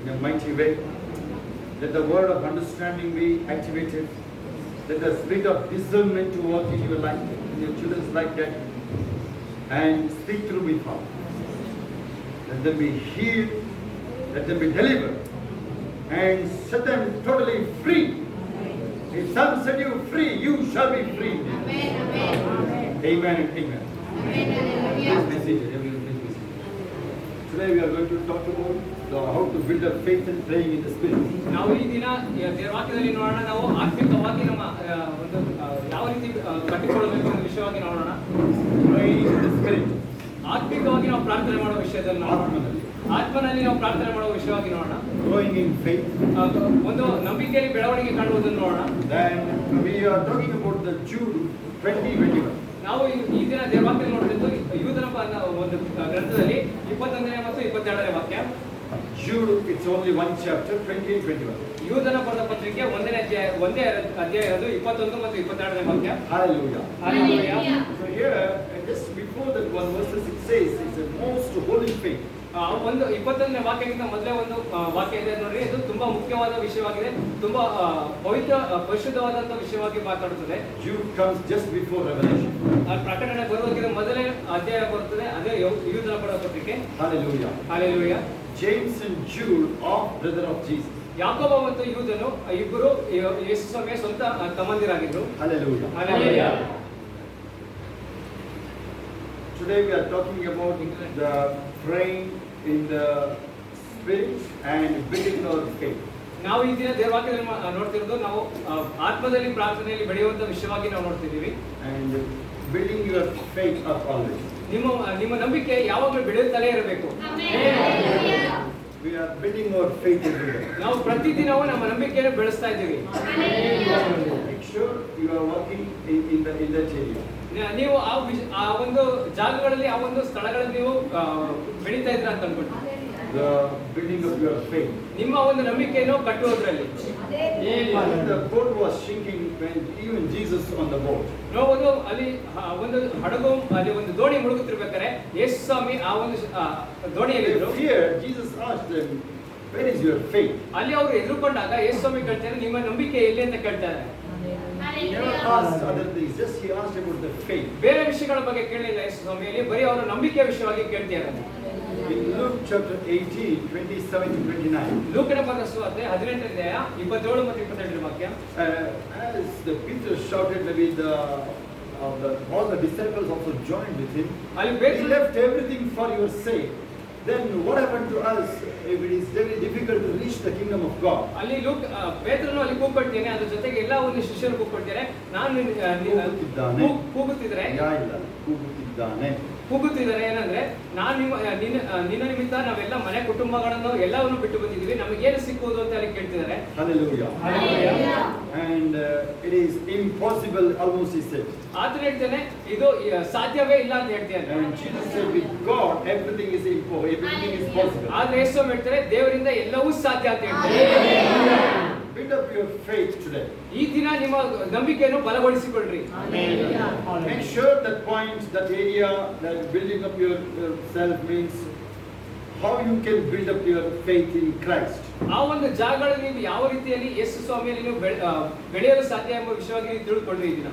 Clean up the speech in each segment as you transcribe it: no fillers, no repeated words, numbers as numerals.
in a mighty way. Let the word of understanding be activated. Let the spirit of discernment to work in your life, in your children's life, that and speak through me, Father. Let them be healed, let them be delivered, and set them totally free. If some set you free, you shall be free. Amen and amen. Please be seated. Everyone, please be seated. Today we are going to talk about how to build a faith and praying in the Spirit. ನಾವು ಈ ದಿನ ದೇವವಾಕ್ಯದಲ್ಲಿ ನೋಡೋಣ. ನಾವು ಆತ್ಮಿಕವಾಗಿ ನಮ್ಮ ಒಂದು ಯಾವ ರೀತಿ ಕಟ್ಟಿಕೊಳ್ಳಬೇಕು ಅನ್ನೋ ವಿಷಯವಾಗಿ ನೋಡೋಣ. Praying in the Spirit. ಆತ್ಮಿಕವಾಗಿ ನಾವು ಪ್ರಾರ್ಥನೆ ಮಾಡುವ ವಿಷಯದಲ್ಲಿ ಆತ್ಮನಲ್ಲಿ ನಾವು ಪ್ರಾರ್ಥನೆ ಮಾಡುವ ವಿಷಯವಾಗಿ ನೋಡೋಣ. Growing in faith. ಒಂದು ನಂಬಿಕೆಯಲ್ಲಿ ಬೆಳವಣಿಗೆ ಕಾಣುವುದನ್ನು ನೋಡೋಣ. Then we are talking about the Jude 20:21. ನಾವು ಈ ದಿನ ದೇವವಾಕ್ಯದಲ್ಲಿ ನೋಡಿದ್ದು ಯೂದನ ಒಂದು ಗ್ರಂಥದಲ್ಲಿ 21ನೇ ಮತ್ತು 22ನೇ ವಾಕ್ಯ. Jude, it's only one chapter, 20 and 21. ಯೂದನ ಬರೆದ ಪತ್ರಿಕೆ ಒಂದೇ ಅಧ್ಯಾಯ ಇರೋದು 21 ಮತ್ತು 22ನೇ ವಾಕ್ಯ. Hallelujah. Hallelujah. So here, just before that one verses, it says it's a most holy faith. ಒಂದು 21ನೇ ವಾಕ್ಯಕ್ಕಿಂತ ಮೊದಲೇ ಒಂದು ವಾಕ್ಯ ಇದೆ ನೋಡ್ರಿ. ಇದು ತುಂಬಾ ಮುಖ್ಯವಾದ ವಿಷಯವಾಗಿದೆ, ತುಂಬಾ ಪರಿಶುದ್ಧವಾದಂತಹ ವಿಷಯವಾಗಿ ಮಾತಾಡುತ್ತದೆ. Jude comes just before Revelation. ಪ್ರಕಟಣೆ ಬರುವುದಕ್ಕಿಂತ ಮೊದಲೇ ಅಧ್ಯಾಯ ಬರುತ್ತದೆ, ಅದೇ ಯೂದನ ಬರೆದ ಪತ್ರಿಕೆ. Hallelujah. Hallelujah. James and Jude are brother of Jesus. ಯಾಕೋಬ ಮತ್ತು ಯೂದನು ಇಬ್ಬರು ಯೇಸು ಸ್ವಾಮಿಯ ಸ್ವಂತ ತಮ್ಮಂದಿರಾಗಿದ್ರು. Hallelujah. Hallelujah. Today we are talking about the praying in the Spirit and building our faith. ನಾವು ಈ ದಿನ ದೇವವಾಕ್ಯದಲ್ಲಿ ನೋಡ್ತಿರೋದು ನಾವು ಆತ್ಮದಲ್ಲಿ ಪ್ರಾರ್ಥನೆಯಲ್ಲಿ ಬೆಳೆಯುವಂತ ವಿಷಯವಾಗಿ ನಾವು ನೋಡ್ತಿದ್ದೀವಿ. And building your faith up always. ನಿಮ್ಮ ನಂಬಿಕೆ ಯಾವಾಗಲೂ ಬೆಳೆಯುತ್ತಲೇ ಇರಬೇಕು. We are building our faith every day. ನಾವು ಪ್ರತಿದಿನವೂ ನಮ್ಮ ನಂಬಿಕೆಯನ್ನು ಬೆಳೆಸ್ತಾ ಇದ್ದೀವಿ. Make sure you are working in that area. ನೀವು ಆ ಒಂದು ಜಾಗಗಳಲ್ಲಿ ಆ ಒಂದು ಸ್ಥಳಗಳಲ್ಲಿ ನೀವು ಬೆಳೀತಾ ಇದ್ರ ಅಂತ ಅನ್ಕೊಂಡು The building of your faith. ನಿಮ್ಮ ಒಂದು ನಂಬಿಕೆಯನ್ನು ಕಟ್ಟುವುದರಲ್ಲಿ. The boat was sinking when even Jesus on the boat. ನೋಡು, ಅಲ್ಲಿ ಒಂದು ಹಡಗು, ಅಲ್ಲಿ ಒಂದು ದೋಣಿ ಮುಳುಗುತ್ತಿರ್ಬೇಕಾದ್ರೆ ಯೇಸು ಸ್ವಾಮಿ ಆ ಒಂದು ದೋಣಿಯಲ್ಲಿದ್ರು. Here Jesus asked them, where is your faith? ಅಲ್ಲಿ ಅವರು ಎದುರುಕೊಂಡಾಗ ಯೇಸು ಸ್ವಾಮಿ ಕೇಳ್ತಾರೆ, ನಿಮ್ಮ ನಂಬಿಕೆ ಎಲ್ಲಿ ಅಂತ ಕೇಳ್ತಾರೆ. He never asked other things, just he asked about the faith. ಬೇರೆ ವಿಷಯಗಳ ಬಗ್ಗೆ ಕೇಳಲಿಲ್ಲ ಯೇಸು ಸ್ವಾಮಿಯಲ್ಲಿ, ಬರೀ ಅವರ ನಂಬಿಕೆಯ ವಿಷಯವಾಗಿ ಕೇಳ್ತಿದ್ದಾರೆ. In Luke chapter 18, 27 to 29. ಲೂಕನ ಬರೆದ ಸುವಾರ್ತೆ 18ನೇ ಅಧ್ಯಾಯ 27 ಮತ್ತು 28ನೇ ವಾಕ್ಯ. As the Peter shouted, maybe all the disciples also joined with him. He left everything for your sake. Then what happened to us if it is very difficult to reach the kingdom of God? ಅಲ್ಲಿ ಪೇತ್ರನು ಅಲ್ಲಿ ಕೂಗ್ಕೊಳ್ತೇನೆ, ಅದ್ರ ಜೊತೆಗೆ ಎಲ್ಲ ಒಂದು ಶಿಷ್ಯರು ಕೂಗ್ಕೊಳ್ತಾರೆ. ಕೂಗುತ್ತಿದ್ದಾರೆ ಏನಂದ್ರೆ, ನಾನು ನಿನ್ನ ನಿಮಿತ್ತ ನಾವೆಲ್ಲ ಮನೆ ಕುಟುಂಬಗಳನ್ನು ಎಲ್ಲವನ್ನು ಬಿಟ್ಟು ಬಂದಿದ್ದೀವಿ, ನಮಗೇನು ಸಿಕ್ಕುವುದು ಅಂತ ಅಲ್ಲಿ ಕೇಳ್ತಿದ್ದಾರೆ. Hallelujah. Hallelujah. And it is impossible, almost he said. ಆದ್ರೆ ಹೇಳ್ತೇನೆ, ಇದು ಸಾಧ್ಯವೇ ಇಲ್ಲ ಅಂತ ಹೇಳ್ತೇನೆ. And Jesus said, with God everything is possible. ಆದ್ರೆ ಯೇಸು ಹೇಳ್ತಾರೆ, ದೇವರಿಂದ ಎಲ್ಲವೂ ಸಾಧ್ಯ ಅಂತ ಹೇಳ್ತಾರೆ. Build up your faith today. ಈ ದಿನ ನಿಮ್ಮ ನಂಬಿಕೆಯನ್ನು ಬಲಗೊಳಿಸಿಕೊಳ್ಳ್ರಿ. Make sure that point, that area, that building up yourself means how you can build up your faith in Christ. ಆ ಒಂದು ಜಾಗಗಳಲ್ಲಿ ನೀವು ಯಾವ ರೀತಿಯಲ್ಲಿ ಯೇಸು ಸ್ವಾಮಿಯಲ್ಲಿ ನೀವು ಬೆಳೆಯಲು ಸಾಧ್ಯ ಎಂಬ ವಿಷಯವಾಗಿ ನೀವು ತಿಳಿದುಕೊಳ್ಳ್ರಿ ಈ ದಿನ.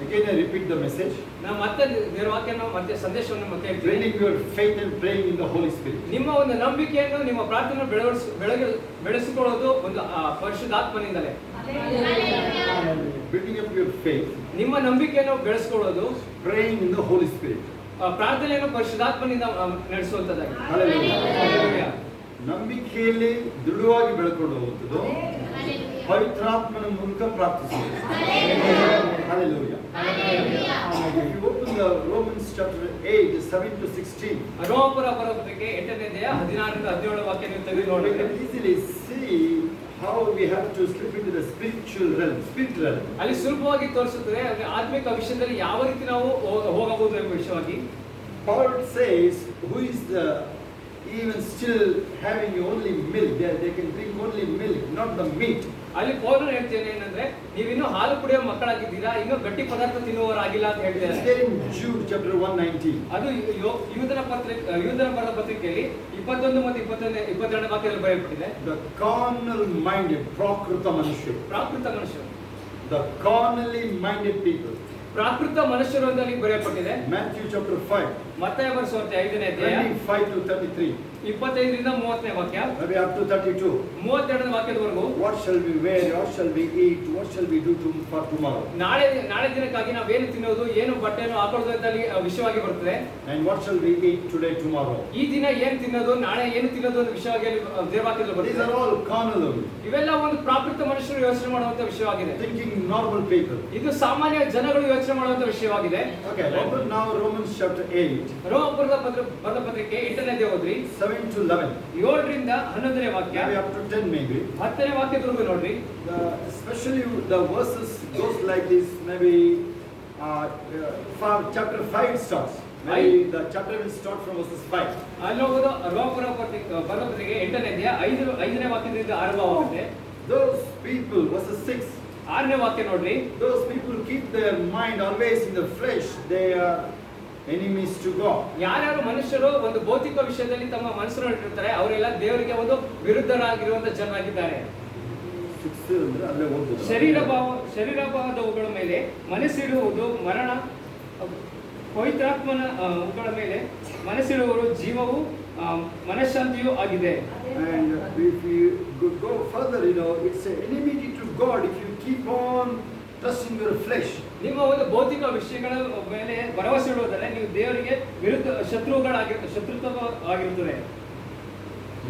Again I repeat the message. ನಾವು ಮತ್ತೆ ದೇವವಾಕ್ಯನ ಮತ್ತೆ ಸಂದೇಶವನ್ನು ಮತ್ತೆ ಹೇಳ್ತೀವಿ. Building your faith and praying in the Holy Spirit. ನಿಮ್ಮ ಒಂದು ನಂಬಿಕೆಯನ್ನು ನಿಮ್ಮ ಪ್ರಾರ್ಥನೆ ಬೆಳೆಸಿಕೊಳ್ಳೋದು ಒಂದು ಪರಿಶುದ್ಧಾತ್ಮನಿಂದಲೇ. Building up your faith. ನಿಮ್ಮ ನಂಬಿಕೆಯನ್ನು ಬೆಳೆಸಿಕೊಳ್ಳೋದು praying in the Holy Spirit. ಪ್ರಾರ್ಥನೆಯನ್ನು ಪರಿಶುದ್ಧಾತ್ಮನಿಂದ ನಡೆಸುವಂತದ್ದಾಗಿ. Hallelujah. ನಂಬಿಕೆಯಲ್ಲಿ ದೃಢವಾಗಿ ಬೆಳೆದುಕೊಂಡು ಹೋಗುವುದು ಪವಿತ್ರಾತ್ಮನ ಮೂಲಕ ಪ್ರಾರ್ಥಿಸುವುದು. Hallelujah. If you open the Romans chapter 8, 7 to 16. ರೋಮಪುರ ಪತ್ರಿಕೆ 8ನೇ ಅಧ್ಯಾಯ 16 ರಿಂದ 17 ವಾಕ್ಯ ನೀವು ತೆಗೆದು ನೋಡಿ. You can easily see how we have to slip into the spiritual realm. ಅಲ್ಲಿ ಸುಲಭವಾಗಿ ತೋರಿಸುತ್ತದೆ ಆತ್ಮಿಕ ವಿಷಯದಲ್ಲಿ ಯಾವ ರೀತಿ ನಾವು ಹೋಗಬಹುದು ಎಂಬ ವಿಷಯವಾಗಿ. Paul says, who is the even still having only milk, they can drink only milk, not the meat. ಅಲ್ಲಿ ಪೌಲನು ಹೇಳ್ತೇನೆ ಏನಂದ್ರೆ ನೀವಿನ್ನೂ ಹಾಲು ಕುಡಿಯೋ ಮಕ್ಕಳಾಗಿದ್ದೀರಾ, ಇನ್ನೂ ಗಟ್ಟಿ ಪದಾರ್ಥ ತಿನ್ನುವವರಾಗಿಲ್ಲ ಅಂತ It's ಹೇಳ್ತಾರೆ. there in Jude chapter 1:19. ಅದು ಯೂದನ ಬರೆದ ಪತ್ರಿಕೆಯಲ್ಲಿ 21 ಮತ್ತು 22 ವಾಕ್ಯದಲ್ಲಿ ಬರೆಯಲ್ಪಟ್ಟಿದೆ. The carnal minded, ಪ್ರಾಕೃತ ಮನುಷ್ಯರು. ಪ್ರಾಕೃತ ಮನುಷ್ಯರು, The carnally minded people. ಪ್ರಾಕೃತ ಮನುಷ್ಯರು ಅಂತ ಅಲ್ಲಿ ಬರೆಯಲ್ಪಟ್ಟಿದೆ. Matthew chapter 5, ಮತ್ತಾಯ ಬರೆಸುವಂತೆ 5ನೇ ಅಧ್ಯಾಯ 25 to 33. 25ರಿಂದ 30ನೇ ವಾಕ್ಯ, Maybe up to 32. 32ನೇ ವಾಕ್ಯದವರೆಗೂ What shall we wear? What shall we eat? What shall we do for tomorrow? ನಾಳೆ ದಿನಕ್ಕಾಗಿ ನಾವೇನು ತಿನ್ನೋದು, ಏನು ಬಟ್ಟೆಯನ್ನು ಹಾಕೊಳ್ಳೋದು ಅಂತ ಅಲ್ಲಿ ವಿಷಯವಾಗಿ ಬರ್ತದೆ. And what shall we eat today, tomorrow? ಈ ದಿನ ಏನು ತಿನ್ನೋದು, ನಾಳೆ ಏನು ತಿನ್ನೋದು ಅಂತ ವಿಷಯವಾಗಿ ಅಲ್ಲಿ ದೇವವಾಕ್ಯದಲ್ಲಿ These ಬರ್ತದೆ. are all carnal only. ಇವೆಲ್ಲ ಒಂದು ಪ್ರಾಕೃತ ಮನುಷ್ಯರು ಯೋಚನೆ ಮಾಡುವಂತ ವಿಷಯವಾಗಿದೆ. Thinking normal people. ಇದು ಸಾಮಾನ್ಯ ಜನಗಳು ಯೋಚನೆ ಮಾಡುವಂತ ವಿಷಯವಾಗಿದೆ. Okay, open now Romans chapter 8, ರೋಮಪುರದ ಬರೆದ ಪತ್ರಿಕೆ 8ನೇ ಅಧ್ಯಾಯ ಓದ್ರಿ. 7 to 11. 7ರಿಂದ 11ನೇ ವಾಕ್ಯ, Maybe up to 10 maybe. 10ನೇ ವಾಕ್ಯದವರೆಗೂ ನೋಡ್ರಿ. Especially the verses goes like this. Maybe from chapter 5 starts. Maybe the chapter will start from verses 5. ಅಲ್ಲಿ ಹೋಗೋದು ರೋಮಪುರ ಬರೆದ ಪತ್ರಿಕೆ 8ನೇ ಅಧ್ಯಾಯ 5ನೇ ವಾಕ್ಯದಿಂದ ಆರಂಭವಾಗುತ್ತೆ. Those people, verses 6. 6ನೇ ವಾಕ್ಯ ನೋಡ್ರಿ. Those people keep their mind always in the flesh. They are enemies to God. ಯಾರ್ಯಾರು ಮನುಷ್ಯರು ಒಂದು ಭೌತಿಕ ವಿಷಯದಲ್ಲಿ ತಮ್ಮ ಮನಸ್ಸನ್ನು ಇಟ್ಟಿರ್ತಾರೆ ಅವರೆಲ್ಲ ದೇವರಿಗೆ ಒಂದು ವಿರುದ್ಧರಾಗಿರುವಂತ ಜನರಾಗಿದ್ದಾರೆ. ಶರೀರಭಾವದವುಗಳ ಮೇಲೆ ಮನಸ್ಸಿಡುವುದು ಮರಣ, ಪವಿತ್ರಾತ್ಮನ ಅವುಗಳ ಮೇಲೆ ಮನಸ್ಸಿಡುವುದು ಜೀವವು ಮನಃಶಾಂತಿಯೂ ಆಗಿದೆ. And if you go further, it's an enmity to God if you keep on trusting your flesh. ನಿಮ್ಮ ಒಂದು ಭೌತಿಕ ವಿಷಯಗಳ ಮೇಲೆ ಭರವಸೆ ಇಡುವುದರೆ ನೀವು ದೇವರಿಗೆ ವಿರುದ್ಧ ಶತ್ರುತ್ವವಾಗಿರುತ್ತದೆ.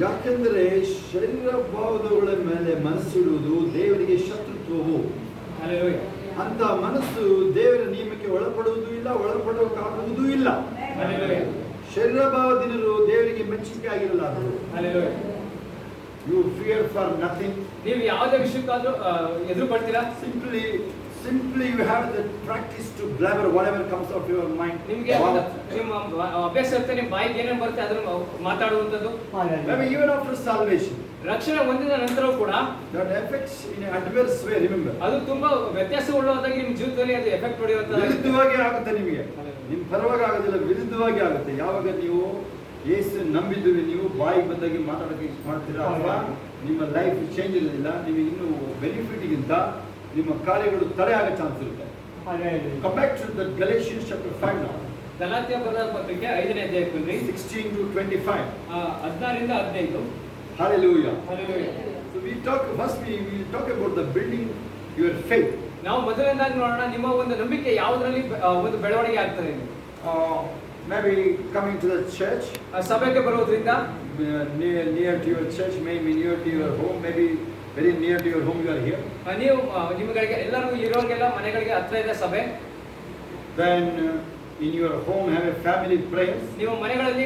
ಯಾಕೆಂದರೆ ಶರೀರ ಭಾವದವುಗಳ ಮೇಲೆ ಮನಸ್ಸಿಡುವುದು ದೇವರಿಗೆ ಶತ್ರುತ್ವವು. ಹಲ್ಲೆಲೂಯಾ. ಅಂತ ಮನಸ್ಸು ದೇವರ ನಿಯಮಕ್ಕೆ ಒಳಪಡುವುದೂ ಇಲ್ಲ, ಒಳಪಡೋಕಾಗುವುದೂ ಇಲ್ಲ. ಹಲ್ಲೆಲೂಯಾ. ಶರೀರ ಭಾವದಿನರು ದೇವರಿಗೆ ಮೆಚ್ಚುಗೆ ಆಗಿರಲಾರರು. Hallelujah. You fear for nothing. ನೀವು ಯಾವುದೇ ವಿಷಯಕ್ಕಾದ್ರೂ ಎದುರು ಪಡ್ತೀರಾ? Simply you have the practice to blabber whatever comes out of your mind. ನಿಮಗೆ ನಿಮ್ಮ ಅಭ್ಯಾಸ ಇರುತ್ತೆ, ನಿಮ್ಮ ಬಾಯಿಗೆ ಏನೇನು ಬರುತ್ತೆ ಅದನ್ನು ಮಾತಾಡುವಂಥದ್ದು. Maybe even after salvation. ರಕ್ಷಣೆ ಹೊಂದಿದ ನಂತರವೂ ಕೂಡ that affects in an adverse way. Remember, ಅದು ತುಂಬಾ ವ್ಯತ್ಯಾಸಗೊಳ್ಳುವುದಾಗಿ ನಿಮ್ಮ ಜೀವಿತದಲ್ಲಿ ಅದು ಎಫೆಕ್ಟ್ ಹೊಡೆಯುವಂಥದ್ದು. ವಿರುದ್ಧವಾಗಿ ಆಗುತ್ತೆ ನಿಮಗೆ. ನಿಮ್ಮ ಪರವಾಗಿ ಆಗೋದಿಲ್ಲ, ವಿರುದ್ಧವಾಗಿ ಆಗುತ್ತೆ. ಯಾವಾಗ ನೀವು ಯೇಸು ನಂಬಿದ್ದು ನೀವು ಬಾಯಿಗೆ ಬಂದಾಗಿ ಮಾತಾಡೋಕೆ ಮಾಡ್ತೀರಾ, ಅಥವಾ ನಿಮ್ಮ ಲೈಫ್ ಚೇಂಜ್ ಇರೋದಿಲ್ಲ, ನಿಮಗೆ ಇನ್ನೂ ಬೆನಿಫಿಟ್ಗಿಂತ ನಿಮ್ಮ ಕಾರ್ಯಗಳು ತಡೆ ಆಗೋ ಚಾನ್ಸ್ ಇರುತ್ತೆ. Come back to the Galatians chapter 5 now. Galatia ಬರೆದ ಪತ್ರಿಕೆ 5ನೇ ಅಧ್ಯಾಯಕ್ಕೆ ಬನ್ನಿ. 16 to 25. 16ರಿಂದ 15. Hallelujah. Hallelujah. So we talk about the building your faith. ನಾವು ಮೊದಲನೇದಾಗಿ ನೋಡೋಣ ನಿಮ್ಮ ಒಂದು ನಂಬಿಕೆ ಯಾವುದರಲ್ಲಿ ಒಂದು ಬೆಳವಣಿಗೆ ಆಗ್ತದೆ. Maybe coming to the church, ಸಭೆಗೆ ಬರೋದ್ರಿಂದ, near to your church, maybe near to your home, maybe very near to your home you are here. ನೀವು ನಿಮಗೆ ಎಲ್ಲರಿಗೂ ಇರೋರಿಗೆಲ್ಲ ಮನೆಗಳಿಗೆ ಹತ್ರ ಇದೆ ಸಭೆ. Then in your home have a family prayers. ನೀವು ಮನೆಗಳಲ್ಲಿ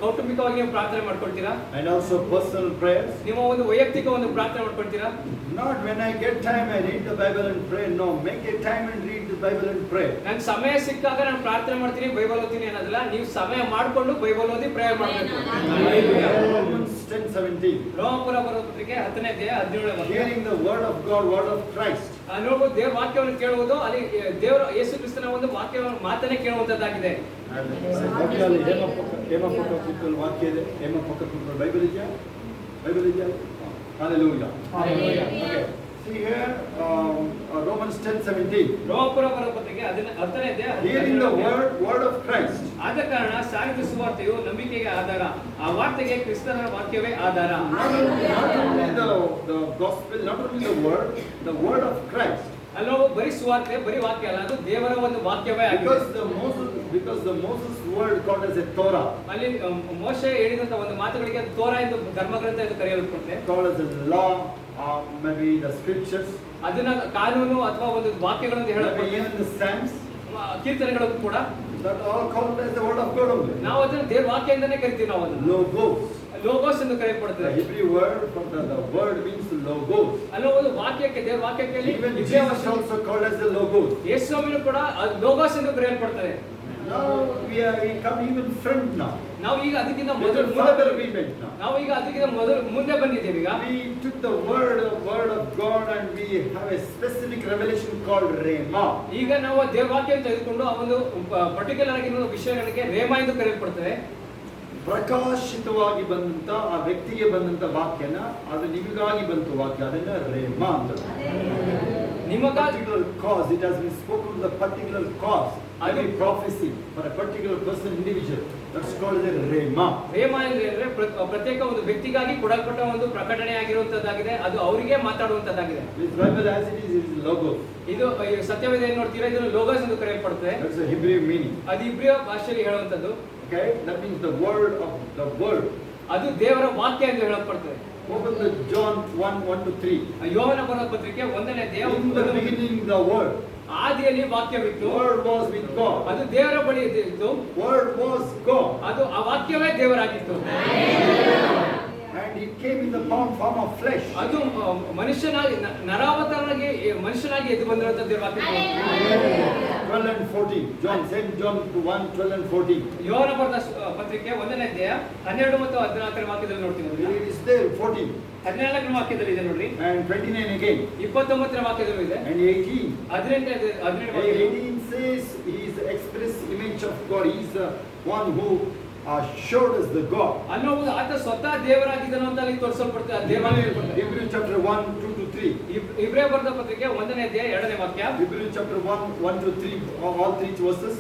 ಕೌಟುಂಬಿಕವಾಗಿ ನೀವು ಪ್ರಾರ್ಥನೆ ಮಾಡ್ಕೊಳ್ತೀರಾ. And also personal prayers. ನೀವು ಒಂದು ವೈಯಕ್ತಿಕ ಒಂದು ಪ್ರಾರ್ಥನೆ ಮಾಡ್ಕೊಳ್ತೀರಾ. Not when I get time I read the Bible and pray. No, make a time and read the Bible and pray. ನಾನು ಸಮಯ ಸಿಕ್ಕಾಗ ನಾನು ಪ್ರಾರ್ಥನೆ ಮಾಡ್ತೀನಿ, ಬೈಬಲ್ ಓದ್ತೀನಿ ಅನ್ನೋದಿಲ್ಲ. ನೀವು ಸಮಯ ಮಾಡಿಕೊಂಡು ಬೈಬಲ್ ಓದಿ ಪ್ರೇಯರ್ ಮಾಡಬೇಕು. Romans 10:17. ರೋಮಪುರ ಬರೆದ ಪತ್ರಿಕೆ 10ನೇ ಅಧ್ಯಾಯ 17ನೇ. Hearing the word of God, word of Christ. ನೋಡ್ಬೋದು, ದೇವರ ವಾಕ್ಯವನ್ನು ಕೇಳುವುದು, ಅಲ್ಲಿ ದೇವರ ಯೇಸು ಕ್ರಿಸ್ತನ ಒಂದು ವಾಕ್ಯವನ್ನು ಮಾತನ್ನೇ ಕೇಳುವಂತದ್ದಾಗಿದೆ. ಹೇಮಪಕ್ಕ ಕೂತ್ಕೊಳ್ಳಿ ವಾಕ್ಯ ಇದೆ. ಹೇಮಪಕ್ಕ ಕೂತ್ಕೊಳ್ಳಿ ಬೈಬಲ್ ಇದೆಯಾ? Hallelujah. Okay. See here, Romans 10:17. ರೋಮಪುರ ಬರೆದ ಪತ್ರಿಕೆ 10ನೇ ಅಧ್ಯಾಯ. Hearing the word of Christ. ಆದ ಕಾರಣ ಸಾರಿದ ಸುವಾರ್ತೆಯು ನಂಬಿಕೆಗೆ ಆಧಾರ, ಆ ವಾರ್ತೆಗೆ ಕ್ರಿಸ್ತನ ವಾಕ್ಯವೇ ಆಧಾರ. Not only the gospel, not only the word of Christ. ಅಲ್ಲೋ ಬರೀ ಸುವಾರ್ತೆ, ಬರೀ ವಾಕ್ಯ ಅಲ್ಲ, ಅದು ದೇವರ ಒಂದು ವಾಕ್ಯವೇ ಆಗಿದೆ. Because the Moses word called as a Torah. ಅಲ್ಲಿ ಮೋಶೆ ಹೇಳಿದಂತ ಒಂದು ಮಾತುಗಳಿಗೆ ಅದು ತೋರಾ ಎಂದು ಧರ್ಮಗ್ರಂಥ ಎಂದು ಕರೆಯಲ್ಪಡುತ್ತೆ. Called as a law, maybe the scriptures. ಅದನ್ನ ಕಾನೂನು ಅಥವಾ ಒಂದು ವಾಕ್ಯಗಳು ಅಂತ ಹೇಳಬಹುದು. Even the Psalms. ಕೀರ್ತನೆಗಳು ಕೂಡ that all called as the word of God only. ನಾವು ಅದನ್ನ ದೇವರ ವಾಕ್ಯ ಎಂದನೇ ಕರಿತೀವಿ. ನಾವು ಅದನ್ನ ಲೋಗೋಸ್ ಎಂದು ಕರೆಯಲ್ಪಡುತ್ತದೆ. The Hebrew word from the word means logos. ಅಲ್ಲೋ ಒಂದು ವಾಕ್ಯಕ್ಕೆ, ದೇವರ ವಾಕ್ಯಕ್ಕೆ even Jesus also called as the logos. ಯೇಸುವನ್ನು ಕೂಡ ಲೋಗೋಸ್ ಎಂದು ಕರೆಯಲ್ಪಡುತ್ತದೆ. Now we come even front now. ನಾವು ಈಗ ಅದಕ್ಕಿಂತ Little ಮೊದಲು further we went now. ನಾವು ಈಗ ಅದಕ್ಕಿಂತ ಮೊದಲು ಮುಂದೆ ಬಂದಿದ್ದೇವೆ ಈಗ. We took the word of God and we have a specific revelation called Rhema. ಈಗ ನಾವು ದೇವರ ವಾಕ್ಯ ತೆಗೆದುಕೊಂಡು ಆ ಒಂದು ಪರ್ಟಿಕ್ಯುಲರ್ ಆಗಿರುವ ವಿಷಯಗಳಿಗೆ ರೇಮ ಎಂದು ಕರೆಯಲ್ಪಡ್ತದೆ. ಪ್ರಕಾಶಿತವಾಗಿ ಬಂದಂತ ಆ ವ್ಯಕ್ತಿಗೆ ಬಂದಂತ ವಾಕ್ಯನ ಅದು ನಿಮಗಾಗಿ ಬಂತು ವಾಕ್ಯ ಅದನ್ನ ರೇಮ ಅಂತ. ನಿಮಗಾಗಿ particular cause, it has been spoken to the particular cause. I mean prophecy for a particular person, individual. That's called the rhema. ರೇಮ ಅಂದ್ರೆ ಪ್ರತ್ಯೇಕ ಒಂದು ವ್ಯಕ್ತಿಗಾಗಿ ಕೊಡಲ್ಪಟ್ಟ ಒಂದು ಪ್ರಕಟಣೆ ಆಗಿರುವಂತದ್ದಾಗಿದೆ. ಅದು ಅವರಿಗೆ ಮಾತಾಡುವಂತದ್ದಾಗಿದೆ. This Bible as it is logos. ಇದು ಸತ್ಯವೇದ ಏನು ನೋಡ್ತೀರಾ, ಇದನ್ನು ಲೋಗೋಸ್ ಎಂದು ಕರೆಯಲ್ಪಡುತ್ತದೆ. That's a Hebrew meaning. ಅದು ಇಬ್ರಿಯ ಭಾಷೆಯಲ್ಲಿ ಹೇಳುವಂತದ್ದು. Okay, that means the word of the word. ಅದು ದೇವರ ವಾಕ್ಯ ಎಂದು ಹೇಳಲ್ಪಡುತ್ತದೆ. Open the John 1:1-3. ಯೋಹನ ಬರೆದ ಪತ್ರಿಕೆ 1ನೇ ಅಧ್ಯಾಯ. In the beginning the word. ಆದಿಯಲ್ಲಿ ವಾಕ್ಯವಿತ್ತು. Word was with God. ಅದು ದೇವರ ಬಳಿ ಇತ್ತು. Word was God. ಅದು ಆ ವಾಕ್ಯವೇ ದೇವರಾಗಿತ್ತು. And it came in the form of flesh. ಅದು ಮನುಷ್ಯನಾಗಿ ನರಾವತಾರನಾಗಿ ಮನುಷ್ಯನಾಗಿ ಎದ್ದು ಬಂದಿರುವಂತ ವಾಕ್ಯ. 12 and 14. St. John 1:12 and 14. ಯೋಹನ ಬರೆದ ಪತ್ರಿಕೆ 1ನೇ ಅಧ್ಯಾಯ 12 ಮತ್ತು 14ನೇ ವಾಕ್ಯದಲ್ಲಿ ನೋಡ್ತೀವಿ. It is there 14. 14ನೇ ವಾಕ್ಯದಲ್ಲಿ ಇದೆ ನೋಡ್ರಿ. And 29 again. 29ನೇ ವಾಕ್ಯದಲ್ಲೂ ಇದೆ. And 18. 18 says he is the express image of God. He is the one who showed us the God. ಅನ್ನೋದು ಆತ ಸ್ವತಃ ದೇವರಾಗಿದ್ದನು ಅಂತ ಅಲ್ಲಿ ತೋರಿಸಲ್ಪಡುತ್ತೆ. Hebrew chapter 1:2-3. ಇಬ್ರಿಯ ಬರೆದ ಪತ್ರಿಕೆ 1ನೇ ಅಧ್ಯಾಯ 2ನೇ ವಾಕ್ಯ. Hebrew chapter 1:1-3, all three verses.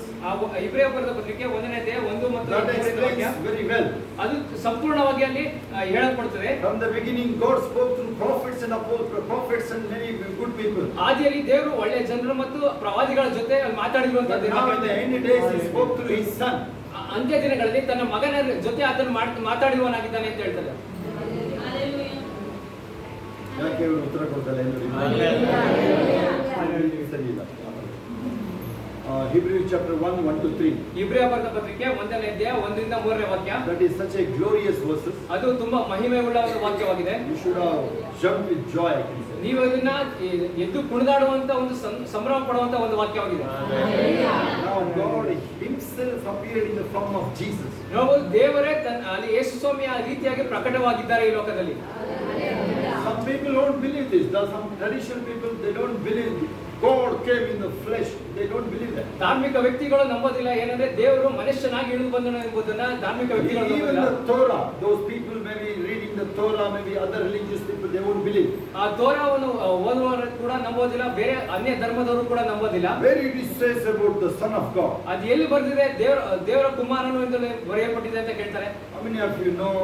ಇಬ್ರಿಯ ಬರೆದ ಪತ್ರಿಕೆ 1ನೇ ಅಧ್ಯಾಯ 1 ಮತ್ತು 3ನೇ ವಾಕ್ಯ. Very well. ಅದು ಸಂಪೂರ್ಣವಾಗಿ ಅಲ್ಲಿ ಹೇಳಲ್ಪಡುತ್ತದೆ. From the beginning God spoke through prophets and many good people. ಆದಿಯಲ್ಲಿ ದೇವರು ಒಳ್ಳೆಯ ಜನರು ಮತ್ತು ಪ್ರವಾದಿಗಳ ಜೊತೆ ಮಾತಾಡಿರುವಂತದ್ದು. Now in the end days he spoke through his son. ಅಂತ್ಯ ದಿನಗಳಲ್ಲಿ ತನ್ನ ಮಗನ ಜೊತೆ ಅದನ್ನು ಮಾತಾಡುವವನಾಗಿದ್ದಾನೆ ಅಂತ ಹೇಳ್ತಾರೆ. ಯಾಕೆ ಇವರು ಉತ್ತರ ಕೊಡ್ತಾರೆ ಸರಿ ಇಲ್ಲ. Hebrew chapter 1:1-3. ಇಬ್ರಿಯ ಬರೆದ ಪತ್ರಿಕೆ 1ನೇ ಅಧ್ಯಾಯ 1ರಿಂದ 3ನೇ ವಾಕ್ಯ. That is such a glorious verses. ಅದು ತುಂಬಾ ಮಹಿಮೆ ಉಳ್ಳ ಒಂದು ವಾಕ್ಯವಾಗಿದೆ. You should have jumped with joy. ನೀವು ಅದನ್ನ ಎದ್ದು ಕುಣಿದಾಡುವಂತ ಒಂದು ಸಂಭ್ರಮ ಪಡುವಂತ ಒಂದು ವಾಕ್ಯವಾಗಿದೆ. Now God himself appeared in the form of Jesus. ನಾವು ದೇವರೇ ಅಲ್ಲಿ ಯೇಸು ಸ್ವಾಮಿಯ ರೀತಿಯಾಗಿ ಪ್ರಕಟವಾಗಿದ್ದಾರೆ ಈ ಲೋಕದಲ್ಲಿ. Some people don't believe this. Some traditional people, they don't believe God came in the flesh. They don't believe that. ಧಾರ್ಮಿಕ ವ್ಯಕ್ತಿಗಳು ನಂಬೋದಿಲ್ಲ ಏನಂದ್ರೆ ದೇವರು ಮನುಷ್ಯನಾಗಿ ಇಳಿದು ಬಂದನು ಎಂಬುದನ್ನ ಧಾರ್ಮಿಕ ವ್ಯಕ್ತಿಗಳು Even ನಂಬೋದಿಲ್ಲ. the Torah, those people maybe reading the Torah, maybe other religious people, they won't believe. ಆ ತೋರಾವನ್ನು ಓದುವವರು ಕೂಡ ನಂಬೋದಿಲ್ಲ, ಬೇರೆ ಅನ್ಯ ಧರ್ಮದವರು ಕೂಡ ನಂಬೋದಿಲ್ಲ. Where it is says about the Son of God. ಅದು ಎಲ್ಲಿ ಬರ್ದಿದೆ ದೇವರ ಕುಮಾರನು ಎಂದು ಬರೆಯಲ್ಪಟ್ಟಿದೆ ಅಂತ ಕೇಳ್ತಾರೆ. How many of you know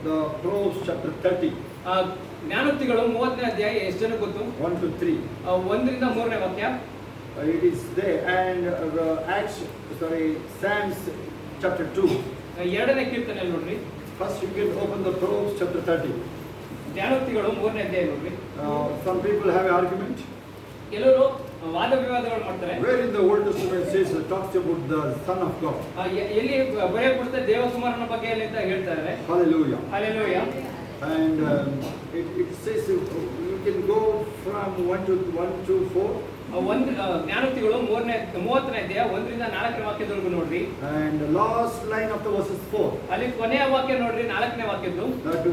the Proverbs chapter 30? ಜ್ಞಾನೋಕ್ತಿಗಳು 30ನೇ ಅಧ್ಯಾಯ ಎಷ್ಟು ಜನ ಗೊತ್ತು? 1-3. 1ರಿಂದ 3ನೇ ವಾಕ್ಯ. It is there. And Psalms chapter 2. 2ನೇ ಕೀರ್ತನೆಯಲ್ಲಿ ನೋಡ್ರಿ. First you can open the Proverbs chapter 30. ಜ್ಞಾನೋಕ್ತಿಗಳು 3ನೇ ಅಧ್ಯಾಯ ನೋಡ್ರಿ. Some people have an argument. ಕೆಲವರು ವಾದ ವಿವಾದಗಳು ಮಾಡ್ತಾರೆ. Where in the Old Testament says it talks about the Son of God. ಎಲ್ಲಿ ಬರೆಯಲ್ಪಡುತ್ತೆ ದೇವಕುಮಾರನ ಬಗ್ಗೆ ಅಂತ ಹೇಳ್ತಾರೆ. Hallelujah. Hallelujah. And it says you can go from 1-4. ಜ್ಞಾನೋಕ್ತಿಗಳು 30ನೇ ಅಧ್ಯಾಯ 1ರಿಂದ 4ನೇ ವಾಕ್ಯದವರೆಗೂ ನೋಡ್ರಿ. And the last line of the verses 4. ಅಲ್ಲಿ ಕೊನೆಯ ವಾಕ್ಯ ನೋಡ್ರಿ 4ನೇ ವಾಕ್ಯದ್ದು. That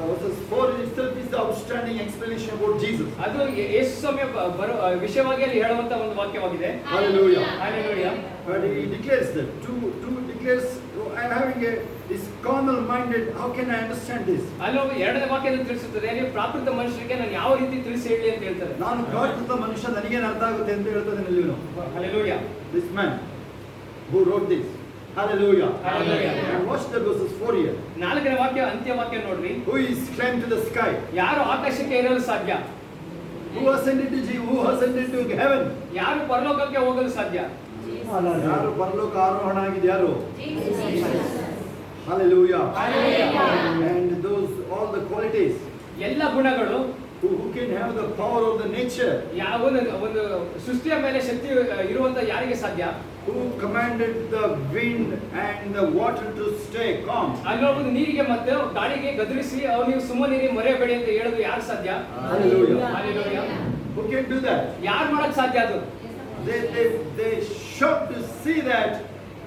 verses 4 itself is the outstanding explanation about Jesus. ಅದು ಯೇಸು ಸ್ವಾಮಿಯ ವಿಷಯವಾಗಿ ಅಲ್ಲಿ ಹೇಳುವಂತ ಒಂದು ವಾಕ್ಯವಾಗಿದೆ. Hallelujah. Hallelujah. But he declares that two declares, I am having this carnal minded, how can I understand this? ಅಲ್ಲಿ 2ನೇ ವಾಕ್ಯದಲ್ಲಿ ತಿಳಿಸುತ್ತದೆ, ನೀವು ಪ್ರಾಕೃತ ಮನುಷ್ಯರಿಗೆ ನಾನು ಯಾವ ರೀತಿ ತಿಳಿಸಿ ಹೇಳಿ ಅಂತ ಹೇಳ್ತಾರೆ. ನಾನು ಪ್ರಾಕೃತ ಮನುಷ್ಯ ನನಗೇನು ಅರ್ಥ ಆಗುತ್ತೆ ಅಂತ ಹೇಳ್ತಾನೆ ಇಲ್ಲಿ. Hallelujah. This man who wrote this. Hallelujah. Hallelujah. And watch the verses 4 here. 4ನೇ ವಾಕ್ಯ ಅಂತ್ಯ ವಾಕ್ಯ ನೋಡ್ರಿ. Who is climbed to the sky? ಯಾರು ಆಕಾಶಕ್ಕೆ ಏರಲು ಸಾಧ್ಯ? Who ascended to heaven? ಯಾರು ಪರಲೋಕಕ್ಕೆ ಹೋಗಲು ಸಾಧ್ಯ? ಯಾರು ಪರಲೋಕ ಆರೋಹಣ ಆಗಿದೆ ಯಾರು? Hallelujah. And those all the qualities. ಎಲ್ಲ ಗುಣಗಳು. Who can have the power of the nature? ಯಾವ ಒಂದು ಸೃಷ್ಟಿಯ ಮೇಲೆ ಶಕ್ತಿ ಇರುವಂತ ಯಾರಿಗೆ ಸಾಧ್ಯ? Who commanded the wind and the water to stay calm? ಅಲ್ಲಿ ನೀರಿಗೆ ಮತ್ತು ಗಾಳಿಗೆ ಗದರಿಸಿ ನೀವು ಸುಮ್ಮನಿರಿ ಮರೆಯಬೇಡಿ ಅಂತ ಹೇಳೋದು ಯಾರು ಸಾಧ್ಯ? Hallelujah. Hallelujah. Who can do that? ಯಾರು ಮಾಡಕ್ ಸಾಧ್ಯ ಅದು? They shocked to see that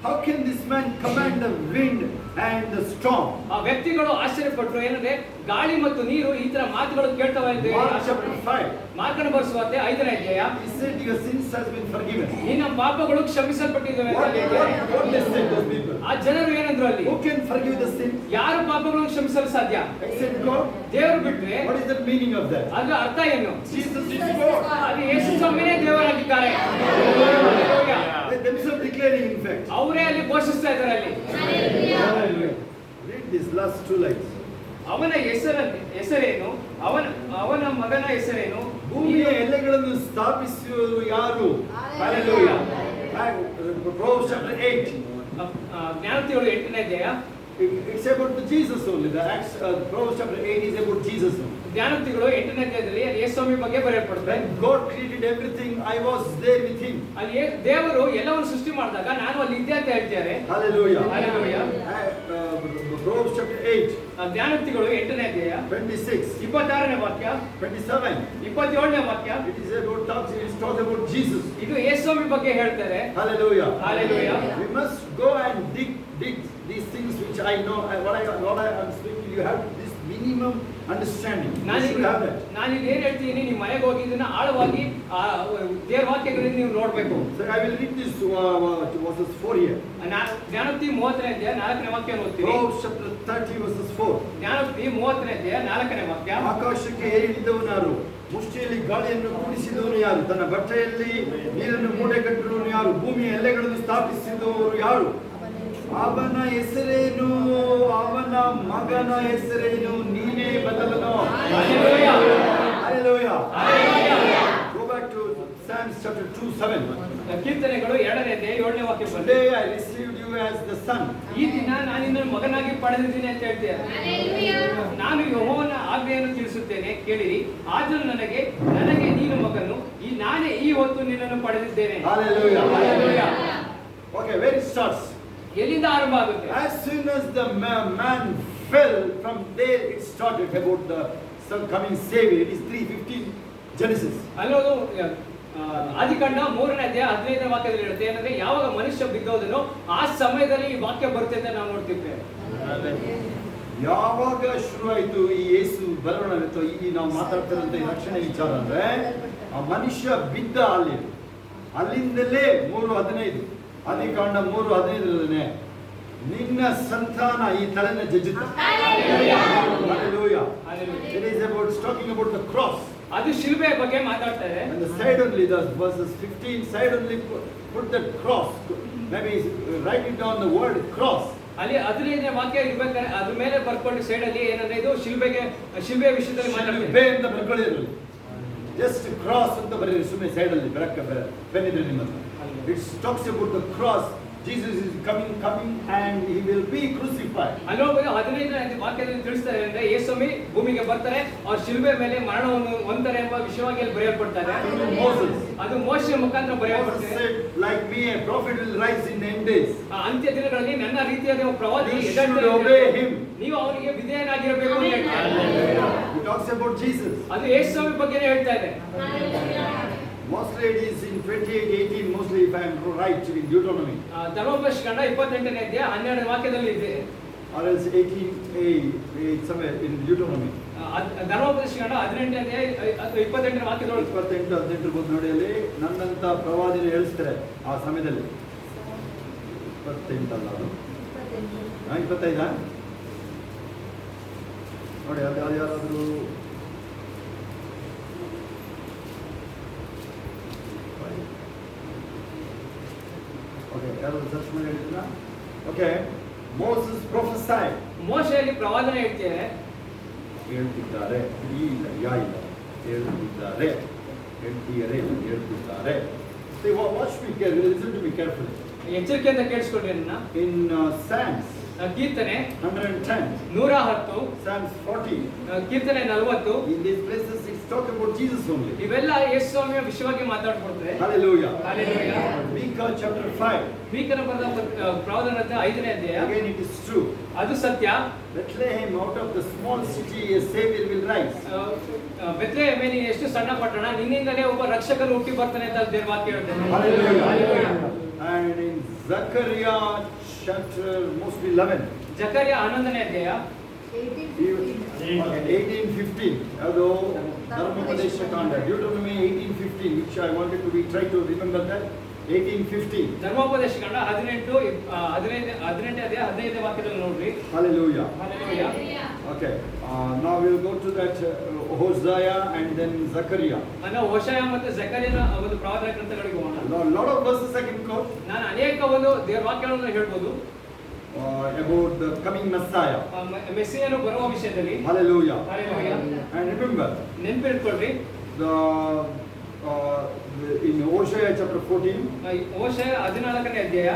how can this man command the wind and the storm? ಆ ವ್ಯಕ್ತಿಗಳು ಆಶ್ಚರ್ಯಪಟ್ಟರು, ಏನಂದ್ರೆ ಗಾಳಿ ಮತ್ತು ನೀರು ಈ ತರ ಮಾತುಗಳು ಕೇಳ್ತವೆ ಅಂತ ಹೇಳಿ. Mark chapter 5. ಮಾರ್ಕನ ಬರೆಸುವಂತೆ 5ನೇ ಅಧ್ಯಾಯ, He said your sins has been forgiven. ನಿನ್ನ ಪಾಪಗಳು ಕ್ಷಮಿಸಲ್ಪಟ್ಟಿದ್ದಾವೆ ಅಂತ What ಹೇಳಿದ್ದಾರೆ. they said, those people? ಆ ಜನರು ಏನಂದ್ರು ಅಲ್ಲಿ? Who can forgive the sin ಯಾರು ಪಾಪಗಳನ್ನು ಕ್ಷಮಿಸಲು ಸಾಧ್ಯ? except God? ದೇವರು ಬಿಟ್ರೆ. What is the meaning of that? ಅದರ ಅರ್ಥ ಏನು? Jesus is God. ಅಲ್ಲಿ ಯೇಸು ಸ್ವಾಮಿನೇ ದೇವರಾಗಿದ್ದಾರೆ. Hallelujah. They themselves declaring, in fact. ಅವರೇ ಅಲ್ಲಿ ಘೋಷಿಸ್ತಾ ಇದ್ದಾರೆ ಅಲ್ಲಿ. Hallelujah. Read these last two lines. ಅವನ ಹೆಸರೇನು, ಅವನ ಮಗನ ಹೆಸರೇನು, ಭೂಮಿಯ ಎಲೆಗಳನ್ನು ಸ್ಥಾಪಿಸುವವರು ಯಾರು? Hallelujah. Proverbs chapter 8. ಜ್ಞಾನೋಕ್ತಿಗಳು 8ನೇ ಅಧ್ಯಾಯ. It's about the Jesus only. The Acts, Proverbs chapter 8 is about Jesus only. ಜ್ಞಾನೋಕ್ತಿಗಳು 8ನೇ ಅಧ್ಯಾಯದಲ್ಲಿ ಅಲ್ಲಿ ಯೇಸು ಸ್ವಾಮಿ ಬಗ್ಗೆ ಬರೆಯಲ್ಪಡುತ್ತೆ. When God created everything, I was there with Him. ಅಲ್ಲಿ ದೇವರು ಎಲ್ಲವನ್ನು ಸೃಷ್ಟಿ ಮಾಡಿದಾಗ ನಾನು ಅಲ್ಲಿ ಇದ್ದೆ ಅಂತ ಹೇಳ್ತಾರೆ. Hallelujah. Hallelujah. Proverbs chapter 8. ಜ್ಞಾನೋಕ್ತಿಗಳು 8ನೇ ಅಧ್ಯಾಯ 26. 26ನೇ ವಾಕ್ಯ, 27. 27ನೇ ವಾಕ್ಯ. It is about talks about Jesus. ಇದು ಯೇಸು ಸ್ವಾಮಿ ಬಗ್ಗೆ ಹೇಳ್ತಾರೆ. Hallelujah. Hallelujah. We must go and dig these things which I know. What I am speaking, you have this minimum understanding. You should have that. ನಾನು ಏನ್ ಹೇಳ್ತೀನಿ, ನೀವು ಮನೆಗೆ ಹೋಗಿ ಇದನ್ನ ಆಳವಾಗಿ ದೇವರ ವಾಕ್ಯಗಳನ್ನು ನೀವು ನೋಡ್ಬೇಕು. So I will read this verses 4 here. ಜ್ಞಾನೋಕ್ತಿ 30ನೇ ಅಧ್ಯಾಯ 4ನೇ ವಾಕ್ಯ ಓದ್ತೀನಿ. Proverbs chapter 30 verses 4. ಜ್ಞಾನೋಕ್ತಿ 30ನೇ ಅಧ್ಯಾಯ 4ನೇ ವಾಕ್ಯ. ಆಕಾಶಕ್ಕೆ ಏರಿಳಿದವನು ಯಾರು? ಮುಷ್ಟಿಯಲ್ಲಿ ಗಾಳಿಯನ್ನು ಕೂಡಿಸಿದವನು ಯಾರು? ತನ್ನ ಬಟ್ಟೆಯಲ್ಲಿ ನೀರನ್ನು ಮೂಟೆ ಕಟ್ಟಿದವನು ಯಾರು? ಭೂಮಿಯ ಎಲೆಗಳನ್ನು ಸ್ಥಾಪಿಸಿದವರು ಯಾರು? ಅವನ ಹೆಸರೇನು? ಅವನ ಮಗನ ಹೆಸರೇನು? ನೀನೇ ಬದಲನು. Hallelujah. Hallelujah. Hallelujah. Go back to Psalms chapter 2:7. ಕೀರ್ತನೆಗಳು 2ನೇ ಅಧ್ಯಾಯ 7ನೇ ವಾಕ್ಯ ಬಂದ್ರೆ, Today I received you as the son. ಈ ದಿನ ನಾನು ನಿನ್ನನ್ನು ಮಗನಾಗಿ ಪಡೆದಿದ್ದೀನಿ ಅಂತ ಹೇಳ್ತೀಯ. ನಾನು ಯೆಹೋವನ ಆಜ್ಞೆಯನ್ನು ತಿಳಿಸುತ್ತೇನೆ, ಕೇಳಿರಿ. ಆದರೂ ನನಗೆ ನೀನು ಮಗನು, ನಾನೇ ಈ ಹೊತ್ತು ನಿನ್ನನ್ನು ಪಡೆದಿದ್ದೇನೆ. Hallelujah. Hallelujah. Okay, where it starts? ಎಲ್ಲಿಂದ ಆರಂಭ ಆಗುತ್ತೆ? As soon as the man fell, from there it started about the son coming savior. It is 3:15 Genesis. ಅಲ್ಲೋದು ಆದಿಕಾಂಡ 3ನೇ ಅಧ್ಯಾಯ 15ನೇ ವಾಕ್ಯದಲ್ಲಿ ಹೇಳುತ್ತೆ, ಏನಂದ್ರೆ ಯಾವಾಗ ಮನುಷ್ಯ ಬಿದ್ದೋದನೋ ಆ ಸಮಯದಲ್ಲಿ ಈ ವಾಕ್ಯ ಬರುತ್ತೆ ಅಂತ ನಾವು ನೋಡ್ತಿದ್ದೇವೆ. ಯಾವಾಗ ಶುರುವಾಯಿತು ಈ ಯೇಸು ಬರೋಣವಿತ್ತು, ಈ ನಾವು ಮಾತಾಡ್ತಿರೋಂಥ ಈ ರಕ್ಷಣೆ ವಿಚಾರ ಅಂದ್ರೆ ಆ ಮನುಷ್ಯ ಬಿದ್ದ ಅಲ್ಲಿಂದಲೇ 3:15 ಆದಿಕಾಂಡ 3:15 ನಿನ್ನ ಸಂತಾನ ಈ ತಲೆನ ಜಜ್ಜುತ್ತೆ. Hallelujah. It is about talking about the cross. ಅದು ಶಿಲುಬೆ ಬಗ್ಗೆ ಮಾತಾಡ್ತಾರೆ. And the side only, the verses 15 side only put that cross. Maybe write it down the word cross. ಅಲ್ಲಿ 15ನೇ ವಾಕ್ಯ ಇರ್ಬೇಕಾದ್ರೆ ಅದ್ರ ಮೇಲೆ ಬರ್ಕೊಂಡು ಸೈಡ್ ಅಲ್ಲಿ ಏನಂದ್ರೆ ಇದು ಶಿಲುಬೆ ವಿಷಯದಲ್ಲಿ ಮಾತಾಡ್ತಾರೆ. ಶಿಲುಬೆ ಅಂತ ಬರ್ಕೊಳ್ಳಿರಲಿ, ಜಸ್ಟ್ ಕ್ರಾಸ್ ಅಂತ ಬರೀರಿ ಸುಮ್ಮನೆ ಸೈಡ್ ಅಲ್ಲಿ ಬೆಳಕ ಪೆನ್ ಇದ್ರೆ ನಿಮ್ಮ ಹತ್ರ. It talks about the cross. Jesus is coming and he will be crucified. ಅಲ್ಲೋಗಿ 15ನೇ ವಾಕ್ಯದಲ್ಲಿ ತಿಳಿಸ್ತಾರೆ ಅಂದ್ರೆ ಯೇಸು ಸ್ವಾಮಿ ಭೂಮಿಗೆ ಬರ್ತಾರೆ, ಅವ್ರ ಶಿಲುಬೆ ಮೇಲೆ ಮರಣವನ್ನು ಹೊಂದ್ತಾರೆ ಎಂಬ ವಿಷಯವಾಗಿ ಅಲ್ಲಿ ಬರೆಯಲ್ಪಡ್ತಾರೆ. ಅದು ಮೋಶೆಯ ಮುಖಾಂತರ ಬರೆಯಲ್ಪಡುತ್ತೆ. Like me, a prophet will rise in the end days. ಅಂತ್ಯ ದಿನಗಳಲ್ಲಿ ನನ್ನ ರೀತಿಯಾದ ಪ್ರವಾದಿ ನೀವು ಅವನಿಗೆ ವಿಧೇಯನಾಗಿರಬೇಕು ಅಂತ ಹೇಳ್ತಾರೆ. He talks about Jesus. ಅದು ಯೇಸು ಸ್ವಾಮಿ ಬಗ್ಗೆನೇ ಹೇಳ್ತಾ ಇದೆ. Mostly it is in 28:18, mostly if I am right, in Deuteronomy. ಧರ್ಮೋಪದೇಶಕಾಂಡ 28ನೇ ಅಧ್ಯಾಯ 12ನೇ ವಾಕ್ಯದಲ್ಲಿ ಇದೆ. Or else 18a, somewhere in Deuteronomy. ಧರ್ಮೋಪದೇಶಕಾಂಡ 18ನೇ ಅಧ್ಯಾಯ 28ನೇ ವಾಕ್ಯದೊಳಗೆ 28 ಬಂದು ನೋಡಿ, ಅಲ್ಲಿ ನನ್ನಂತ ಪ್ರವಾದಿನ ಹೇಳಿಸ್ತಾರೆ ಆ ಸಮಯದಲ್ಲಿ. 28 ಅಲ್ಲ ಅದು 25 ನೋಡಿ, ಅದು ಯಾರಾದರೂ ಸರ್ಚ್ ಮಾಡಿ ಹೇಳಿದ್ರ. Okay, Moses ಪ್ರೊಫೆಸೈಡ್. ಮೋಶೆಯಲ್ಲಿ ಪ್ರವಾದನೆ ಹೇಳ್ತಿದ್ದಾರೆ. ಹೇಳ್ತಿದ್ದಾರೆ, ಇಲ್ಲ ಹೇಳ್ತಿದ್ದಾರೆ, ಹೇಳ್ತಿದ್ದಾರೆ. Watch me carefully, listen to me carefully. ಎಚ್ಚರಿಕೆಯಿಂದ ಕೇಳಿಸ್ಕೊಳ್ಳಿ ನನ್ನ. In Psalms ಕೀರ್ತನೆ 110, 110, Psalms 40, ಕೀರ್ತನೆ 40, in these places it's talk about Jesus only. ಇವೆಲ್ಲ ಯೇಸು ಸ್ವಾಮಿಯ ವಿಷಯವಾಗಿ ಮಾತಾಡ್ಕೊಡ್ತಾರೆ. Hallelujah. Hallelujah. Micah chapter 5, ಮೀಕನ ಬರೆದ ಪ್ರವಾದನ 5ನೇ ಅಧ್ಯಾಯ. again it is true. ಅದು ಸತ್ಯ. Bethlehem, out of the small city a savior will rise. ಬೆತ್ಲೆಹೇಮೇ, ನೀನು ಎಷ್ಟು ಸಣ್ಣ ಪಟ್ಟಣ, ನಿನ್ನಿಂದಲೇ ಒಬ್ಬ ರಕ್ಷಕನು ಹುಟ್ಟಿ ಬರ್ತಾನೆ ಅಂತ ದೇವರ ವಾಕ್ಯ ಹೇಳ್ತಾರೆ. Hallelujah. And in Zechariah chapter mostly 11. ಜಕರ್ಯ 11ನೇ ಅಧ್ಯಾಯ 18:15. ಅದು ಧರ್ಮೋಪದೇಶ ಕಾಂಡ. Deuteronomy 18:15, which I wanted to try to remember that. 18:15. ಧರ್ಮೋಪದೇಶ ಕಾಂಡ 18 18ನೇ ಅಧ್ಯಾಯ 15ನೇ ವಾಕ್ಯದಲ್ಲಿ ನೋಡ್ರಿ. Hallelujah. Hallelujah. Okay. Now we'll go to that Hosea and then Zechariah. ನಾವು ಹೋಶೇಯ ಮತ್ತು ಜಕರ್ಯನ ಒಂದು ಪ್ರವಾದನ ಗ್ರಂಥಗಳಿಗೆ ಹೋಗೋಣ. Lot of verses I can quote ನಾನು ಅನೇಕ ಒಂದು ದೇವರ ವಾಕ್ಯಗಳನ್ನು ಹೇಳ್ಬೋದು about the coming Messiah. ಮೆಸ್ಸಿಯನು ಬರುವ ವಿಷಯದಲ್ಲಿ. Hallelujah. Hallelujah. And remember ನೆನಪಿಟ್ಕೊಳ್ರಿ, in Hosea chapter 14, Hoshea 14ನೇ ಅಧ್ಯಾಯ,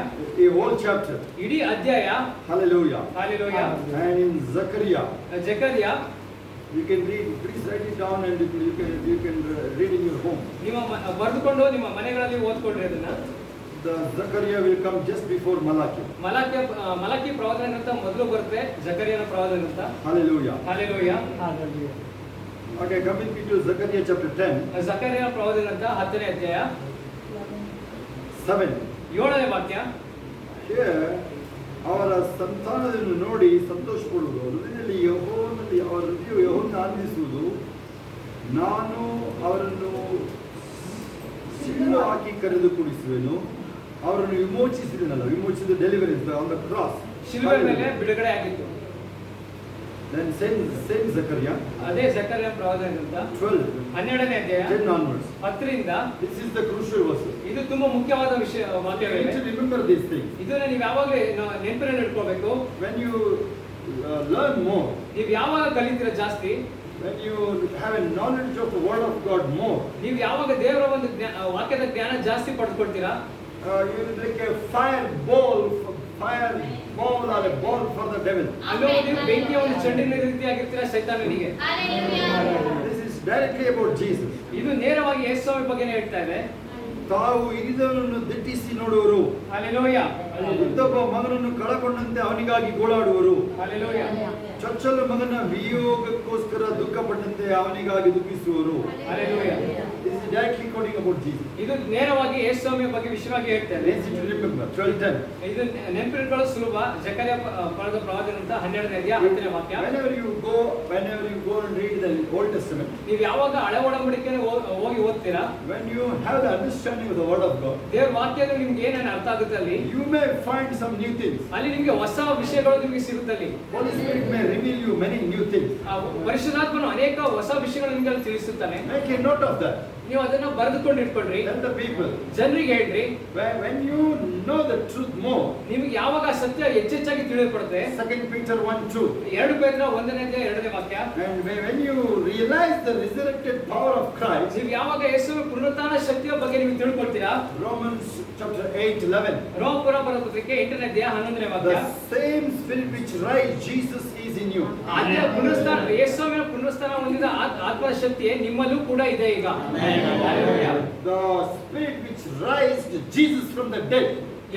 a whole chapter. ಇಡೀ ಅಧ್ಯಾಯ. Hallelujah. Hallelujah. And in Zechariah, ಜಕರ್ಯ, you can read, please write it down and you can read in your home. ನಿಮ್ಮ ಬರೆದುಕೊಂಡು ನಿಮ್ಮ ಮನೆಗಳಲ್ಲಿ ಓದ್ಕೊಳ್ರಿ ಅದನ್ನ. The Zechariah will come just before Malachi. Malachi ಪ್ರವಾದನ ಗ್ರಂಥ ಮೊದಲು ಬರುತ್ತೆ, ಜಕರ್ಯನ ಪ್ರವಾದನ ಗ್ರಂಥ. Hallelujah. Hallelujah. Okay, come with me to Zechariah chapter 10. ಜಕರ್ಯನ ಪ್ರವಾದನ ಗ್ರಂಥ 10ನೇ ಅಧ್ಯಾಯ 7. 7ನೇ ವಾಕ್ಯ. Here, ಅವರ ಸಂತಾನವನ್ನು ನೋಡಿ ಸಂತೋಷ ಪಡುವುದು, ಹೃದಯದಲ್ಲಿ ಯೆಹೋವನಲ್ಲಿ ಅವರ ಹೃದಯ ಯೆಹೋವನನ್ನು ಆನಂದಿಸುವುದು. ನಾನು ಅವರನ್ನು ಸಿಳ್ಳು ಹಾಕಿ ಕರೆದು ಕುಡಿಸುವೆನು, ಅವರನ್ನು ವಿಮೋಚಿಸಿದನಲ್ಲ, ವಿಮೋಚಿಸಿದ ಡೆಲಿವರೆನ್ಸ್ ಆನ್ ದ ಕ್ರಾಸ್. ಶಿಲುಬೆ ಮೇಲೆ ಬಿಡುಗಡೆ ಆಗಿತ್ತು. Then same Zechariah. ಅದೇ ಜಕರ್ಯನ ಪ್ರವಾದನ ಗ್ರಂಥ 12. 12ನೇ ಅಧ್ಯಾಯ 10 onwards. 10ರಿಂದ. This is the crucial verse. ಇದು ತುಂಬಾ ಮುಖ್ಯವಾದ ವಿಷಯ You ವಾಕ್ಯಗಳಿವೆ. need to remember these things. ಇದನ್ನ ನೀವು ಯಾವಾಗಲೂ ನೆನಪಿನಲ್ಲಿ ಇಟ್ಕೋಬೇಕು. When you learn more, ನೀವು ಯಾವಾಗ ಕಲಿತೀರ ಜಾಸ್ತಿ, when you have a knowledge of the word of God more, ನೀವು ಯಾವಾಗ ದೇವರ ಒಂದು ವಾಕ್ಯದ ಜ್ಞಾನ ಜಾಸ್ತಿ ಪಡ್ಕೊಳ್ತೀರಾ, you will like a fireball or a ball for the devil. ಅಲ್ಲೋ ನೀವು ಬೆಂಕಿಯ ಒಂದು ಚೆಂಡಿನ ರೀತಿಯಾಗಿರ್ತೀರಾ ಸೈತಾನನಿಗೆ. This is directly about Jesus. ಇದು ನೇರವಾಗಿ ಯೇಸುವಿನ ಬಗ್ಗೆನೇ ಹೇಳ್ತಾ ಇದೆ. ತಾವು ಇರಿದವನನ್ನು ದಿಟ್ಟಿಸಿ ನೋಡುವರು, Hallelujah. ಮತ್ತೊಬ್ಬ ಮಗನನ್ನು ಕಳಕೊಂಡಂತೆ ಅವನಿಗಾಗಿ ಗೋಳಾಡುವರು, Hallelujah. ಚೊಚ್ಚಲ ಮಗನ ವಿಯೋಗಕ್ಕೋಸ್ಕರ ದುಃಖಪಟ್ಟಂತೆ ಅವನಿಗಾಗಿ ದುಃಖಿಸುವರು. Hallelujah. This is directly quoting about Jesus. ಇದು ನೇರವಾಗಿ ಯೇಸುವಿನ ಬಗ್ಗೆ ವಿಷಯವಾಗಿ ಹೇಳ್ತಾ ಇದೆ. Easy to remember. 12:10. ಇದು ನೆನಪಿಟ್ಕೊಳ್ಳೋದು ಸುಲಭ. ಜಕರ್ಯ ಪಡೆದ ಪ್ರವಾದನ ಅಂತ 12ನೇ ಅಧ್ಯಾಯ 10ನೇ ವಾಕ್ಯ. Whenever you go and read the Old Testament, ನೀವು ಯಾವಾಗ ಹಳೆ ಒಡಂಬಡಿಕೆಗೆ ಹೋಗಿ ಓದ್ತೀರಾ, when you have the understanding of the word of God, ದೇವರ ವಾಕ್ಯದ ನಿಮ್ಗೆ ಏನೇನು ಅರ್ಥ ಆಗುತ್ತೆ ಅಲ್ಲಿ, you may find some new things. ಅಲ್ಲಿ ನಿಮ್ಗೆ ಹೊಸ ವಿಷಯಗಳು ನಿಮಗೆ ಸಿಗುತ್ತೆ. ಅಲ್ಲಿ Holy Spirit may reveal you many new things. ಪರಿಶುದ್ಧಾತ್ಮನು ಅನೇಕ ಹೊಸ ವಿಷಯಗಳು ನಿಮ್ಗೆ ಅಲ್ಲಿ ತಿಳಿಸುತ್ತಾನೆ. Make a note of that. ನೀವು ಅದನ್ನ ಬರೆದುಕೊಂಡು ಇಟ್ಕೊಳ್ರಿ. Tell the people. ಜನರಿಗೆ ಹೇಳ್ರಿ. When you know the truth more, ನಿಮಗೆ ಯಾವಾಗ ಸತ್ಯ ಹೆಚ್ಚೆಚ್ಚಾಗಿ ತಿಳಿಯಲ್ಪಡುತ್ತೆ. 2 Peter 1:2. 2 ಪೇತ್ರ 1ನೇ ಅಧ್ಯಾಯ 2ನೇ ವಾಕ್ಯ. And when you realize the resurrected power of Christ, ನೀವು ಯಾವಾಗ ಯೇಸುವಿನ ಪುನರುತ್ಥಾನ ಶಕ್ತಿಯ ಬಗ್ಗೆ ನೀವು ತಿಳ್ಕೊಳ್ತೀರಾ. Romans chapter 8:11. ರೋಮಪುರ ಬರೆದ ಪತ್ರಿಕೆ 8ನೇ ಅಧ್ಯಾಯ 11ನೇ ವಾಕ್ಯ. The same spirit which raised Jesus is in you. ಆದ್ಯ ಪುನರುತ್ಥಾನ ಯೇಸುವಿನ ಪುನರುತ್ಥಾನ ಹೊಂದಿದ ಆತ್ಮದ ಶಕ್ತಿಯೇ ನಿಮ್ಮಲ್ಲೂ ಕೂಡ ಇದೆ ಈಗ. The spirit which raised Jesus from the dead.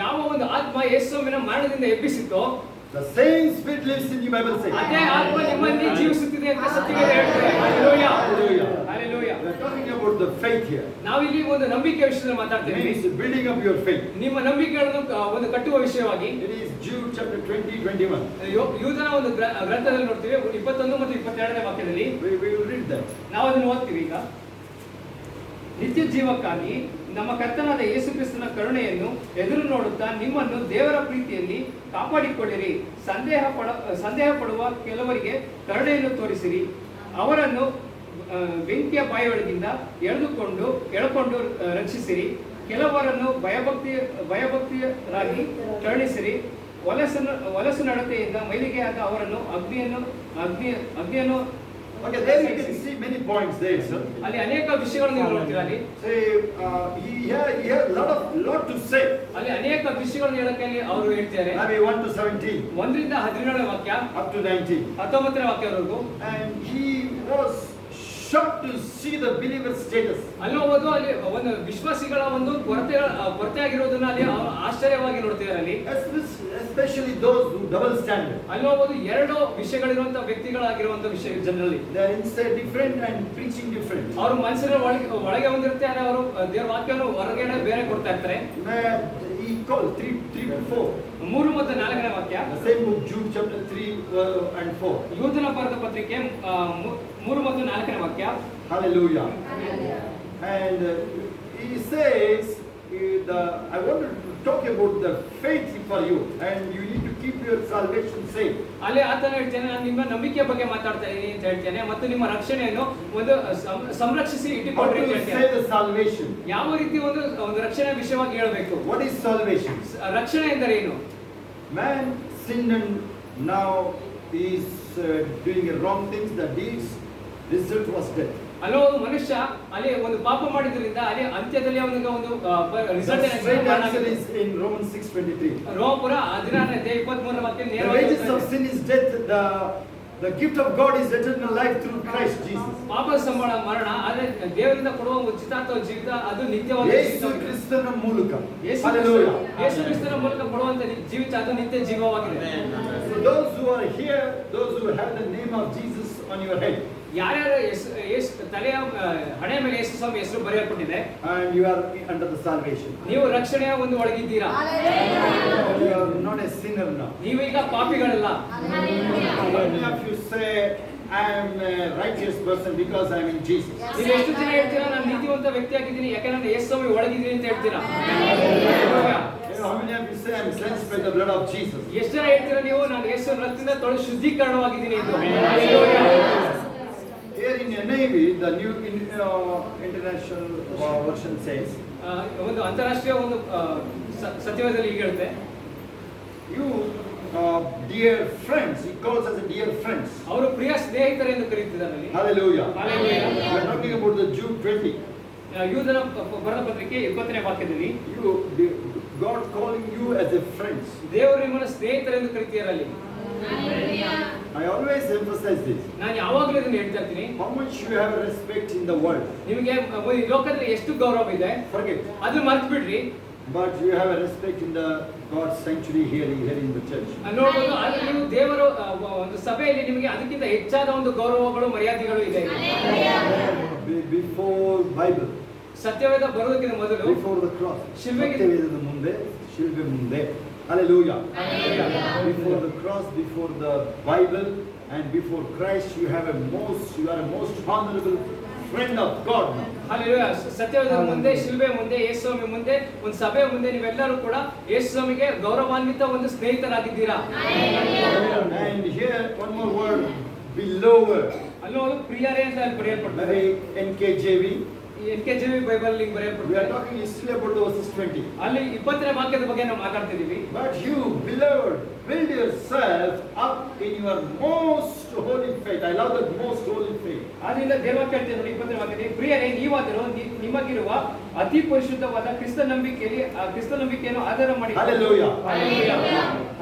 ಯಾವ ಒಂದು ಆತ್ಮ ಯೇಸುವಿನ ಮರಣದಿಂದ ಎಬ್ಬಿಸಿತೋ, the same spirit lives in you, Bible says. ಅದೇ ಆತ್ಮ ನಿಮ್ಮಲ್ಲಿ ಜೀವಿಸುತ್ತಿದೆ ಅಂತ ಸತ್ಯವೇದ ಹೇಳ್ತದೆ. Hallelujah. Hallelujah. We are talking about the faith here. ನಾವಿಲ್ಲಿ ಒಂದು ನಂಬಿಕೆ ವಿಷಯದಲ್ಲಿ ಮಾತಾಡ್ತೇವೆ. It is building up your faith. ನಿಮ್ಮ ನಂಬಿಕೆಗಳನ್ನು ಒಂದು ಕಟ್ಟುವ ವಿಷಯವಾಗಿ. It is Jude chapter 20:21. ಯೂದನ ಒಂದು ಗ್ರಂಥದಲ್ಲಿ ನೋಡ್ತೀವಿ 21 ಮತ್ತು 22ನೇ ವಾಕ್ಯದಲ್ಲಿ. We will read that. ನಾವು ಅದನ್ನು ಓದ್ತೀವಿ ಈಗ. ನಿತ್ಯ ಜೀವಕ್ಕಾಗಿ ನಮ್ಮ ಕರ್ತನಾದ ಯೇಸು ಕ್ರಿಸ್ತನ ಕರುಣೆಯನ್ನು ಎದುರು ನೋಡುತ್ತಾ ನಿಮ್ಮನ್ನು ದೇವರ ಪ್ರೀತಿಯಲ್ಲಿ ಕಾಪಾಡಿಕೊಳ್ಳಿರಿ. ಸಂದೇಹ ಪಡುವ ಕೆಲವರಿಗೆ ಕರುಣೆಯನ್ನು ತೋರಿಸಿರಿ. ಅವರನ್ನು ಬೆಂಕಿಯ ಬಾಯೊಳಗಿಂದ ಎಳೆದುಕೊಂಡು ರಕ್ಷಿಸಿರಿ. ಕೆಲವರನ್ನು ಭಯಭಕ್ತಿಯರಾಗಿ ಕರುಣಿಸಿರಿ. ಹೊಲಸು ನಡತೆಯಿಂದ ಮೈಲಿಗೆಯಾದ ಅವರನ್ನು ಅಗ್ನಿಯನ್ನು Okay, there you can see many points there, sir. ಅಲ್ಲಿ ಅನೇಕ ವಿಷಯಗಳನ್ನು ನೀವು ನೋಡ್ತೀರಾ. ಅಲ್ಲಿ he has lot to say. ಅಲ್ಲಿ ಅನೇಕ ವಿಷಯಗಳನ್ನು ಹೇಳಕ್ಕೆ ಅವರು ಹೇಳ್ತಾರೆ. Maybe 1 to 17. 1ರಿಂದ 17ನೇ ವಾಕ್ಯ up to 19. 19ನೇ ವಾಕ್ಯವರೆಗೂ. And he was shocked to see the believer's status. ಅಲ್ಲಿ ಹೋಗೋದು ಅಲ್ಲಿ ಒಂದು ವಿಶ್ವಾಸಿಗಳ ಒಂದು ಕೊರತೆ ಆಗಿರೋದನ್ನ ಅಲ್ಲಿ ಆಶ್ಚರ್ಯವಾಗಿ ನೋಡ್ತಿದ್ದಾರೆ. ಅಲ್ಲಿ especially those who double standard. ಅಲ್ಲಿ ಹೋಗೋದು ಎರಡು ವಿಷಯಗಳಿರುವಂತ ವ್ಯಕ್ತಿಗಳಾಗಿರುವಂತ ವಿಷಯ ಜನರಲ್ಲಿ. They are inside different and preaching different. ಅವರು ಮನಸ್ಸಿನ ಒಳಗೆ ಒಂದಿರುತ್ತೆ, ಅವರು ದೇವರ ವಾಕ್ಯವನ್ನು ಹೊರಗಡೆ ಬೇರೆ ಕೊಡ್ತಾ ಇರ್ತಾರೆ. He call 3 to 4. 3 ಮತ್ತು 4ನೇ ವಾಕ್ಯ. The same book, Jude chapter 3 and 4. ಯೂದನ ಬರೆದ ಪತ್ರಿಕೆ 3 ಮತ್ತು 4ನೇ ವಾಕ್ಯ. Hallelujah. And he says, I want to talk about the faith for you, and you need to keep your salvation safe. ಅಲ್ಲಿ ಆತನ ಹೇಳ್ತೇನೆ, ನಾನು ನಿಮ್ಮ ನಂಬಿಕೆ ಬಗ್ಗೆ ಮಾತಾಡ್ತಾ ಇದ್ದೀನಿ ಅಂತ ಹೇಳ್ತೇನೆ, ಮತ್ತು ನಿಮ್ಮ ರಕ್ಷಣೆಯನ್ನು ಒಂದು ಸಂರಕ್ಷಿಸಿ How ಇಟ್ಟುಕೊಳ್ಳಿ do ಅಂತ you ಹೇಳ್ತೇನೆ. say the salvation? ಯಾವ ರೀತಿ ಒಂದು ರಕ್ಷಣೆ ವಿಷಯವಾಗಿ ಹೇಳಬೇಕು. What is salvation? ರಕ್ಷಣೆ ಎಂದರೆ ಏನು? Man sinned and now he is doing wrong things, the deeds, result was death. ಅಲ್ಲೋ ಮನುಷ್ಯ ಅಲ್ಲಿ ಒಂದು ಪಾಪ ಮಾಡಿದ್ರಿಂದ ಅಲ್ಲಿ ಅಂತ್ಯದಲ್ಲಿ ಅವನಿಗೆ ಒಂದು result The straight answer is in Romans 6:23. ರೋಮಪುರ 16:23 ವಾಕ್ಯ The ನೇರವಾಗಿ wages of sin is death. The gift of God is eternal life through Christ Jesus. ಪಾಪ ಸಂಬಳ ಮರಣ, ಆದರೆ ದೇವರಿಂದ ಕೊಡುವ ಉಚಿತಾತ್ವ ಜೀವಿತ ಅದು ನಿತ್ಯವಾದ ಯೇಸು ಜೀವಿತ. ಕ್ರಿಸ್ತನ ಮೂಲಕ. ಯೇಸು Hallelujah. ಕ್ರಿಸ್ತನ ಮೂಲಕ ಕೊಡುವಂತ ಜೀವಿತ ಅದು ನಿತ್ಯ ಜೀವವಾಗಿದೆ. So those who are here, those who have the name of Jesus on your head, ಯಾರ್ಯಾರ ತಲೆಯ ಹಣೆ ಮೇಲೆ ಯೇಸು ಸ್ವಾಮಿ ಹೆಸರು ಬರೆಯಲ್ಪಟ್ಟಿದೆ, and you are under the salvation. ನೀವು ರಕ್ಷಣೆಯ ಒಂದು ಒಳಗಿದ್ದೀರಾ. You are not a sinner now. ನೀವೀಗ ಪಾಪಿಗಳಲ್ಲ. Many of you say, I am a righteous person because I am in Jesus. ನೀವು ಎಷ್ಟು ದಿನ ಹೇಳ್ತೀರಾ ನಾನು ನೀತಿವಂತ ವ್ಯಕ್ತಿ ಆಗಿದ್ದೀನಿ ಯಾಕಂದ್ರೆ ನಾನು ಯೇಸು ಸ್ವಾಮಿ ಒಳಗಿದ್ದೀನಿ ಅಂತ ಹೇಳ್ತೀರಾ. How many of you say I am cleansed by the blood of Jesus? ಎಷ್ಟು ಜನ ಹೇಳ್ತೀರಾ ನೀವು ನಾನು ಯೇಸು ರಕ್ತದಿಂದ ತೊಳೆದು ಶುದ್ಧೀಕರಣವಾಗಿದ್ದೀನಿ ಎಂದು. Here in NIV, the New International Version says, ಒಂದು ಅಂತಾರಾಷ್ಟ್ರೀಯ ಒಂದು ಸತ್ಯವೇದದಲ್ಲಿ ಹೀಗೆ ಹೇಳುತ್ತೆ, you dear friends, he calls us dear friends. ಅವರು ಪ್ರಿಯ ಸ್ನೇಹಿತರೆಂದು ಕರೆಯುತ್ತಿದ್ದಾರೆ ಅಲ್ಲಿ. Hallelujah. Hallelujah. We are talking about the Jude 20. ಯೂದನ ಬರೆದ ಪತ್ರಿಕೆ 20ನೇ ವಾಕ್ಯದಲ್ಲಿ God calling you as a friend. ದೇವರು ನಿಮ್ಮನ್ನು ಸ್ನೇಹಿತರೆಂದು ಕರೀತಿಯಾರಲ್ಲಿ. I always emphasize this. ನಾನು ಯಾವಾಗಲೂ ಇದನ್ನು ಹೇಳ್ತಾ ಇರ್ತೀನಿ, How much you have respect in the world, ನಿಮಗೆ ಈ ಲೋಕದಲ್ಲಿ ಎಷ್ಟು ಗೌರವ ಇದೆ forget. ಅದನ್ನ ಮರ್ತು ಬಿಡ್ರಿ. But you have a respect in the God's sanctuary here in the church. ನೋಡ್ಬೋದು, ಆದ್ರೆ ನೀವು ದೇವರು ಒಂದು ಸಭೆಯಲ್ಲಿ ನಿಮಗೆ ಅದಕ್ಕಿಂತ ಹೆಚ್ಚಾದ ಒಂದು ಗೌರವಗಳು ಮರ್ಯಾದೆಗಳು ಇದೆ. Before Bible, ಸತ್ಯವೇದ ಬರೋದಕ್ಕಿಂತ ಮೊದಲು before the cross, ಶಿಲ್ವೆಗೆ ಸತ್ಯವೇದದ ಮುಂದೆ, ಶಿಲ್ವೆ ಮುಂದೆ. Hallelujah. Hallelujah. Before the cross, before the Bible, and before Christ, you are a most honorable friend of God now. Hallelujah. ಸತ್ಯವೇದ ಮುಂದೆ, ಶಿಲ್ಬೆ ಮುಂದೆ, ಯೇಸು ಸ್ವಾಮಿ ಮುಂದೆ, ಒಂದು ಸಭೆ ಮುಂದೆ ನೀವೆಲ್ಲರೂ ಕೂಡ ಯೇಸು ಸ್ವಾಮಿಗೆ ಗೌರವಾನ್ವಿತ ಒಂದು ಸ್ನೇಹಿತರಾಗಿದ್ದೀರಾ. And here one more word, beloved. ಅಲ್ಲೋ ಪ್ರಿಯರೇ ಅಂತ ಅಲ್ಲಿ ಬರೆಯಲ್ಪಟ್ಟಿದೆ. NKJV. NKJV Bible link We ಬರೆಯಲ್ಪಟ್ಟಿದೆ. are talking still about the verses 20. ಅಲ್ಲಿ 20ನೇ ವಾಕ್ಯದ ಬಗ್ಗೆ ನಾವು ಮಾತಾಡ್ತಿದೀವಿ. But you, beloved, build yourself up in your most holy faith. I love that most holy faith. ಆದ್ರಿಂದ ದೇವವಾಕ್ಯ ಹೇಳ್ತಿದೆ ನೋಡಿ 20ನೇ ವಾಕ್ಯದಲ್ಲಿ, ಪ್ರಿಯರೇ ನೀವಾದರೂ ನಿಮಗಿರುವ ಅತಿ ಪರಿಶುದ್ಧವಾದ ಕ್ರಿಸ್ತ ನಂಬಿಕೆಯನ್ನು ಆಧಾರ ಮಾಡಿ. Hallelujah. Hallelujah.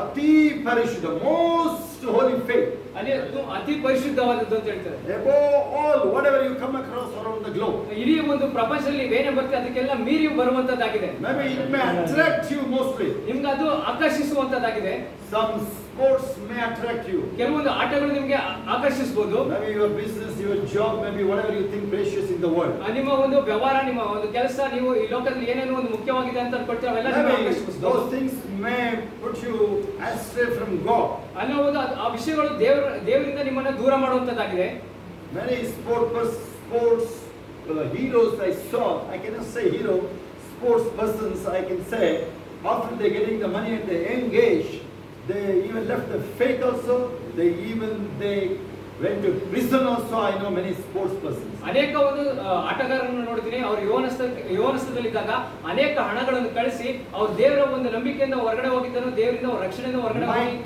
ಅತಿ ಪರಿಶುದ್ಧ, most holy faith. ಅಲ್ಲಿ ಅತಿ ಪರಿಶುದ್ಧವಾದದ್ದು ಅಂತ ಹೇಳ್ತಾರೆ. Above all, whatever you come across around the globe. ಇಡೀ ಒಂದು ಪ್ರಪಂಚದಲ್ಲಿ ಏನೇ ಬರ್ತದೆ ಅದಕ್ಕೆಲ್ಲ ಮೀರಿ ಬರುವಂತದ್ದಾಗಿದೆ. Maybe it may attract you mostly. ನಿಮ್ಗೆ ಅದು ಆಕರ್ಷಿಸುವಂತದ್ದಾಗಿದೆ. Some sports may attract you. ಕೆಲವೊಂದು ಆಟಗಳು ನಿಮ್ಗೆ ಆಕರ್ಷಿಸಬಹುದು. Maybe your business, your job, maybe whatever you think precious in the world. ನಿಮ್ಮ ಒಂದು ವ್ಯವಹಾರ, ನಿಮ್ಮ ಒಂದು ಕೆಲಸ, ನೀವು ಈ ಲೋಕದಲ್ಲಿ ಏನೇನೋ ಒಂದು ಮುಖ್ಯವಾಗಿದೆ ಅಂತ ಅನ್ಕೊಳ್ತೀವಿ, ಅವೆಲ್ಲ ನಿಮ್ಗೆ Maybe ಆಕರ್ಷಿಸಬಹುದು. those things may put you astray from God. ಅನ್ನೋ ಒಂದು ಆ ವಿಷಯಗಳು ದೇವರಿಂದ ನಿಮ್ಮನ್ನ ದೂರ ಮಾಡುವಂತದ್ದಾಗಿದೆ. Many sports heroes I saw, I cannot say hero, sports persons I can say, after they getting the money at the young age, they even left the faith also, they went to prison also. I know many sports persons. ಅನೇಕ ಒಂದು ಆಟಗಾರರನ್ನು ನೋಡ್ತೀನಿ, ಅವರು ಯವನಸ್ಥದಲ್ಲಿದ್ದಾಗ ಅನೇಕ ಹಣಗಳನ್ನು ಕಳಿಸಿ ಅವ್ರ ದೇವರ ಒಂದು ನಂಬಿಕೆಯಿಂದ ಹೊರಗಡೆ ಹೋಗಿದ್ದನು, ದೇವರಿಂದ ಅವ್ರ ರಕ್ಷಣೆಯಿಂದ ಹೊರಗಡೆ ಹೋಗಿ.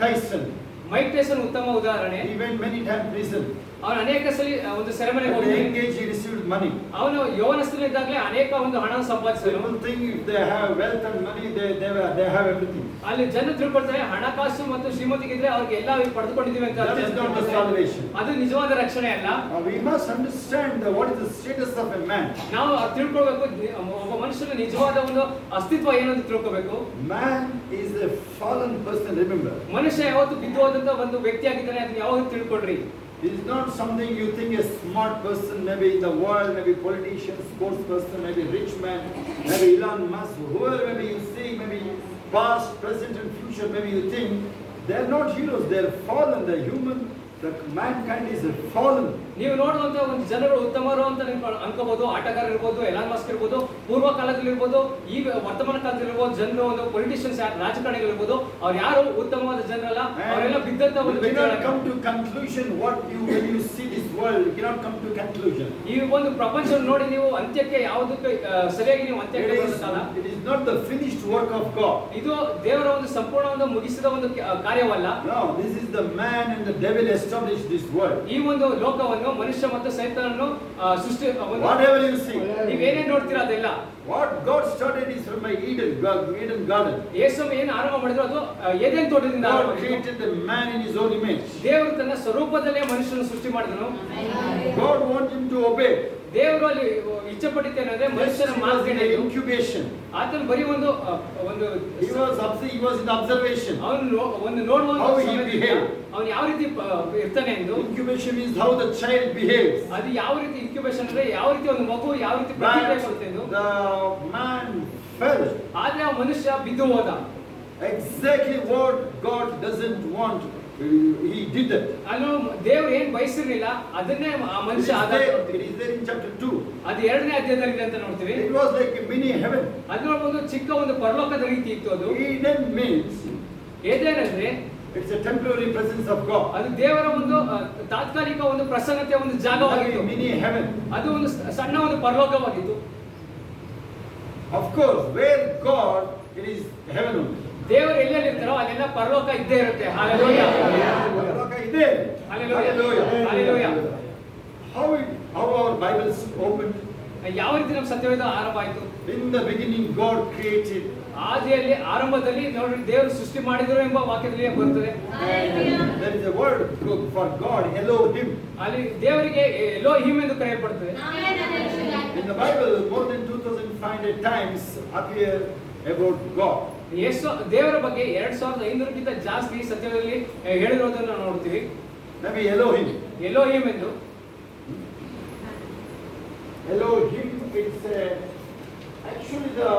ಮೈಕ್ ಟೈಸನ್ ಉತ್ತಮ ಉದಾಹರಣೆ. He went many times prison. ಅವನು ಅನೇಕ ಸಲ ಒಂದು ಸೆರೆಮನೆಗೆ At the ಹೋಗಿ young age he received money. ಅವನು ಯವನಸ್ಥದಲ್ಲಿದ್ದಾಗಲೇ ಅನೇಕ ಒಂದು ಹಣ ಸಂಪಾದಿಸಿದನು. People think if they have wealth and money, they have everything. ಅಲ್ಲಿ ಜನ ತಿಳ್ಕೊಳ್ತಾರೆ ಹಣಕಾಸು ಮತ್ತು ಶ್ರೀಮಂತಿಗಿದ್ರೆ ಅವ್ರಿಗೆ ಎಲ್ಲ ಪಡೆದುಕೊಂಡಿದ್ದೀವಿ ಅಂತ. That is not the salvation. ಅದು ನಿಜವಾದ ರಕ್ಷಣೆ ಅಲ್ಲ. We must understand what is the status of a man. ನಾವು ತಿಳ್ಕೊಳ್ಬೇಕು, ಒಬ್ಬ ಮನುಷ್ಯನ ನಿಜವಾದ ಒಂದು ಅಸ್ತಿತ್ವ ಏನಂತ ತಿಳ್ಕೊಬೇಕು. Man is a fallen person, remember. ಮನುಷ್ಯ ಯಾವತ್ತು ಬಿದ್ದು ಹೋದಂತ ಒಂದು ವ್ಯಕ್ತಿ ಆಗಿದ್ದಾನೆ, ಅದನ್ನ ಯಾವಾಗ ತಿಳ್ಕೊಳ್ರಿ. It is not something you think a smart person, maybe in the world, maybe politician, sports person, maybe rich man, maybe Elon Musk, whoever maybe you see, maybe past, present and future, maybe you think they are not heroes, they are fallen, they are human, the mankind is fallen. ನೀವು ನೋಡುವಂತ ಒಂದು ಜನರು ಉತ್ತಮರು ಅಂತ ನೀವು ಅನ್ಕೋಬಹುದು. ಆಟಗಾರ ಇರ್ಬೋದು, Elon Musk ಇರ್ಬೋದು, ಪೂರ್ವ ಕಾಲದಲ್ಲಿ ಇರ್ಬೋದು, ಈಗ ವರ್ತಮಾನ ಕಾಲದಲ್ಲಿ ಇರ್ಬೋದು, ಜನರು ಒಂದು ಪೊಲಿಟಿಷಿಯನ್ಸ್ ರಾಜಕಾರಣಿಗಳು ಇರ್ಬೋದು, ಅವ್ರು ಯಾರು ಉತ್ತಮವಾದ ಜನರಲ್ಲ, ಅವರೆಲ್ಲ ಬಿದ್ದಂತ ಒಂದು We cannot come to conclusion what you when you see this world, you cannot come to conclusion. ಈ ಒಂದು ಪ್ರಪಂಚ ನೋಡಿ ನೀವು ಅಂತ್ಯಕ್ಕೆ ಯಾವುದಕ್ಕೆ ಸರಿಯಾಗಿ ನೀವು ಅಂತ್ಯಕ್ಕೆ ಬರುತ್ತಲ್ಲ. It is not the finished work of God. ಇದು ದೇವರ ಒಂದು ಸಂಪೂರ್ಣ ಒಂದು ಮುಗಿಸಿದ ಒಂದು ಕಾರ್ಯವಲ್ಲ. No, this is the man and the devil established this world. ಈ ಒಂದು ಲೋಕವನ್ನು ಮನುಷ್ಯ ಮತ್ತು ಸೈತಾನನು ಸೃಷ್ಟಿ. Whatever you see, ನೀವೇನೇ ನೋಡ್ತೀರಾ ಅದೆಲ್ಲ what God started is from my Eden garden. ಯೇಸು ಏನು ಆರಂಭ ಮಾಡಿದ್ರು ಅದು Eden ತೋಟದಿಂದ God created the man in his own image. ದೇವರು ತನ್ನ ಸ್ವರೂಪದಲ್ಲೇ ಮನುಷ್ಯನನ್ನು ಸೃಷ್ಟಿ ಮಾಡಿದನು. God wants him to obey. ದೇವರು ಅಲ್ಲಿ ಇಚ್ಛೆ ಪಟ್ಟಿದ್ದೇನೆಂದ್ರೆ ಮನುಷ್ಯನ ಮಾರ್ಗದಲ್ಲಿ Incubation. ಆತನು ಬರೀ ಒಂದು He was in observation. ಅವನು ಒಂದು ನೋಡುವ How he behaved. ಅವನು ಯಾವ ರೀತಿ ಇರ್ತಾನೆ ಎಂದು. Incubation means how the child behaves. ಅದು ಯಾವ ರೀತಿ ಇನ್ಕ್ಯುಬೇಷನ್ ಅಂದ್ರೆ ಯಾವ ರೀತಿ ಒಂದು ಮಗು ಯಾವ ರೀತಿ ಪ್ರತಿಕ್ರಿಯೆ ಕೊಡುತ್ತೆ ಎಂದು. The man fell. ಆದ್ರೆ ಆ ಮನುಷ್ಯ ಬಿದ್ದು ಹೋದ. Exactly what God doesn't want, he did it. ಅಲ್ಲೂ ದೇವರು ಏನ್ ಬಯಸಿರ್ಲಿಲ್ಲ ಅದನ್ನೇ ಆ ಮನುಷ್ಯ ಆದ. It is there in chapter 2. ಅದು 2ನೇ ಅಧ್ಯಾಯದಲ್ಲಿ ಇದೆ ಅಂತ ನೋಡ್ತೀವಿ. It was like a mini heaven. ಅದು ಒಂದು ಚಿಕ್ಕ ಒಂದು ಪರಲೋಕದ ರೀತಿ ಇತ್ತು ಅದು. Eden means ಏದೇನಂದ್ರೆ it's a temporary presence of God. ಅದು ದೇವರ ಒಂದು ತಾತ್ಕಾಲಿಕ ಒಂದು ಪ್ರಸನ್ನತೆ ಒಂದು ಜಾಗವಾಗಿತ್ತು. Mini heaven. ಅದು ಒಂದು ಸಣ್ಣ ಒಂದು ಪರಲೋಕವಾಗಿತ್ತು. Of course, where God, it is heaven only. ದೇವರು ಎಲ್ಲೆಲ್ಲಿ ಇರ್ತಾರೋ ಅಲ್ಲೆಲ್ಲ ಪರಲೋಕ ಇದ್ದೇ ಇರುತ್ತೆ. Hallelujah. Paraloka is there. Hallelujah. Hallelujah. How our Bibles opened. ಯಾವ ರೀತಿ ನಮ್ಮ ಸತ್ಯವೇದ ಆರಂಭ ಆಯಿತು. In the beginning, God created. ಆದಿಯಲ್ಲಿ ಆರಂಭದಲ್ಲಿ ನೋಡಿ ದೇವರು ಸೃಷ್ಟಿ ಮಾಡಿದರು ಎಂಬ ವಾಕ್ಯದಲ್ಲಿ ಬರುತ್ತದೆ. There is a word for God, Elohim. ಅಲ್ಲಿ ದೇವರಿಗೆ ಎಲೋಹಿಮ್ ಎಂದು ಕರೆಯಲ್ಪಡುತ್ತದೆ. In the Bible, more than 2,500 times appear about God. ಯೇಸು ದೇವರ ಬಗ್ಗೆ 2500ಕ್ಕಿಂತ ಜಾಸ್ತಿ ಸತ್ಯದಲ್ಲಿ ಹೇಳಿರೋದನ್ನು ನಾವು ನೋಡ್ತೀವಿ. Maybe Elohim. ಎಲೋಹಿಮ್ ಎಂದು. Elohim, it's actually the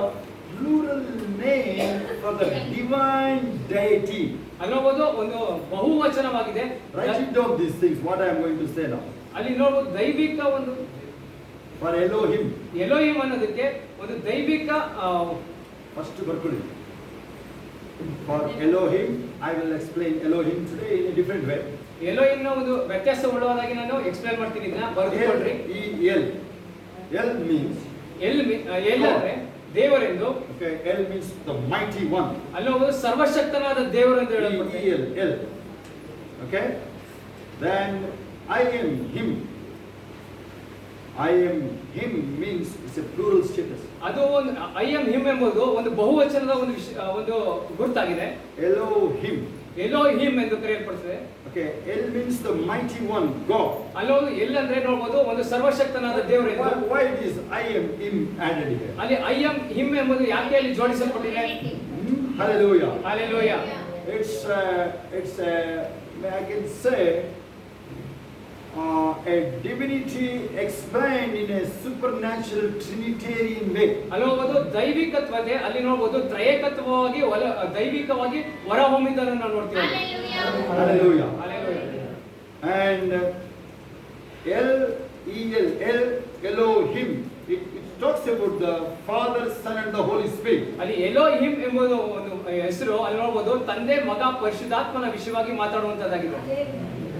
plural name for the divine deity. ಅನ್ನೋದು ಒಂದು ಬಹುವಚನವಾಗಿದೆ. Write it down these things, what I am going to say now. ಅಲ್ಲಿ ನೋಡಬಹುದು ದೈವಿಕ ಒಂದು For Elohim. ಎಲೋಹಿಮ್ ಅನ್ನೋದಕ್ಕೆ ಒಂದು ದೈವಿಕ First ಬರ್ಕೊಳ್ಳಿ. For Elohim, I will explain Elohim today in a different way. ಎಲೋಹಿಮ್ನ ಒಂದು ವ್ಯತ್ಯಾಸ ಉಳ್ಳದಾಗಿ ನಾನು ಎಕ್ಸ್ಪ್ಲೇನ್ ಮಾಡ್ತೀನಿ. ಇದನ್ನ ಬರೆದುಕೊಳ್ಳ್ರಿ. El means ಎಲ್ ಅಂದ್ರೆ ದೇವರೆಂದು. Okay, El means the mighty one. ಅಲ್ಲಿ ಒಂದು ಸರ್ವಶಕ್ತನಾದ ದೇವರು ಎಂದು ಹೇಳಲ್ಪಡುತ್ತೆ. El. Okay? Then I am him. I am him means it's a plural status. ಅದು ಒಂದು ಐ ಆಮ್ ಹಿಮ್ ಎಂಬುದು ಒಂದು ಬಹುವಚನದ ಒಂದು ಗುರುತಾಗಿದೆ. Elohim. ಎಲೋಹಿಮ್ ಎಂದು ಕರೆಯಲ್ಪಡುತ್ತದೆ. Okay, El means the mighty one, God. ಅಲ್ಲೊಂದು ಎಲ್ ಅಂದ್ರೆ ನೋಡಬಹುದು ಒಂದು ಸರ್ವಶಕ್ತನಾದ ದೇವರು ಎಂದು. Why it is I am him added here? ಅಲ್ಲಿ ಐ ಆಮ್ ಹಿಮ್ ಎಂಬುದು ಯಾಕೆ ಅಲ್ಲಿ ಜೋಡಿಸಲ್ಪಟ್ಟಿದೆ? Hallelujah. Hallelujah. It's I can say a divinity explained in a supernatural Trinitarian way. ಅಲ್ಲಿ ಹೋಗೋದು ದೈವಿಕತ್ವತೆ. ಅಲ್ಲಿ ನೋಡಬಹುದು ತ್ರೈಕತ್ವವಾಗಿ ದೈವಿಕವಾಗಿ ಹೊರಹೊಮ್ಮಿದ್ದನ್ನು ನಾವು ನೋಡ್ತೀವಿ. Hallelujah. Hallelujah. And Elohim, it talks about the Father, Son and the Holy Spirit. ಅಲ್ಲಿ ಎಲೋಹಿಮ್ ಎಂಬುದು ಒಂದು ಹೆಸರು. ಅಲ್ಲಿ ನೋಡಬಹುದು ತಂದೆ ಮಗ ಪರಿಶುದ್ಧಾತ್ಮನ ವಿಷಯವಾಗಿ ಮಾತಾಡುವಂತದ್ದಾಗಿದೆ.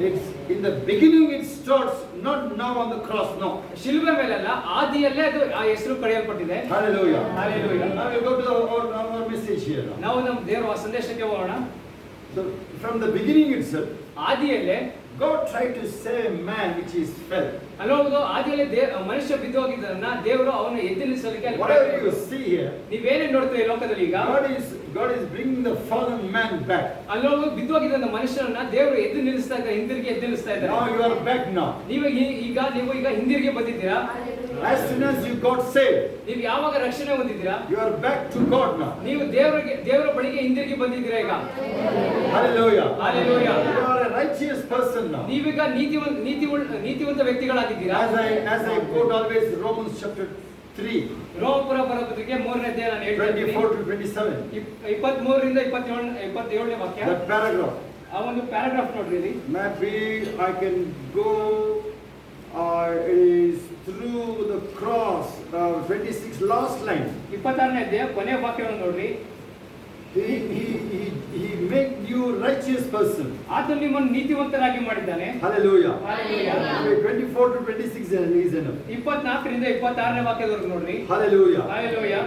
It's in the beginning it starts, not now on the cross, no. ಶಿಲುಬೆ ಮೇಲಲ್ಲ, ಆದಿಯಲ್ಲೇ ಅದು ಆ ಹೆಸರು ಕರೆಯಲ್ಪಟ್ಟಿದೆ. Hallelujah. Hallelujah. Now we go to our message here. ನಾವು ನಮ್ಮ ದೇವರ ಸಂದೇಶಕ್ಕೆ ಹೋಗೋಣ. So from the beginning itself, ಆದಿಯಲ್ಲೇ God tried to save man which is fell. ಅಲ್ಲೋದು ಆದಿಯಲ್ಲಿ ಮನುಷ್ಯ ಬಿದ್ದು ಹೋಗಿದ್ದನ್ನ ದೇವರು ಅವನು ಎದ್ದಿಲಿಸಲಿಕ್ಕೆ. Whatever you see here, ನೀವೇನೇ ನೋಡ್ತೀರಿ ಲೋಕದಲ್ಲಿ ಈಗ God is bringing the fallen man back. ಅಲ್ಲೋದು ಬಿದ್ದು ಹೋಗಿದ್ದ ಮನುಷ್ಯನನ್ನ ದೇವರು ಎದ್ದು ನಿಲ್ಲಿಸ್ತಾ ಇದ್ದಾರೆ, ಹಿಂದಿರುಗಿ ಎದ್ದು ನಿಲ್ಲಿಸ್ತಾ ಇದ್ದಾರೆ. Now you are back now. ನೀವು ಈಗ ಹಿಂದಿರುಗಿ ಬಂದಿದ್ದೀರಾ. As soon as you got saved, ನೀವು ಯಾವಾಗ ರಕ್ಷಣೆ ಹೊಂದಿದ್ದೀರಾ, you are back to God now. ನೀವು ದೇವರ ಬಳಿಗೆ ಹಿಂದಿರುಗಿ ಬಂದಿದ್ದೀರಾ ಈಗ. Hallelujah. Hallelujah. You are a righteous person now. ನೀವೀಗ ನೀತಿವಂತ ವ್ಯಕ್ತಿಗಳಾಗಿದ್ದೀರಾ. As I quote always Romans chapter 3, ರೋಮಪುರ ಬರೋದಕ್ಕೆ 3ನೇ ಅಧ್ಯಾಯ ನಾನು ಹೇಳ್ತಾ ಇದ್ದೀನಿ. 24 to 27. 23ರಿಂದ 27ನೇ ವಾಕ್ಯ. That paragraph. ಆ ಒಂದು ಪ್ಯಾರಾಗ್ರಾಫ್ ನೋಡ್ರಿ ಇಲ್ಲಿ. Maybe I can go it is through the cross, 26 last line. 26ನೇ ಅಧ್ಯಾಯ ಕೊನೆ ವಾಕ್ಯವನ್ನು ನೋಡ್ರಿ. He made you righteous person. ಆತನು ನಿಮ್ಮನ್ನು ನೀತಿವಂತರಾಗಿ ಮಾಡಿದ್ದಾನೆ. Hallelujah. Hallelujah. 24 to 26 is enough. 24ರಿಂದ 26ನೇ ವಾಕ್ಯದವರೆಗೂ ನೋಡ್ರಿ. Hallelujah. Hallelujah.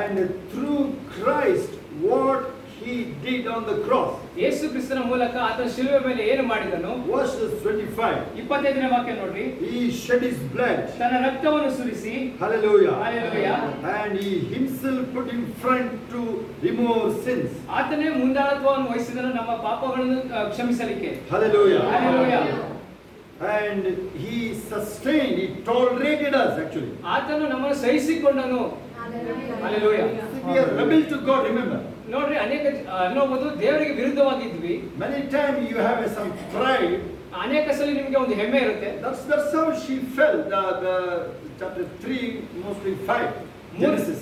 And through Christ, what he did on the cross. ಯೇಸು ಕ್ರಿಸ್ತನ ಮೂಲಕ ಆತನ ಶಿಲುಬೆ ಮೇಲೆ ಏನು ಮಾಡಿದನು. Verses 25. 25ನೇ ವಾಕ್ಯ ನೋಡ್ರಿ. He shed his blood. ತನ್ನ ರಕ್ತವನ್ನು ಸುರಿಸಿ. Hallelujah. Hallelujah. And he himself put in front to remove sins. ಆತನೇ ಮುಂದಾಳತ್ವವನ್ನು ವಹಿಸಿದನು ನಮ್ಮ ಪಾಪಗಳನ್ನು ಕ್ಷಮಿಸಲಿಕ್ಕೆ. Hallelujah. Hallelujah. And he sustained, he tolerated us actually. ಆತನು ನಮ್ಮನ್ನು ಸಹಿಸಿಕೊಂಡನು. Hallelujah. We are rebel to God, remember. ನೋಡ್ರಿ, ಅನೇಕ ಅನ್ನೋದು ದೇವರಿಗೆ ವಿರುದ್ಧವಾಗಿದ್ವಿ. Many times you have some pride. ಅನೇಕ ಸಲ ನಿಮಗೆ ಒಂದು ಹೆಮ್ಮೆ ಇರುತ್ತೆ. That's how she felt. The chapter 3, mostly 5. Genesis.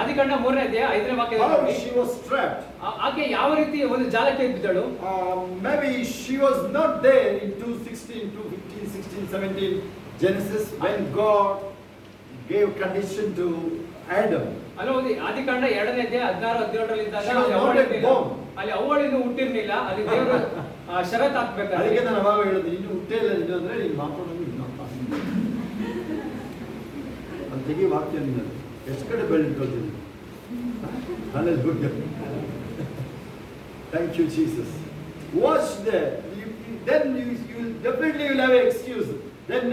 ಆದಿಕಾಂಡ 3ನೇ ಅಧ್ಯಾಯ 5ನೇ ವಾಕ್ಯ. How she was trapped. ಆಕೆ ಯಾವ ರೀತಿ ಒಂದು ಜಾಲಕ್ಕೆ ಬಿದ್ದಳು. Maybe she was not there in 2:16, 2:15, 16, 17 Genesis when God gave condition to Adam. ಅಲ್ಲ, ಒಂದು ಆದಿಕಾಂಡ 2ನೇ ಅಧ್ಯಾಯ 16, 17 ಇದ್ದಾಗ ಅಲ್ಲಿ ಅವಳಿನ್ನು ಹುಟ್ಟಿರ್ಲಿಲ್ಲ. ಅಲ್ಲಿ ದೇವರು ಷರತ್ತು ಹಾಕ್ಬೇಕಾದ್ರೆ. ಅದಕ್ಕೆ ನಾನು ಅವಾಗ ಹೇಳಿದೆ, ಇನ್ನು ಹುಟ್ಟೇ ಇಲ್ಲ ನೀನು ಅಂದ್ರೆ ನೀನು ಮಾತಾಡೋದು ಅದು ತೆಗಿ ವಾಕ್ಯ ನೀನು ಎಷ್ಟು ಕಡೆ ಬೆಳೆದಿಟ್ಕೊಳ್ತೀನಿ. Hallelujah. Thank you, Jesus. Watch there. Then you will definitely will have an excuse. Then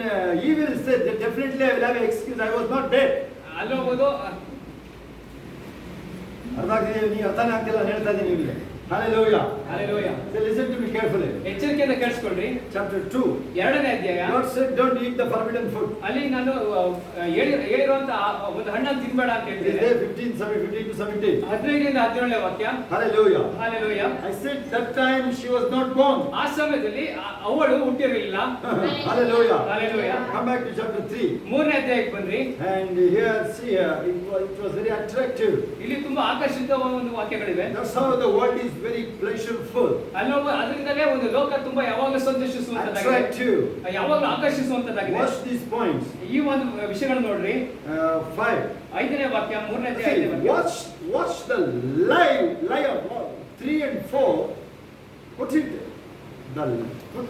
he will say that definitely I will have an excuse. I was not there. ಅಲ್ಲೋಗೋದು ಅರ್ಥ ಆಗ್ತಿದೆ, ನೀವು ಅರ್ಥನೇ ಆಗ್ತಿಲ್ಲ ನಾನು ಹೇಳ್ತಾ ಇದ್ದೀನಿ ನಿಮಗೆ. Hallelujah. Hallelujah. So listen to me carefully. ಎಚ್ಚರಿಕೆಯಿಂದ ಕೇಳಿಸ್ಕೊಳ್ರಿ. Chapter 2. 2ನೇ ಅಧ್ಯಾಯ. God said don't eat the forbidden food. ಅಲ್ಲಿ ನಾನು ಹೇಳಿರುವಂತ ಒಂದು ಹಣ್ಣನ್ನು ತಿನ್ಬೇಡ ಅಂತ ಹೇಳ್ತೀನಿ. 15 to 17. 15ರಿಂದ 17ನೇ ವಾಕ್ಯ. Hallelujah. Hallelujah. I said that time she was not born. ಆ ಸಮಯದಲ್ಲಿ ಅವಳು ಹುಟ್ಟಿರಲಿಲ್ಲ. Hallelujah. Hallelujah. Come back to chapter 3. 3ನೇ ಅಧ್ಯಾಯಕ್ಕೆ ಬನ್ರಿ. And here, see here, it was very attractive. ಇಲ್ಲಿ ತುಂಬಾ ಆಕರ್ಷಿತವಾದ ಒಂದು ವಾಕ್ಯಗಳಿವೆ. That's how the world is very pleasureful. ಅದರಿಂದಲೇ ಒಂದು ಲೋಕ ತುಂಬಾ ಯಾವಾಗಲೂ ಸಂತೋಷಿಸುವಂತದ್ದಾಗಿದೆ. Attractive. ಯಾವಾಗಲೂ ಆಕರ್ಷಿಸುವಂತದ್ದಾಗಿದೆ. Watch these points. ಈ ಒಂದು ವಿಷಯಗಳನ್ನು ನೋಡ್ರಿ. 5. 5ನೇ ವಾಕ್ಯ, 3ನೇ ಅಧ್ಯಾಯ 5ನೇ ವಾಕ್ಯ. Watch the lie of 3 and 4. Put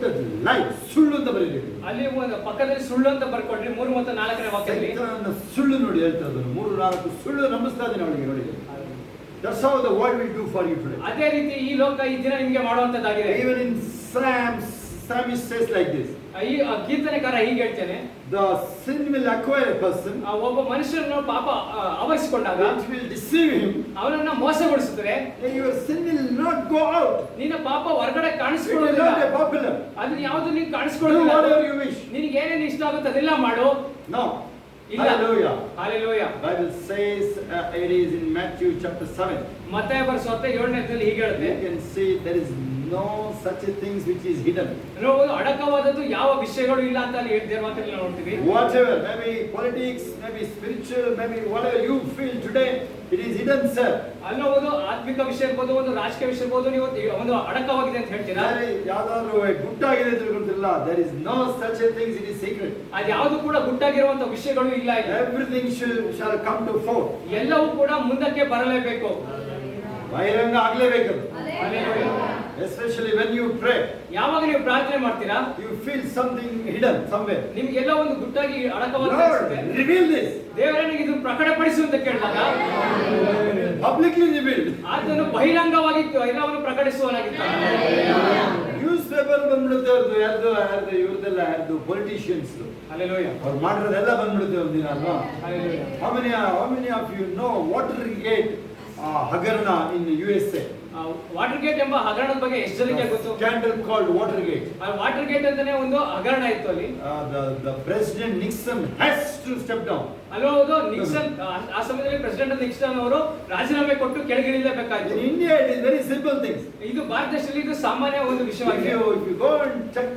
the lie. ಸುಳ್ಳು ಅಂತ ಬರೀರಿ. ಅಲ್ಲಿ ಒಂದು ಪಕ್ಕದಲ್ಲಿ ಸುಳ್ಳು ಅಂತ ಬರ್ಕೊಡ್ರಿ. 3 ಮತ್ತು 4ನೇ ವಾಕ್ಯದಲ್ಲಿ ಸುಳ್ಳು ನೋಡಿ ಹೇಳ್ತಾ ಇದ್ದಾರೆ. 3, 4 ಸುಳ್ಳು ನಂಬಿಸ್ತಾ ಇದ್ದೀನಿ ಅವಳಿಗೆ ನೋಡಿ. That's how the world will do for you today. ಅದೇ ರೀತಿ ಈ ಲೋಕ ಈ ದಿನ ನಿಮಗೆ ಮಾಡುವಂತದ್ದಾಗಿದೆ. Even in Psalmist says like this. ಈ ಕೀರ್ತನೆಕಾರ ಹೀಗೆ ಹೇಳ್ತಾನೆ. The sin will acquire a person. ಒಬ್ಬ ಮನುಷ್ಯನನ್ನು ಪಾಪ ಆವರಿಸಿಕೊಂಡಾಗ it will deceive him. ಅವನನ್ನ ಮೋಸಗೊಳಿಸುತ್ತದೆ. Your sin will not go out. ನಿನ್ನ ಪಾಪ ಹೊರಗಡೆ It will ಕಾಣಿಸಿಕೊಳ್ಳೋದಿಲ್ಲ. not be popular. ಅದನ್ನ ಯಾವುದು ನೀನು Do ಕಾಣಿಸಿಕೊಳ್ಳೋದಿಲ್ಲ. whatever you wish. ನಿನಗೆ ಏನೇನು ಇಷ್ಟ ಆಗುತ್ತೆ ಅದೆಲ್ಲ ಮಾಡು. No. ಇಲ್ಲ. Hallelujah. Hallelujah. Bible says it is in Matthew chapter 7. ಮತ್ತಾಯ ಬರೆಸುವಂತ 7ನೇ ಅಧ್ಯಾಯದಲ್ಲಿ ಹೀಗೆ ಹೇಳುತ್ತೆ. You can see there is no such a things which is hidden. ನೋಡು, ಅಡಕವಾದದ್ದು ಯಾವ ವಿಷಯಗಳು ಇಲ್ಲ ಅಂತ ಅಲ್ಲಿ ಹೇಳ್ತಿರುವ ಮಾತನ್ನ ನೋಡ್ತೀವಿ. Whatever, maybe politics, maybe spiritual, maybe whatever you feel today, it is hidden, sir. ಅನ್ನೋದು ಆತ್ಮಿಕ ವಿಷಯ ಇರ್ಬೋದು, ಒಂದು ರಾಜಕೀಯ ವಿಷಯ ಇರ್ಬೋದು, ನೀವು ಒಂದು ಅಡಕವಾಗಿದೆ ಅಂತ ಹೇಳ್ತೀರಾ. ಯಾವ್ದಾದ್ರು ಗುಟ್ಟಾಗಿದೆ ಅಂತ ತಿಳ್ಕೊಂತಿಲ್ಲ. There is no such a things, it is secret. ಅದು ಯಾವುದು ಕೂಡ ಗುಟ್ಟಾಗಿರುವಂತ ವಿಷಯಗಳು ಇಲ್ಲ. Everything shall come to fore. ಎಲ್ಲವೂ ಕೂಡ ಮುಂದಕ್ಕೆ ಬರಲೇಬೇಕು. ಬಹಿರಂಗ ಆಗ್ಲೇಬೇಕು. Especially when you pray. ಯಾವಾಗ ನೀವು ಪ್ರಾರ್ಥನೆ ಮಾಡ್ತೀರಾ, you feel something hidden somewhere. ನಿಮಗೆ ಎಲ್ಲ ಒಂದು ಗುಟ್ಟಾಗಿ ಅಡಕವಾದ Lord, reveal this. ದೇವರೇ ನನಗೆ ಇದನ್ನು ಪ್ರಕಟಪಡಿಸು ಅಂತ ಕೇಳಿದಾಗ Publicly revealed. ಆತನು ಬಹಿರಂಗವಾಗಿ ಎಲ್ಲವನ್ನು ಪ್ರಕಟಿಸುವನಾಗಿದ್ದಾನೆ. ನ್ಯೂಸ್ ಪೇಪರ್ ಬಂದ್ಬಿಡುತ್ತೆ ಅವ್ರದ್ದು, ಯಾರ್ದು ಇವ್ರದೆಲ್ಲ ಯಾರ್ದು ಪೊಲಿಟಿಷಿಯನ್ಸ್. Hallelujah. ಅವ್ರು ಮಾಡಿರೋದೆಲ್ಲ ಬಂದ್ಬಿಡುತ್ತೆ ಒಂದಿನ ಅಲ್ವಾ. Hallelujah. How many of you know Watergate ಹಗರಣ in USA? ವಾಟರ್ ಗೇಟ್ ಎಂಬ ಹಗರಣದ ಬಗ್ಗೆ ಎಷ್ಟು ಜನಕ್ಕೆ ಗೊತ್ತು? Scandal called Watergate. Water gate ಅಂತಾನೆ ಒಂದು ಹಗರಣ ಇತ್ತು ಅಲ್ಲಿ. The President Nixon has to step down. ಅಲ್ಲೋದು ನಿಕ್ಸನ್ ಆ ಸಮಯದಲ್ಲಿ ಪ್ರೆಸಿಡೆಂಟ್ ನಿಕ್ಸನ್ ಅವರು ರಾಜೀನಾಮೆ ಕೊಟ್ಟು ಕೆಳಗಿಳಿಯಲೇಬೇಕಾಯಿತು. In India it is very simple things. ಇದು ಭಾರತ ದೇಶದಲ್ಲಿ ಇದು ಸಾಮಾನ್ಯ ಒಂದು ವಿಷಯವಾಗಿದೆ. If you go and check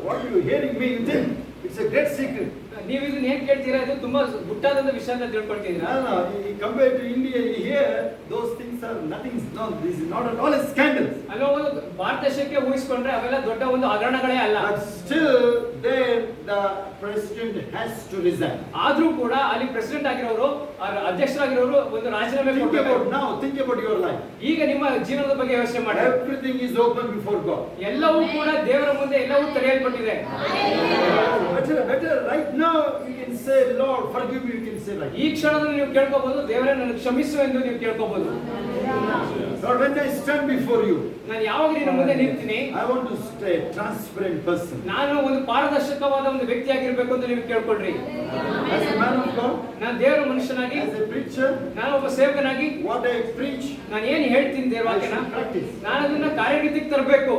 what you hearing me, you think it's a great secret. ನೀವು ಇದನ್ನ ಏನ್ ಕೇಳ್ತೀರಾ? ಇದು ತುಂಬಾ ಗುಟ್ಟಾದಂತ ವಿಷಯ ಅಂತ ತಿಳ್ಕೊಳ್ತಿದ್ದೀರಾ? No, compared to India, here those things are nothing. No, this is not at all a scandal. ಅಲ್ಲ, ಒಂದು ಭಾರತ ದೇಶಕ್ಕೆ ಊಹಿಸ್ಕೊಂಡ್ರೆ ಅವೆಲ್ಲ ದೊಡ್ಡ ಒಂದು ಹಗರಣಗಳೇ ಅಲ್ಲ. But still, there the president has to resign. ಆದ್ರೂ ಕೂಡ ಅಲ್ಲಿ ಪ್ರೆಸಿಡೆಂಟ್ ಆಗಿರೋರು, ಅಧ್ಯಕ್ಷರಾಗಿರೋರು ಒಂದು ರಾಜೀನಾಮೆ ಕೊಡಬೇಕು. Think about your life. ಈಗ ನಿಮ್ಮ ಜೀವನದ ಬಗ್ಗೆ ಯೋಚನೆ ಮಾಡಿ. Everything is open before God. ಎಲ್ಲವೂ ಕೂಡ ದೇವರ ಮುಂದೆ ಎಲ್ಲವೂ ತೆರೆಯಲ್ಪಟ್ಟಿದೆ. Better right now you can say, Lord, forgive me. You can say like. ಈ ಕ್ಷಣದಲ್ಲಿ ನೀವು ಕೇಳ್ಕೋಬಹುದು, ದೇವರೇ ನನಗೆ ಕ್ಷಮಿಸು ಎಂದು ನೀವು ಕೇಳ್ಕೋಬಹುದು. Lord, when I stand before you, ನಾನು ಯಾವಾಗ ನಿನ್ನ ಮುಂದೆ ನಿಲ್ತೀನಿ, I want to stay a transparent person. ನಾನು ಒಂದು ಪಾರದರ್ಶಕವಾದ ಒಂದು ವ್ಯಕ್ತಿಯಾಗಿರ್ಬೇಕು ಅಂತ ನೀವು ಕೇಳ್ಕೊಳ್ರಿ. As a man of God, ನಾನು ದೇವರ ಮನುಷ್ಯನಾಗಿ, as a preacher, ನಾನು ಒಬ್ಬ ಸೇವಕನಾಗಿ, what I preach, ನಾನು ಏನು ಹೇಳ್ತೀನಿ ದೇವರ ವಾಕ್ಯನ, practice. ನಾನು ಅದನ್ನ ಕಾರ್ಯಗತಿಗೆ ತರಬೇಕು.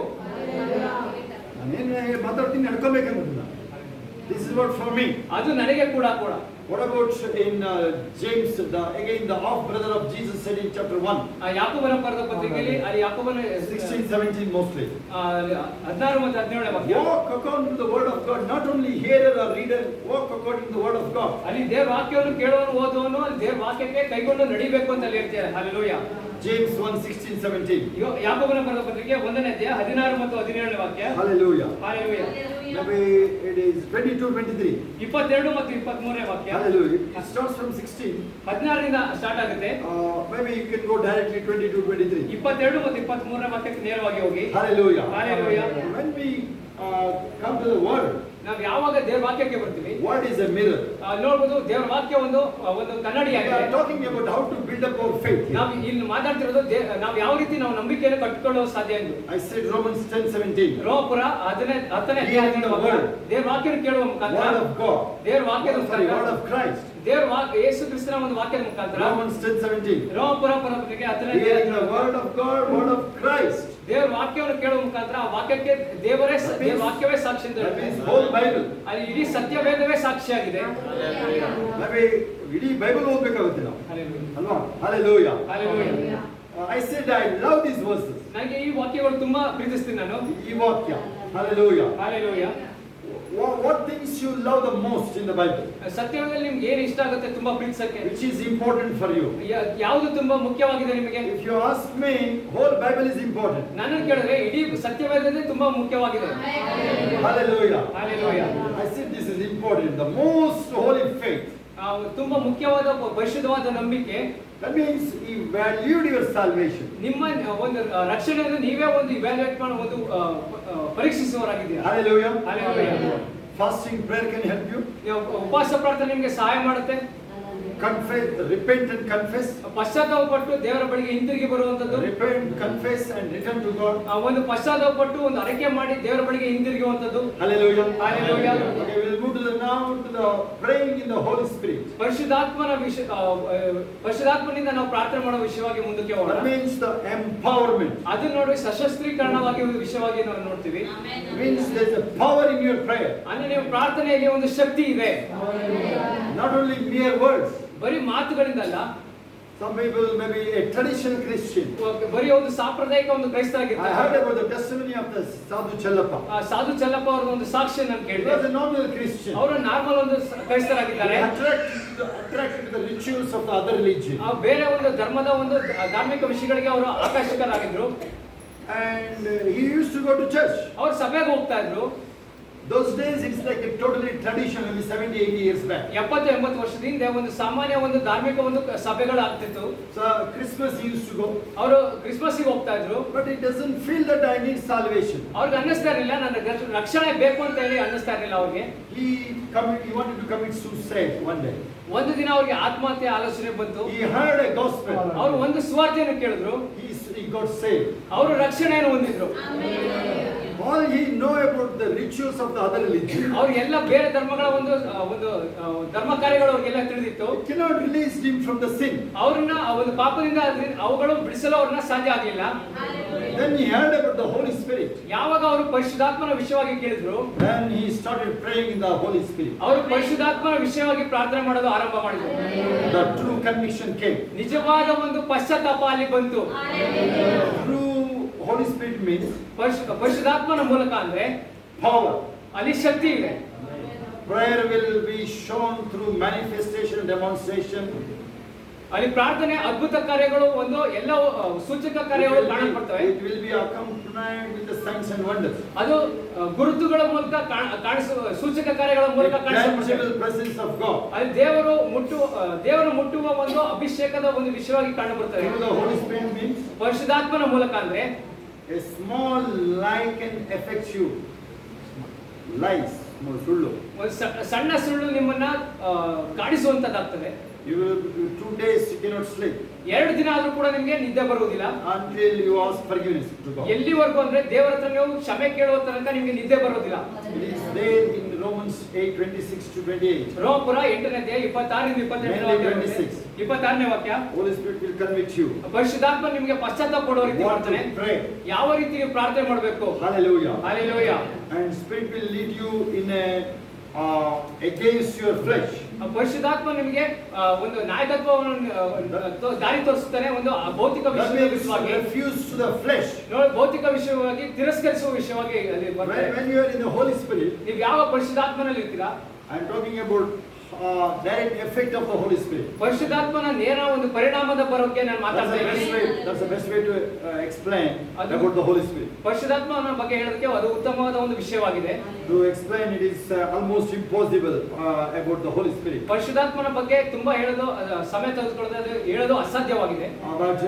ನಾನೇನು ಮಾತಾಡ್ತೀನಿ ನಡ್ಕೋಬೇಕಂತ. This is what for me. ಅದು ನನಗೆ ಕೂಡ. What about in James, again the half brother of Jesus said in chapter 1. ಯಾಕೋಬನ ಬರೆದ ಪತ್ರಿಕೆಯಲ್ಲಿ ಅಲ್ಲಿ ಯಾಕೋಬನ 16-17 mostly. 16 ಮತ್ತು 17ನೇ ವಾಕ್ಯ. Walk according to the word of God, not only hearer or reader, walk according to the word of God. ಅಲ್ಲಿ ದೇವರ ವಾಕ್ಯವನ್ನು ಕೇಳುವವನು ಓದುವವನು ಅಲ್ಲಿ ದೇವರ ವಾಕ್ಯಕ್ಕೆ ಕೈಗೊಂಡು ನಡಿಬೇಕು ಅಂತ ಅಲ್ಲಿ ಹೇಳ್ತಾರೆ. ಹಲ್ಲೆಲೂಯಾ. James 1:16-17. ಯಾಕೋಬನ ಬರೆದ ಪತ್ರಿಕೆ 1ನೇ ಅಧ್ಯಾಯ 16 ಮತ್ತು 17ನೇ ವಾಕ್ಯ. Hallelujah. Hallelujah. Maybe it is 22-23. 22 ಮತ್ತು 23ನೇ ವಾಕ್ಯ. Hallelujah. It starts from 16. 16 ರಿಂದ ಸ್ಟಾರ್ಟ್ ಆಗುತ್ತೆ. Maybe you can go directly 22-23. 22 ಮತ್ತು 23ನೇ ವಾಕ್ಯಕ್ಕೆ ನೇರವಾಗಿ ಹೋಗಿ. Hallelujah. Hallelujah. When we come to the word, ನಾವು ಯಾವಾಗ ದೇವರ ವಾಕ್ಯಕ್ಕೆ ಬರ್ತೀವಿ, what is a mirror? ನೋಡಬಹುದು ದೇವರ ವಾಕ್ಯ ಒಂದು ಕನ್ನಡಿ We ಆಗಿದೆ. are talking about how to build up our faith. ನಾವು ಇಲ್ಲಿ ಮಾತಾಡ್ತಿರೋದು ನಾವು ಯಾವ ರೀತಿ ನಾವು ನಂಬಿಕೆಯನ್ನು ಕಟ್ಟಿಕೊಳ್ಳಲು ಸಾಧ್ಯ ಎಂದು. I said Romans 10:17. ರೋಮಪುರ 10ನೇ ಅಧ್ಯಾಯದ ವಾಕ್ಯ. ದೇವರ ವಾಕ್ಯವನ್ನು ಕೇಳುವ ಮುಖಾಂತರ, Word of God. ದೇವರ ವಾಕ್ಯದ ಮುಖಾಂತರ, Word of Christ. ದೇವರ ವಾಕ್ಯ ಯೇಸು ಕ್ರಿಸ್ತನ ಒಂದು ವಾಕ್ಯದ ಮುಖಾಂತರ, Romans 10:17. ರೋಮಪುರ ಪತ್ರಿಕೆ 10ನೇ Hearing the ಅಧ್ಯಾಯ, word of God, word of Christ. ದೇವರ ವಾಕ್ಯವನ್ನು ಕೇಳುವ ಮುಖಾಂತರ ಆ ವಾಕ್ಯಕ್ಕೆ ದೇವರ ವಾಕ್ಯವೇ ಸಾಕ್ಷಿ ಅಂತ That means ಹೇಳ್ತಾರೆ. whole Bible. ಅಲ್ಲಿ ಇಡೀ ಸತ್ಯವೇದವೇ ಸಾಕ್ಷಿಯಾಗಿದೆ. Maybe ಇಡೀ ಬೈಬಲ್ ಓದಬೇಕಾಗುತ್ತೆ ನಾವು Hallelujah. ಅಲ್ವಾ? Hallelujah. Hallelujah. I said I love these verses. ನನಗೆ ಈ ವಾಕ್ಯಗಳು ತುಂಬಾ ಪ್ರೀತಿಸ್ತೀನಿ ನಾನು. ಈ ವಾಕ್ಯ. Hallelujah. Hallelujah. What things you love the most in the Bible? ಸತ್ಯವೇದದಲ್ಲಿ ನಿಮ್ಗೆ ಏನು ಇಷ್ಟ ಆಗುತ್ತೆ ತುಂಬಾ ಪ್ರೀತಿಸಕ್ಕೆ? Which is important for you? ಯಾವುದು ತುಂಬಾ ಮುಖ್ಯವಾಗಿದೆ ನಿಮಗೆ? If you ask me, whole Bible is important. ನಾನು ಕೇಳಿದ್ರೆ ಇಡೀ ಸತ್ಯವೇದನೇ ತುಂಬಾ ಮುಖ್ಯವಾಗಿದೆ. Hallelujah. Hallelujah. I said this is important. The most holy faith. ತುಂಬಾ ಮುಖ್ಯವಾದ ಪರಿಶುದ್ಧವಾದ ನಂಬಿಕೆ. That means he valued your salvation. ನಿಮ್ಮ ಒಂದು ರಕ್ಷಣೆಯನ್ನು ನೀವೇ ಒಂದು ಇವ್ಯಾಲ್ಯೂಯೇಟ್ ಮಾಡಿ ಒಂದು ಪರೀಕ್ಷಿಸುವವರಾಗಿದ್ದೀರಾ. Hallelujah. Hallelujah. Fasting prayer can help you. ಉಪವಾಸ ಪ್ರಾರ್ಥನೆ ನಿಮಗೆ ಸಹಾಯ ಮಾಡುತ್ತೆ. Confess, repent and confess. ಪಶ್ಚಾತ್ತಾಪಪಟ್ಟು ದೇವರ ಬಳಿಗೆ ಹಿಂತಿರುಗಿ ಬರುವಂತದ್ದು. Repent, confess and return to God. ಒಂದು ಪಶ್ಚಾತ್ತಾಪಪಟ್ಟು ಒಂದು ಅರಿಕೆ ಮಾಡಿ ದೇವರ ಬಳಿಗೆ ಹಿಂತಿರುಗುವಂತದ್ದು. Hallelujah. Hallelujah. Okay, we will move now to the praying in the Holy Spirit. ಪರಿಶುದ್ಧಾತ್ಮನಿಂದ ನಾವು ಪ್ರಾರ್ಥನೆ ಮಾಡೋ ವಿಷಯವಾಗಿ ಮುಂದಕ್ಕೆ ಹೋಗೋಣ. That means the empowerment. ಅದನ್ನ ನೋಡಿ ಸಶಸ್ತ್ರೀಕರಣವಾಗಿ ಒಂದು ವಿಷಯವಾಗಿ ನಾವು ನೋಡ್ತೀವಿ. Means there is a power in your prayer. ಅಂದ್ರೆ ನೀವು ಪ್ರಾರ್ಥನೆಯಲ್ಲಿ ಒಂದು ಶಕ್ತಿ ಇದೆ. Not only mere words. ಬರೀ ಮಾತುಗಳಿಂದಲ್ಲ. Some people may be a traditional Christian. ಬರೀ ಒಂದು ಸಾಂಪ್ರದಾಯಿಕ ಒಂದು I ಕ್ರೈಸ್ತರಾಗಿರ್ತಾರೆ. heard about the testimony of the Sadhu Challappa. ಸಾಧು ಚಲ್ಲಪ್ಪ ಅವರ ಒಂದು ಸಾಕ್ಷಿ ನಾನು He ಕೇಳಿದೆ. was a normal Christian. ಅವರು ನಾರ್ಮಲ್ ಒಂದು ಕ್ರೈಸ್ತರಾಗಿದ್ದಾರೆ. Attracted to the rituals of the other religion. ಬೇರೆ ಒಂದು ಧರ್ಮದ ಒಂದು ಧಾರ್ಮಿಕ ವಿಷಯಗಳಿಗೆ ಅವರು ಆಕರ್ಷಕರಾಗಿದ್ರು. And he used to go to church. ಅವರು ಸಭೆಗೆ ಹೋಗ್ತಾ ಇದ್ರು. Those days it's like a totally traditional, maybe 70-80 years back. 70-80 ವರ್ಷದ ಹಿಂದೆ ಒಂದು ಸಾಮಾನ್ಯ ಒಂದು ಧಾರ್ಮಿಕ ಒಂದು ಸಭೆಗಳು ಆಗ್ತಿತ್ತು. So Christmas he used to go. ಅವರು ಕ್ರಿಸ್ಮಸ್ಗೆ ಹೋಗ್ತಾ ಇದ್ರು. But he doesn't feel that I need salvation. ಅವ್ರಿಗೆ ಅನ್ನಿಸ್ತಾ ಇರಲಿಲ್ಲ ನನಗೆ ರಕ್ಷಣೆ ಬೇಕು ಅಂತ ಹೇಳಿ ಅನ್ನಿಸ್ತಾ ಇರಲಿಲ್ಲ ಅವ್ರಿಗೆ. He wanted to commit suicide one day. ಒಂದು ದಿನ ಅವ್ರಿಗೆ ಆತ್ಮಹತ್ಯೆ ಆಲೋಚನೆ ಬಂತು. He heard a gospel. ಅವರು ಒಂದು ಸುವಾರ್ತೆಯನ್ನು ಕೇಳಿದ್ರು. He got saved. ಅವರು ರಕ್ಷಣೆಯನ್ನು ಹೊಂದಿದ್ರು. All he know about the rituals of the other religion. ಅವ್ರಿಗೆಲ್ಲ ಬೇರೆ ಧರ್ಮಗಳ ಒಂದು ಧರ್ಮ ಕಾರ್ಯಗಳು ಅವ್ರಿಗೆಲ್ಲ ತಿಳಿದಿತ್ತು. It cannot release him from the sin. ಅವ್ರನ್ನ ಒಂದು ಪಾಪದಿಂದ ಅವುಗಳು ಬಿಡಿಸಲು ಅವ್ರನ್ನ ಸಾಧ್ಯ ಆಗಲಿಲ್ಲ. Then he heard about the Holy Spirit. ಯಾವಾಗ ಅವರು ಪರಿಶುದ್ಧಾತ್ಮನ ವಿಷಯವಾಗಿ ಕೇಳಿದ್ರು, then he started praying in the Holy Spirit. ಅವರು ಪರಿಶುದ್ಧಾತ್ಮನ ವಿಷಯವಾಗಿ ಪ್ರಾರ್ಥನೆ ಮಾಡೋದು ಆರಂಭ ಮಾಡಿದ್ರು. The true conviction came. ನಿಜವಾದ ಒಂದು ಪಶ್ಚಾತ್ತಾಪ ಅಲ್ಲಿ ಬಂತು. True Holy Spirit means ಪರಿಶುದ್ಧಾತ್ಮನ ಮೂಲಕ ಅಂದ್ರೆ power. ಅಲ್ಲಿ ಶಕ್ತಿ ಇದೆ. prayer will be shown through manifestation and demonstration. ಅಲ್ಲಿ ಪ್ರಾರ್ಥನೆ ಅದ್ಭುತ ಕಾರ್ಯಗಳು ಒಂದು ಎಲ್ಲ ಸೂಚಕ ಕಾರ್ಯಗಳು ಕಾಣಲ್ಪಡ್ತವೆ. It will be accompanied with the signs and wonders. ಅದು ಗುರುತುಗಳ ಮೂಲಕ ಕಾಣಿಸುವ ಸೂಚಕ ಕಾರ್ಯಗಳ ಮೂಲಕ ಕಾಣಿಸುತ್ತದೆ. Tangible presence of God. ಅಲ್ಲಿ ದೇವರು ಮುಟ್ಟುವ ಒಂದು ಅಭಿಷೇಕದ ಒಂದು ವಿಷಯವಾಗಿ ಕಾಣಬರುತ್ತದೆ. Through the Holy Spirit means ಪರಿಶುದ್ಧಾತ್ಮನ ಮೂಲಕ ಅಂದ್ರೆ a small lie can affect you. Lies, ಸುಳ್ಳು. ಒಂದು ಸಣ್ಣ ಸುಳ್ಳು ನಿಮ್ಮನ್ನ ಕಾಡಿಸುವಂತದ್ದಾಗ್ತದೆ. You will 2 days you cannot sleep. 2 ದಿನ ಆದ್ರೂ ಕೂಡ ನಿಮಗೆ ನಿದ್ದೆ ಬರುವುದಿಲ್ಲ. Until you ask forgiveness to God. ಎಲ್ಲಿವರೆಗೂ ಅಂದ್ರೆ ದೇವರ ಹತ್ರ ನೀವು ಕ್ಷಮೆ ಕೇಳುವ ತನಕ ನಿಮಗೆ ನಿದ್ದೆ ಬರೋದಿಲ್ಲ. It is there in Romans 8:26 to 28. ರೋಮಪುರ 8ನೇ ಅಧ್ಯಾಯ 26 ರಿಂದ 28 26ನೇ ವಾಕ್ಯ. Holy Spirit will convict you. ಪರಿಶುದ್ಧಾತ್ಮ ನಿಮಗೆ ಪಶ್ಚಾತ್ತಾಪ ಪಡುವ ರೀತಿ ಮಾಡ್ತಾನೆ. ಯಾವ ರೀತಿ ನೀವು ಪ್ರಾರ್ಥನೆ ಮಾಡಬೇಕು. Hallelujah. Hallelujah. And Spirit will lead you in a against your flesh. ಪರಿಶುದ್ಧಾತ್ಮ ನಿಮಗೆ ಒಂದು ನಾಯಕತ್ವವನ್ನು ದಾರಿ ತೋರಿಸುತ್ತಾನೆ. ಒಂದು ಭೌತಿಕ ವಿಷಯವಾಗಿ refuse to the flesh. ಭೌತಿಕ ವಿಷಯವಾಗಿ ತಿರಸ್ಕರಿಸುವ ವಿಷಯವಾಗಿ ಅಲ್ಲಿ ಬರ್ತದೆ. When you are in the Holy Spirit, ನೀವು ಯಾವ ಪರಿಶುದ್ಧಾತ್ಮನಲ್ಲಿ ಇರ್ತೀರಾ. I am talking about direct effect of the Holy Spirit. ಪರಿಶುದ್ಧಾತ್ಮನ ನೇರ ಒಂದು ಪರಿಣಾಮದ ಬರೋಕೆ ನಾನು ಮಾತಾಡ್ತಾ ಇದ್ದೀನಿ. That's the best way to explain about the Holy Spirit. ಪರಿಶುದ್ಧಾತ್ಮನ ಬಗ್ಗೆ ಹೇಳೋದಕ್ಕೆ ಅದು ಉತ್ತಮವಾದ ಒಂದು ವಿಷಯವಾಗಿದೆ. To explain it is almost impossible about the Holy Spirit. ಪರಿಶುದ್ಧಾತ್ಮನ ಬಗ್ಗೆ ತುಂಬಾ ಹೇಳೋದು ಸಮಯ ತೆಗೆದುಕೊಳ್ಳೋದು ಹೇಳೋದು ಅಸಾಧ್ಯವಾಗಿದೆ. But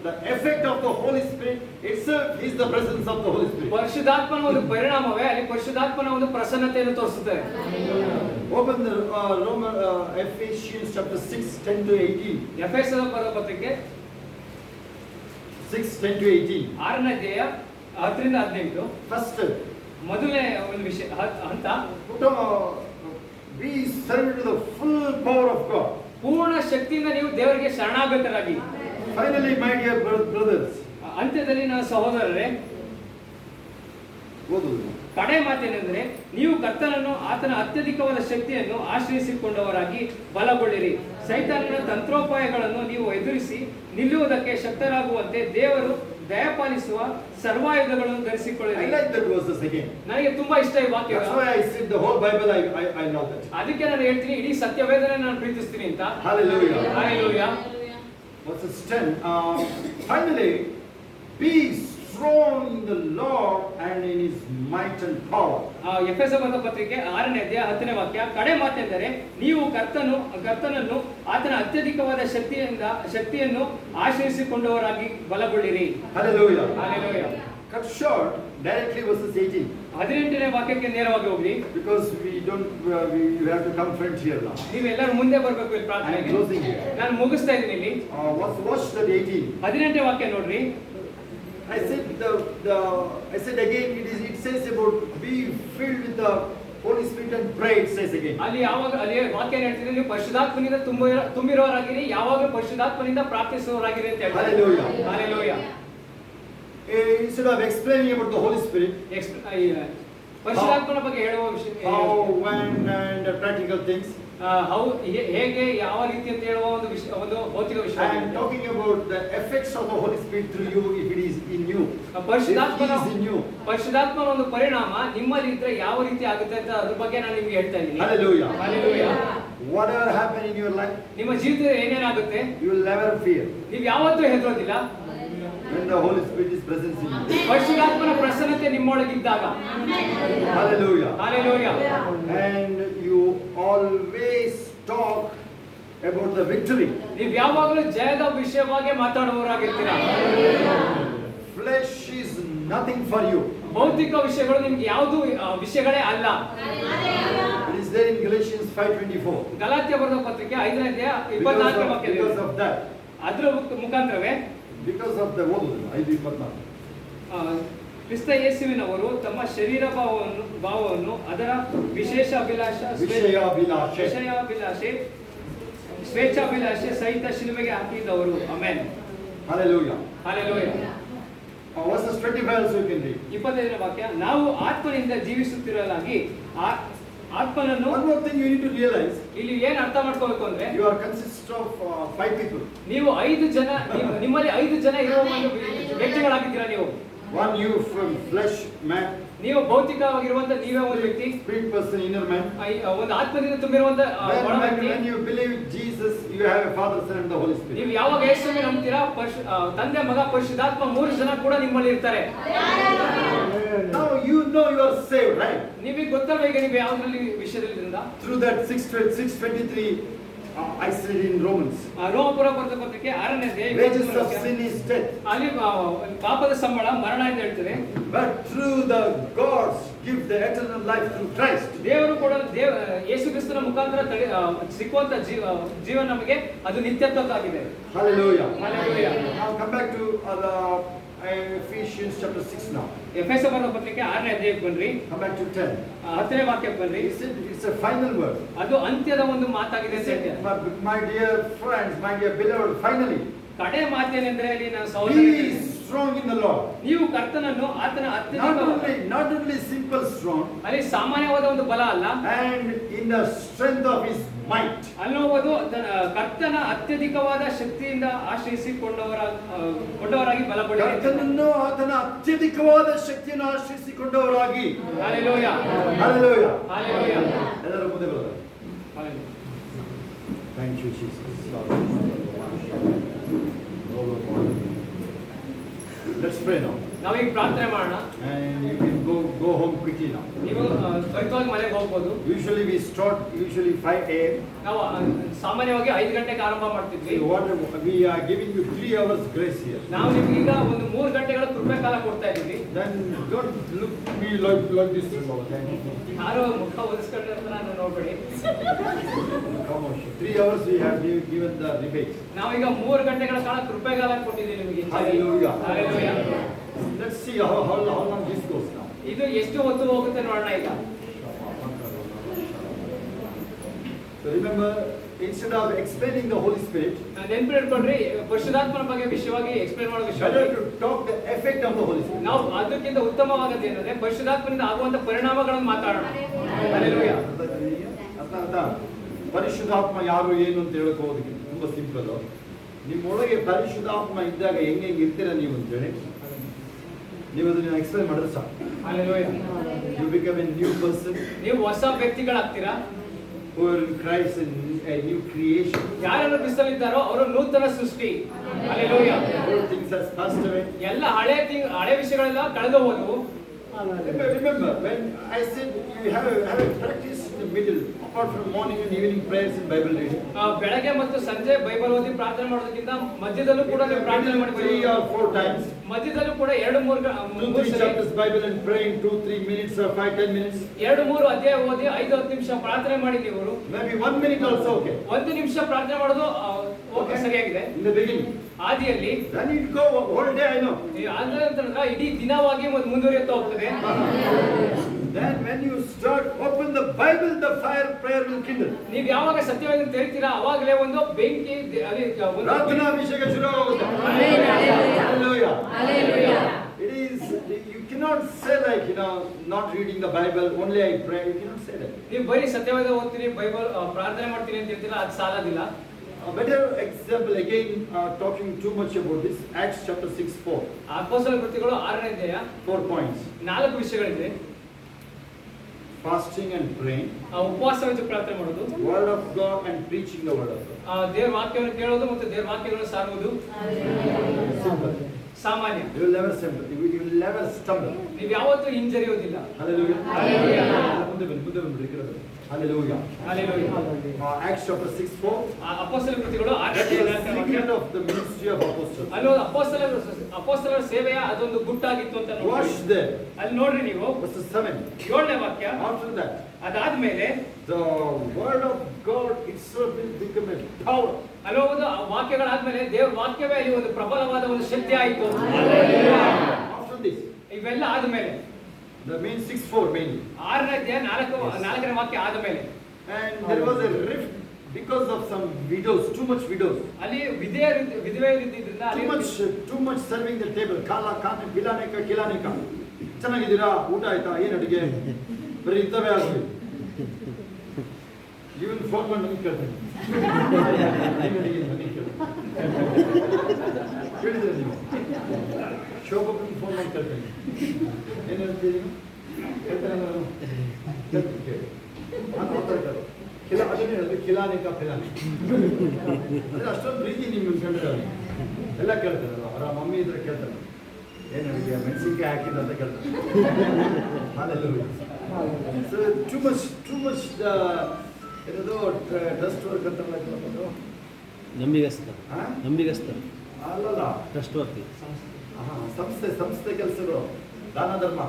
the effect of the Holy Spirit itself is the presence of the Holy Spirit. ಪರಿಶುದ್ಧಾತ್ಮನ ಒಂದು ಪರಿಣಾಮವೇ ಅಲ್ಲಿ ಪರಿಶುದ್ಧಾತ್ಮನ ಒಂದು ಪ್ರಸನ್ನತೆಯನ್ನು ತೋರಿಸುತ್ತದೆ. Open the Ephesians chapter 6:10 to 18. ಎಫೆಸದ ಪತ್ರಕ್ಕೆ 6:10 to 18. 6ನೇ ಅಧ್ಯಾಯ 10 ರಿಂದ 18. First, ಮೊದಲನೇ ಒಂದು ವಿಷಯ ಹಂತ be served to the full power of God. ಪೂರ್ಣ ಶಕ್ತಿಯಿಂದ ನೀವು ದೇವರಿಗೆ ಶರಣಾಗತರಾಗಿ. Finally, my dear brothers, ಅಂತ್ಯದಲ್ಲಿ ನನ್ನ ಸಹೋದರರೇ, ಕಡೆ ಮಾತೇನೆಂದರೆ ನೀವು ಕರ್ತನನ್ನು ಆತನ ಅತ್ಯಧಿಕವಾದ ಶಕ್ತಿಯನ್ನು ಆಶ್ರಯಿಸಿಕೊಂಡವರಾಗಿ ಬಲಗೊಳ್ಳಿರಿ. ಸೈತಾನನ ತಂತ್ರೋಪಾಯಗಳನ್ನು ನೀವು ಎದುರಿಸಿ ನಿಲ್ಲುವುದಕ್ಕೆ ಶಕ್ತರಾಗುವಂತೆ ದೇವರು ದಯಪಾಲಿಸುವ ಸರ್ವಾಯುಧಗಳನ್ನು ಧರಿಸಿಕೊಳ್ಳಿರಿ. I like that verses again. ನನಗೆ ತುಂಬಾ ಇಷ್ಟ ಈ ವಾಕ್ಯ. That's why I said the whole Bible I love that. ಅದಕ್ಕೆ ನಾನು ಹೇಳ್ತೀನಿ ಇಡೀ ಸತ್ಯವೇದನೆ ನಾನು ಪ್ರೀತಿಸ್ತೀನಿ ಅಂತ. Hallelujah. Hallelujah. Verses 10. Finally, be strong in the Lord and in His might and power. ಎಫೆಸ ಪತ್ರಿಕೆ 6ನೇ ಅಧ್ಯಾಯ 10ನೇ ವಾಕ್ಯ. ಕಡೆ ಮಾತೆಂದರೆ ನೀವು ಕರ್ತನನ್ನು ಆತನ ಅತ್ಯಧಿಕವಾದ ಶಕ್ತಿಯನ್ನು ಆಶ್ರಯಿಸಿಕೊಂಡವರಾಗಿ ಬಲಗೊಳ್ಳಿರಿ. Hallelujah. Hallelujah. Cut short directly verses 18. 18ನೇ ವಾಕ್ಯಕ್ಕೆ ನೇರವಾಗಿ ಹೋಗ್ಲಿ. Because we have to come front here now. ನೀವೆಲ್ಲರೂ ಮುಂದೆ ಬರಬೇಕು ಇಲ್ಲಿ ಪ್ರಾರ್ಥನೆಗೆ. Closing here. ನಾನು ಮುಗಿಸ್ತಾ ಇದ್ದೀನಿ ಇಲ್ಲಿ. Watch that 18. 18ನೇ ವಾಕ್ಯ ನೋಡ್ರಿ. I said again, it says about be filled with the Holy Spirit and pray, it says again. ಅಲ್ಲಿ ವಾಕ್ಯ ಹೇಳ್ತಿದ್ರೆ ನೀವು ಪರಿಶುದ್ಧಾತ್ಮನಿಂದ ತುಂಬಿರೋರಾಗಿರಿ, ಯಾವಾಗ ಪರಿಶುದ್ಧಾತ್ಮನಿಂದ ಪ್ರಾರ್ಥಿಸುವವರಾಗಿರಿ ಅಂತ ಹೇಳ್ತಾರೆ. Hallelujah. Hallelujah. Instead of explaining about the Holy Spirit, ಪರಿಶುದ್ಧಾತ್ಮನ ಬಗ್ಗೆ ಹೇಳುವ ವಿಷಯ, how, when, and practical things, ಹೇಗೆ ಯಾವ ರೀತಿ ಅಂತ ಹೇಳುವ ಒಂದು ವಿಷಯ, ಒಂದು ಭೌತಿಕ ವಿಷಯ. I am talking about the effects of the Holy Spirit through you if it is in you. ಪರಿಶುದ್ಧಾತ್ಮನ ಒಂದು ಪರಿಣಾಮ ನಿಮ್ಮಲ್ಲಿ ಇದ್ರೆ ಯಾವ ರೀತಿ ಆಗುತ್ತೆ ಅಂತ ಅದ್ರ ಬಗ್ಗೆ ನಾನು ನಿಮಗೆ ಹೇಳ್ತಾ ಇದ್ದೀನಿ. Hallelujah. Hallelujah. Whatever happen in your life, ನಿಮ್ಮ ಜೀವಿತದಲ್ಲಿ ಏನೇನಾಗುತ್ತೆ you will never fear ನೀವು ಯಾವತ್ತೂ ಹೆದರೋದಿಲ್ಲ when the Holy Spirit is present in you. ಪರಿಶುದ್ಧಾತ್ಮನ ಪ್ರಸನ್ನತೆ ನಿಮ್ಮೊಳಗಿದ್ದಾಗ. Hallelujah. Hallelujah. And you always talk about the victory. ನೀವು ಯಾವಾಗಲೂ ಜಯದ ವಿಷಯವಾಗಿ ಮಾತಾಡುವವರಾಗಿರ್ತೀರಾ. Flesh is nothing for you. ಭೌತಿಕ ವಿಷಯಗಳು ನಿಮ್ಗೆ ಯಾವುದು ವಿಷಯಗಳೇ ಅಲ್ಲ. It is there in Galatians 5:24. Galatia ಬರೆದ ಪತ್ರಿಕೆ 5ನೇ ಅಧ್ಯಾಯ 24ನೇ ವಾಕ್ಯದಲ್ಲಿ. Because of that. ಅದರ ಮುಖಾಂತರವೇ Because of the 5:24. ಕ್ರಿಸ್ತ ಯೇಸುವಿನವರು ತಮ್ಮ ಶರೀರ ಭಾವವನ್ನು ಅದರ ಸ್ವೇಚ್ಛಾಭಿಲಾಷೆ ಸಹಿತ ಶಿಲುಬೆಗೆ ಹಾಕಿದವರು. Amen. Hallelujah. Hallelujah. Verses 25 also you can read. 25ನೇ ವಾಕ್ಯ. ನಾವು ಆತ್ಮನಿಂದ ಜೀವಿಸುತ್ತಿರಲಾಗಿ ಆತ್ಮನನ್ನು. One more thing you need to realize. ಇಲ್ಲಿ ಏನು ಅರ್ಥ ಮಾಡ್ಕೋಬೇಕು ಅಂದ್ರೆ you are consist of 5 people. ನೀವು 5 ಜನ, ನಿಮ್ಮಲ್ಲಿ 5 ಜನ ಇರುವ ಒಂದು ವ್ಯಕ್ತಿಗಳಾಗಿದ್ದೀರಾ ನೀವು. One you from flesh man, ನೀವು ಭೌತಿಕವಾಗಿರುವಂತ ನೀವೇ ಒಂದು ವ್ಯಕ್ತಿ, spirit person, inner man. ಒಂದು ಆತ್ಮದಿಂದ ತುಂಬಿರುವಂತ ಒಳ ವ್ಯಕ್ತಿ. When you believe Jesus, you have a Father, Son, and the Holy Spirit. ನೀವು ಯಾವಾಗ ಯೇಸುವಿನ ನಂಬ್ತೀರಾ, ತಂದೆ ಮಗ ಪರಿಶುದ್ಧಾತ್ಮ ಮೂರು ಜನ ಕೂಡ ನಿಮ್ಮಲ್ಲಿ ಇರ್ತಾರೆ. Now you know you are saved, right? ನಿಮಗೆ ಗೊತ್ತಲ್ವ ಈಗ ನೀವು ಯಾವುದ್ರಲ್ಲಿ ವಿಷಯದಿಂದ? Through that 6:23 I said in Romans. ರೋಮಪುರ ಪತ್ರಿಕೆ 6ನೇ ಅಧ್ಯಾಯ Wages of sin is death. ಅಲ್ಲಿ ಪಾಪದ ಸಂಬಳ ಮರಣ ಅಂತ ಹೇಳ್ತದೆ. But through the God's give the eternal life through Christ. ದೇವರು ಕೂಡ ಯೇಸು ಕ್ರಿಸ್ತನ ಮುಖಾಂತರ ಸಿಕ್ಕುವಂತ ಜೀವನ ನಮಗೆ ಅದು ನಿತ್ಯತ್ವಕ್ಕಾಗಿದೆ. Hallelujah. Hallelujah. Now come back to Ephesians chapter 6 now. ಎಫೆಸ ಪತ್ರಿಕೆ 6ನೇ ಅಧ್ಯಾಯಕ್ಕೆ ಬನ್ರಿ. Come back to 10. 10ನೇ ವಾಕ್ಯಕ್ಕೆ ಬನ್ರಿ. It's a final word. ಅದು ಅಂತ್ಯದ ಒಂದು ಮಾತಾಗಿದೆ ಅಂತ ಹೇಳ್ತಾರೆ. My dear friends, my dear beloved, finally. ಕಡೆ ಮಾತೇನೆಂದ್ರೆ ಅಲ್ಲಿ ನಾನು ಸಹೋದರರೇ, Be strong in the Lord. ನೀವು ಕರ್ತನನ್ನು ಆತನ Not only simple strong. ಅಲ್ಲಿ ಸಾಮಾನ್ಯವಾದ ಒಂದು ಬಲ ಅಲ್ಲ. And in the strength of His might. ಅನ್ನುವುದು ಕರ್ತನ ಅತ್ಯಧಿಕವಾದ ಶಕ್ತಿಯಿಂದ ಕೊಂಡವರಾಗಿ ಬಲಪಡಿರಿ. ಕರ್ತನನ್ನು ಆತನ ಅತ್ಯಧಿಕವಾದ ಶಕ್ತಿಯನ್ನು ಆಶ್ರಯಿಸಿಕೊಂಡವರಾಗಿ. Hallelujah. Hallelujah. Hallelujah. ಎಲ್ಲರೂ ಮುಂದೆ ಬರೋಣ. Hallelujah. Thank you, Jesus. Let's pray now. ನಾವೀಗ ಪ್ರಾರ್ಥನೆ ಮಾಡೋಣ. And you can go home quickly now. ನೀವು ತ್ವರಿತವಾಗಿ ಮನೆಗೆ ಹೋಗ್ಬೋದು. Usually we start 5 a.m. ನಾವು ಸಾಮಾನ್ಯವಾಗಿ 5 ಗಂಟೆಗೆ ಆರಂಭ ಮಾಡ್ತಿದ್ವಿ. We are giving you 3 hours grace here. ನಾವು ನಿಮ್ಗೀಗ ಒಂದು 3 ಗಂಟೆಗಳ ಕೃಪೆ ಕಾಲ ಕೊಡ್ತಾ ಇದ್ದೀವಿ. Then don't look me like this tomorrow. ಯಾರು ಮುಖ ಒಲಿಸ್ಕೊಂಡಿರ್ತಾರೆ ನಾನು ನೋಡ್ಬೇಡಿ. 3 hours we have given the rebate. ನಾವೀಗ 3 ಗಂಟೆಗಳ ಕಾಲ ಕೃಪೆ ಕಾಲ ಕೊಟ್ಟಿದ್ದೀವಿ ನಿಮಗೆ. Hallelujah. Hallelujah. Let's see how long this goes now. ಇದು ಎಷ್ಟು ಹೊತ್ತು ಹೋಗುತ್ತೆ ನೋಡೋಣ ಈಗ. So remember, instead of explaining the Holy Spirit, ನೆನಪಿಟ್ಕೊಂಡ್ರಿ ಪರಿಶುದ್ಧಾತ್ಮನ ಬಗ್ಗೆ ವಿಷಯವಾಗಿ ಎಕ್ಸ್ಪ್ಲೇನ್ ಮಾಡೋ ವಿಷಯ. better to talk the effect of the Holy Spirit. ನಾವು ಅದಕ್ಕಿಂತ ಉತ್ತಮವಾದದ್ದು ಏನಂದ್ರೆ ಪರಿಶುದ್ಧಾತ್ಮನಿಂದ ಆಗುವಂತ ಪರಿಣಾಮಗಳನ್ನು ಮಾತಾಡೋಣ. Hallelujah. ಅರ್ಥ ಪರಿಶುದ್ಧಾತ್ಮ ಯಾರು ಏನು ಅಂತ ಹೇಳಕ್ ಹೋಗೋದಕ್ಕಿಂತ ತುಂಬಾ ಸಿಂಪಲ್. ನಿಮ್ಮೊಳಗೆ ಪರಿಶುದ್ಧಾತ್ಮ ಇದ್ದಾಗ ಹೆಂಗೆ ಇರ್ತೀರಾ ನೀವು ಅಂತೇಳಿ ನೀವು ಅದನ್ನ ಎಕ್ಸ್ಪ್ಲೇನ್ ಮಾಡಿದ್ರೆ ಸಾಕು. Hallelujah. You become a new person. ನೀವು ಹೊಸ ವ್ಯಕ್ತಿಗಳಾಗ್ತೀರಾ. Who are in Christ and a new creation. ಯಾರೆಲ್ಲ ಕ್ರಿಸ್ತನಿದ್ದಾರೋ ಅವರು ನೂತನ ಸೃಷ್ಟಿ. Hallelujah. All things has passed away. ಎಲ್ಲ ಹಳೆ ವಿಷಯಗಳೆಲ್ಲ ಕಳೆದು ಹೋದವು. Remember when I said you have a practice in the middle, apart from morning and evening prayers and Bible reading. ಬೆಳಗ್ಗೆ ಮತ್ತು ಸಂಜೆ ಬೈಬಲ್ ಓದಿ ಪ್ರಾರ್ಥನೆ ಮಾಡೋದಕ್ಕಿಂತ ಮಧ್ಯದಲ್ಲೂ ಕೂಡ ನೀವು ಪ್ರಾರ್ಥನೆ ಮಾಡಬೇಕು. 3 or 4 times. ಮಧ್ಯದಲ್ಲೂ ಕೂಡ 2-3 chapters Bible and praying 2-3 minutes or 5-10 minutes. 2-3 ಅಧ್ಯಾಯ ಓದಿ 5-10 ನಿಮಿಷ ಪ್ರಾರ್ಥನೆ ಮಾಡಿ ನೀವು. Maybe 1 minute also okay. 1 ನಿಮಿಷ ಪ್ರಾರ್ಥನೆ ಮಾಡೋದು ಓಕೆ ಸರಿಯಾಗಿದೆ. In the beginning. ಆದಿಯಲ್ಲಿ. Then it go whole day I know. ಆದ್ರೆ ಇಡೀ ದಿನವಾಗಿ ಮುಂದುವರಿಯುತ್ತಾ ಹೋಗ್ತದೆ. Then when you start open the Bible, the fire prayer will kindle. ನೀವು ಯಾವಾಗ ಸತ್ಯವನ್ನು ತೆರಿತೀರಾ ಅವಾಗಲೇ ಒಂದು ಬೆಂಕಿ ಪ್ರಾರ್ಥನಾ ಅಭಿಷೇಕ ಶುರುವಾಗುತ್ತೆ. Hallelujah. Hallelujah. It is, you cannot say like, not reading the Bible, only I pray. You cannot say that. ನೀವು ಬರೀ ಸತ್ಯವಾದ ಓದ್ತೀರಿ ಬೈಬಲ್ ಪ್ರಾರ್ಥನೆ ಮಾಡ್ತೀನಿ ಅಂತ ಹೇಳ್ತೀರಾ, ಅದು ಸಾಲದಿಲ್ಲ. A better example again, talking too much about this, Acts chapter 6:4. ಅಪೊಸ್ತಲರ ಕೃತ್ಯಗಳು 6ನೇ ಅಧ್ಯಾಯ 4 points. 4 ವಿಷಯಗಳಿದೆ. Fasting and praying. ಉಪವಾಸವಿದ್ದು ಪ್ರಾರ್ಥನೆ ಮಾಡೋದು. Word of God and preaching the word of God. ದೇವರ ವಾಕ್ಯವನ್ನು ಕೇಳೋದು ಮತ್ತು ದೇವರ ವಾಕ್ಯಗಳನ್ನು ಸಾರುವುದು. Simple. ಸಾಮಾನ್ಯ. You will never stumble. You will never stumble. ನೀವು ಯಾವತ್ತೂ ಹಿಂಜರಿಯೋದಿಲ್ಲ. Hallelujah. Hallelujah. ಮುಂದೆ ಬನ್ನಿ. Hallelujah. Hallelujah. Acts chapter 6:4. ಅಪೊಸ್ತಲರ ಕೃತ್ಯಗಳು 6ನೇ ಅಧ್ಯಾಯ 4ನೇ ವಾಕ್ಯ. Of the ministry of apostles. ಅಲ್ಲಿ ಅಪೊಸ್ತಲರ ಸೇವೆಯ ಅದೊಂದು ಗುಟ್ಟಾಗಿತ್ತು ಅಂತ ನೋಡಿ. Watch there. ಅಲ್ಲಿ ನೋಡ್ರಿ ನೀವು. Verse 7. 7ನೇ ವಾಕ್ಯ. After that, ಅದಾದ್ಮೇಲೆ the word of God itself will become a power. ಅಲ್ಲಿ ಒಂದು ವಾಕ್ಯಗಳಾದ್ಮೇಲೆ ದೇವರ ವಾಕ್ಯವೇ ಅಲ್ಲಿ ಒಂದು ಪ್ರಬಲವಾದ ಒಂದು ಶಕ್ತಿ ಆಯಿತು. After this, ಇವೆಲ್ಲ ಆದ್ಮೇಲೆ the main 6:4 mainly. 6ನೇ ಅಧ್ಯಾಯ 4ನೇ ವಾಕ್ಯ ಆದ್ಮೇಲೆ. And there was a rift because of some widows, too much widows. ಅಲ್ಲಿ ವಿಧವೆಯರಿದ್ದರಿಂದ too much serving the table. ಕಾಲ ಕಾನೆ ಬಿಲಾನೇಕ ಕಿಲಾನೇಕ. ಚೆನ್ನಾಗಿದ್ದೀರಾ? ಊಟ ಆಯ್ತಾ? ಏನು ಅಡುಗೆ? ಬರೀ ಇಂಥವೇ ಆಗ್ಲಿ. ಇವನ್ ಫೋನ್ ಮಾಡಿ ನನಗೆ ಕೇಳ್ತೀನಿ. ಕೇಳಿದ್ರೆ ನೀವು ಶೋಭಕ್ಕೂ ಫೋನ್ ಮಾಡಿ ಕೇಳ್ತೀನಿ, ಏನು ಹೇಳ್ತೀರಿ ಹೇಳ್ತಾರೆ ನಾನು ಕೇಳಿ ಅಂತ ಹೇಳ್ತಾರೆ. ಅದನ್ನೇ ಹೇಳಿದ್ರೆ ಕಿಲಾನಿಕ ಫಿಲಾನಿ ಅಂದರೆ ಅಷ್ಟೊಂದು ಪ್ರೀತಿ ನಿಮ್ಮ ಕಂಡ್ರೆ ಎಲ್ಲ ಕೇಳ್ತಾರಲ್ಲ. ಅವರ ಮಮ್ಮಿ ಇದ್ರೆ ಕೇಳ್ತಾರೆ, ಏನು ಅಡುಗೆ ಮೆಣಸಿನ್ಕಾಯಿ ಹಾಕಿದ ಅಂತ ಕೇಳ್ತಾರೆ. ಹಾಲೆಲ್ಲ ಸೊ ಟೂ ಮಚ್ ಏನದು ಟ್ರಸ್ಟ್ ವರ್ಕ್ ಅಂತ ನಂಬಿಗಸ್ತರು ಅಲ್ಲಲ್ಲ ಟ್ರಸ್ಟ್ ವರ್ಕ್ ಸಂಸ್ಥೆ ಕೆಲಸಗಳು, ದಾನ ಧರ್ಮ,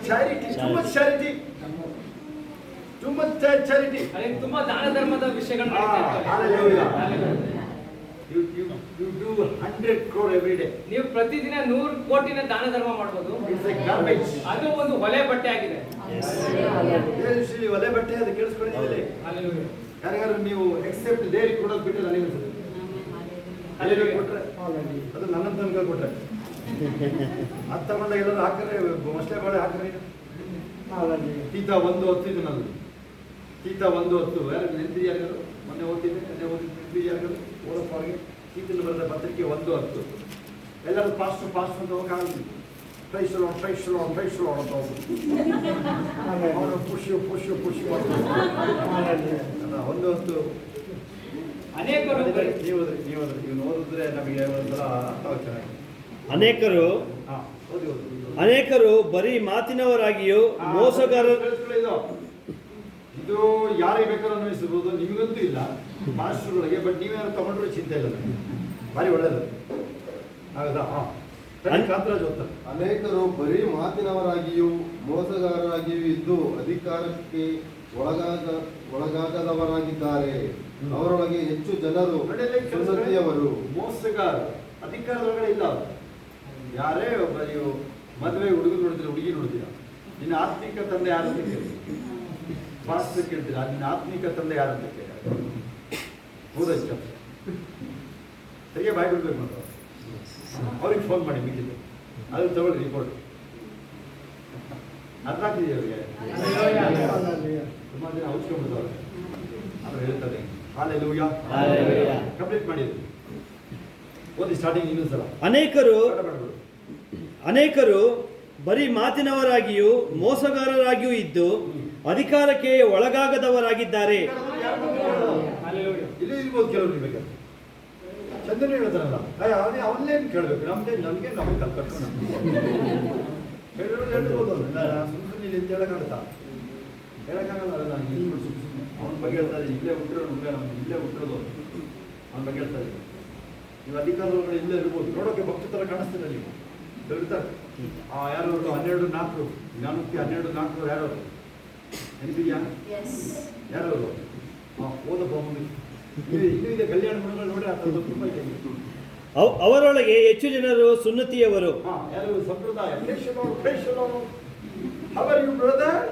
ಚಾರಿಟಿ, ಟೂ ಮಚ್ ಚಾರಿಟಿ. ತುಂಬಾ ದಾನ ಧರ್ಮದ ವಿಷಯಗಳನ್ನ You do 100 crore every day. ನೀವು ಪ್ರತಿದಿನ 100 ಕೋಟಿನ ದಾನ ಧರ್ಮ ಮಾಡ್ಬೋದು. It's like garbage. ಅದು ಒಂದು ಹೊಲೆ ಬಟ್ಟೆ ಆಗಿದೆ. ಒಲೆ ಬಟ್ಟೆ ಅದು ಕೇಳಿಸ್ಕೊಂಡಿದ್ದೀರಿ. ಯಾರಿಗಾದ್ರು ನೀವು ಎಕ್ಸೆಪ್ಟ್ ದೇವರಿಗೆ ಕೊಡೋದು ಬಿಟ್ಟು ನನಗೆ ಅಲ್ಲಿಗೆ ಕೊಟ್ರೆ ಅದು ನನ್ನ ತನಕ ಕೊಟ್ರೆ ಅದು ತಗೊಂಡಾಗ ಎಲ್ಲರೂ ಹಾಕಿದ್ರೆ ಮೊಸಳೆ ಬಾಳೆ ಹಾಕಿದ್ರೆ ತೀತ 1 ಹೊತ್ತು ಇದು ನಂದು ತೀತ 1 ಹೊತ್ತು ಯಾರು ನೆನಪಿ ಯಾರಿಗಾರು ಮೊನ್ನೆ ಓದ್ತಿದ್ದೆ ನೆನಪಿ ಯಾರಿಗಾರು ಓದಪ್ಪಾಗೆ ತೀತಲ್ಲಿ ಬರೆದ ಪತ್ರಿಕೆ 1 ಹೊತ್ತು ಎಲ್ಲರೂ ಫಾಸ್ಟ್ ಅಂತ ಹೋಗಿ ಪ್ರೈಸ್ ಅಂತ ಅವರು ಪುಷ್ ಮಾಡ್ತಾರೆ. 1 ಹೊತ್ತು ಅನೇಕರು ನೀವು ಓದಿದ್ರೆ ನಮಗೆ ಒಂಥರ ಅರ್ಥ ಚೆನ್ನಾಗಿ. ಅನೇಕರು ಬರೀ ಮಾತಿನವರಾಗಿಯೂ ಮೋಸಗಾರರು. ಇದು ಯಾರಿಗೆ ಬೇಕಾದ್ರೂ ಅನ್ವಯಿಸಬಹುದು, ನಿಮಗಂತೂ ಇಲ್ಲ ಮಾಸ್ಟರ್ಗಳಿಗೆ. ಬಟ್ ನೀವೇನಾದ್ರು ತಗೊಂಡ್ರೆ ಚಿಂತೆ ಇಲ್ಲ, ಭಾರಿ ಒಳ್ಳೇದು ಹೌದಾ? ಕಾಂತರಾಜ್ ಓದ್ತಾರೆ. ಅನೇಕರು ಬರೀ ಮಾತಿನವರಾಗಿಯೂ ಮೋಸಗಾರರಾಗಿಯೂ ಇದ್ದು ಅಧಿಕಾರಕ್ಕೆ ಒಳಗಾಗದವರಾಗಿದ್ದಾರೆ. ಅವರೊಳಗೆ ಹೆಚ್ಚು ಜನರು ಸುನ್ನತಿಯವರು. ಮೋಸಗಾರ ಅಧಿಕಾರದೊಳಗಡೆ ಇಲ್ಲ. ಯಾರೇ ಒಬ್ಬ ನೀವು ಮದುವೆ ಹುಡುಗ ನೋಡಿದ್ರೆ ಹುಡುಗಿ ನೋಡ್ತೀರಾ, ನಿನ್ನ ಆತ್ಮಿಕ ತಂದೆ ಯಾರು ಅಂತ ಕೇಳಿ ಪಾಸ್ಟರ್ ಕೇಳ್ತೀರಾ, ನಿನ್ನ ಆತ್ಮಿಕ ತಂದೆ ಯಾರು ಅಂತ ಕೇಳಿ ಹೌದಷ್ಟ ಸರಿಯೇ ಬಾಯ್ ಬಿಡ್ಬೇಕು ಅಂತ ಅವ್ರಿಗೆ ಫೋನ್ ಮಾಡಿ ಮಿಕ್ಕಿದ್ದು ಅದು ತಗೊಳ್ಳಿ ರಿಪೋರ್ಟ್. ಅರ್ಥ ಆಗ್ತಿದೆಯಾ ಅವ್ರಿಗೆ? ತುಂಬಾ ಜನ ಔಷಧಿಬಿಡ್ತಾರೆ ಅವ್ರು ಹೇಳ್ತಾರೆ ಹಾಲೆಲೂಯಾ ಕಂಪ್ಲೀಟ್ ಮಾಡಿದ್ರು. ಓದಿ ಸ್ಟಾರ್ಟಿಂಗ್ ಇನ್ನೊಂದು ಸಲ. ಅನೇಕರು ಬರೀ ಮಾತಿನವರಾಗಿಯೂ ಮೋಸಗಾರರಾಗಿಯೂ ಇದ್ದು ಅಧಿಕಾರಕ್ಕೆ ಒಳಗಾಗದವರಾಗಿದ್ದಾರೆ. ಇಲ್ಲಿ ಇರ್ಬೋದು ಕೆಲವರು ಬೇಕಾದ್ರೆ ಚಂದ್ರನ ಹೇಳ್ತಾರಲ್ಲ, ಅವನ್ನೇನು ಕೇಳಬೇಕು, ನಮಗೆ ಕಲ್ಪಟ್ಕೊಂಡು ಹೇಳ್ಬೋದು. ಸುಮ್ಮನೆ ಇಲ್ಲಿ ಹೇಳಕ್ಕಾಗತ್ತಾ? ಹೇಳಕ್ಕಾಗಲ್ಲ. ನಾನು ಅವನ ಬಗ್ಗೆ ಹೇಳ್ತಾ ಇದ್ದೀನಿ, ಇಲ್ಲೇ ಹುಟ್ಟಿರೋದು ನಮ್ಗೆ ಇಲ್ಲೇ ಹುಟ್ಟಿರೋದು ಅವನ ಬಗ್ಗೆ ಹೇಳ್ತಾ ಇದ್ದೀನಿ. ನೀವು ಅಧಿಕಾರದೊಳಗಡೆ ಇಲ್ಲೇ ಇರ್ಬೋದು, ನೋಡೋಕೆ ಭಕ್ತಿ ಥರ ಕಾಣಿಸ್ತೀರ ನೀವು ಹೇಳ್ತಾರೆ. ಯಾರು 12-4 ಜ್ಞಾನಕ್ಕೆ 12-4 ಯಾರು ನೆನಪಿದ್ಯಾ? ಯಾರವರು ಓದಪ್ಪ ಮುಂದೆ ಇನ್ನೂ ಇದೆ ಕಲ್ಯಾಣ ಮಂಡಲ ನೋಡಿ ಆ ಥರದ್ದು ತುಂಬ ಇದೆ. ಅವರೊಳಗೆ ಹೆಚ್ಚು ಜನರು ಸುನ್ನತಿಯವರು. ಯಾರು ಸಂಪ್ರದಾಯ ಅವರ್ ಯು ಬ್ರದರ್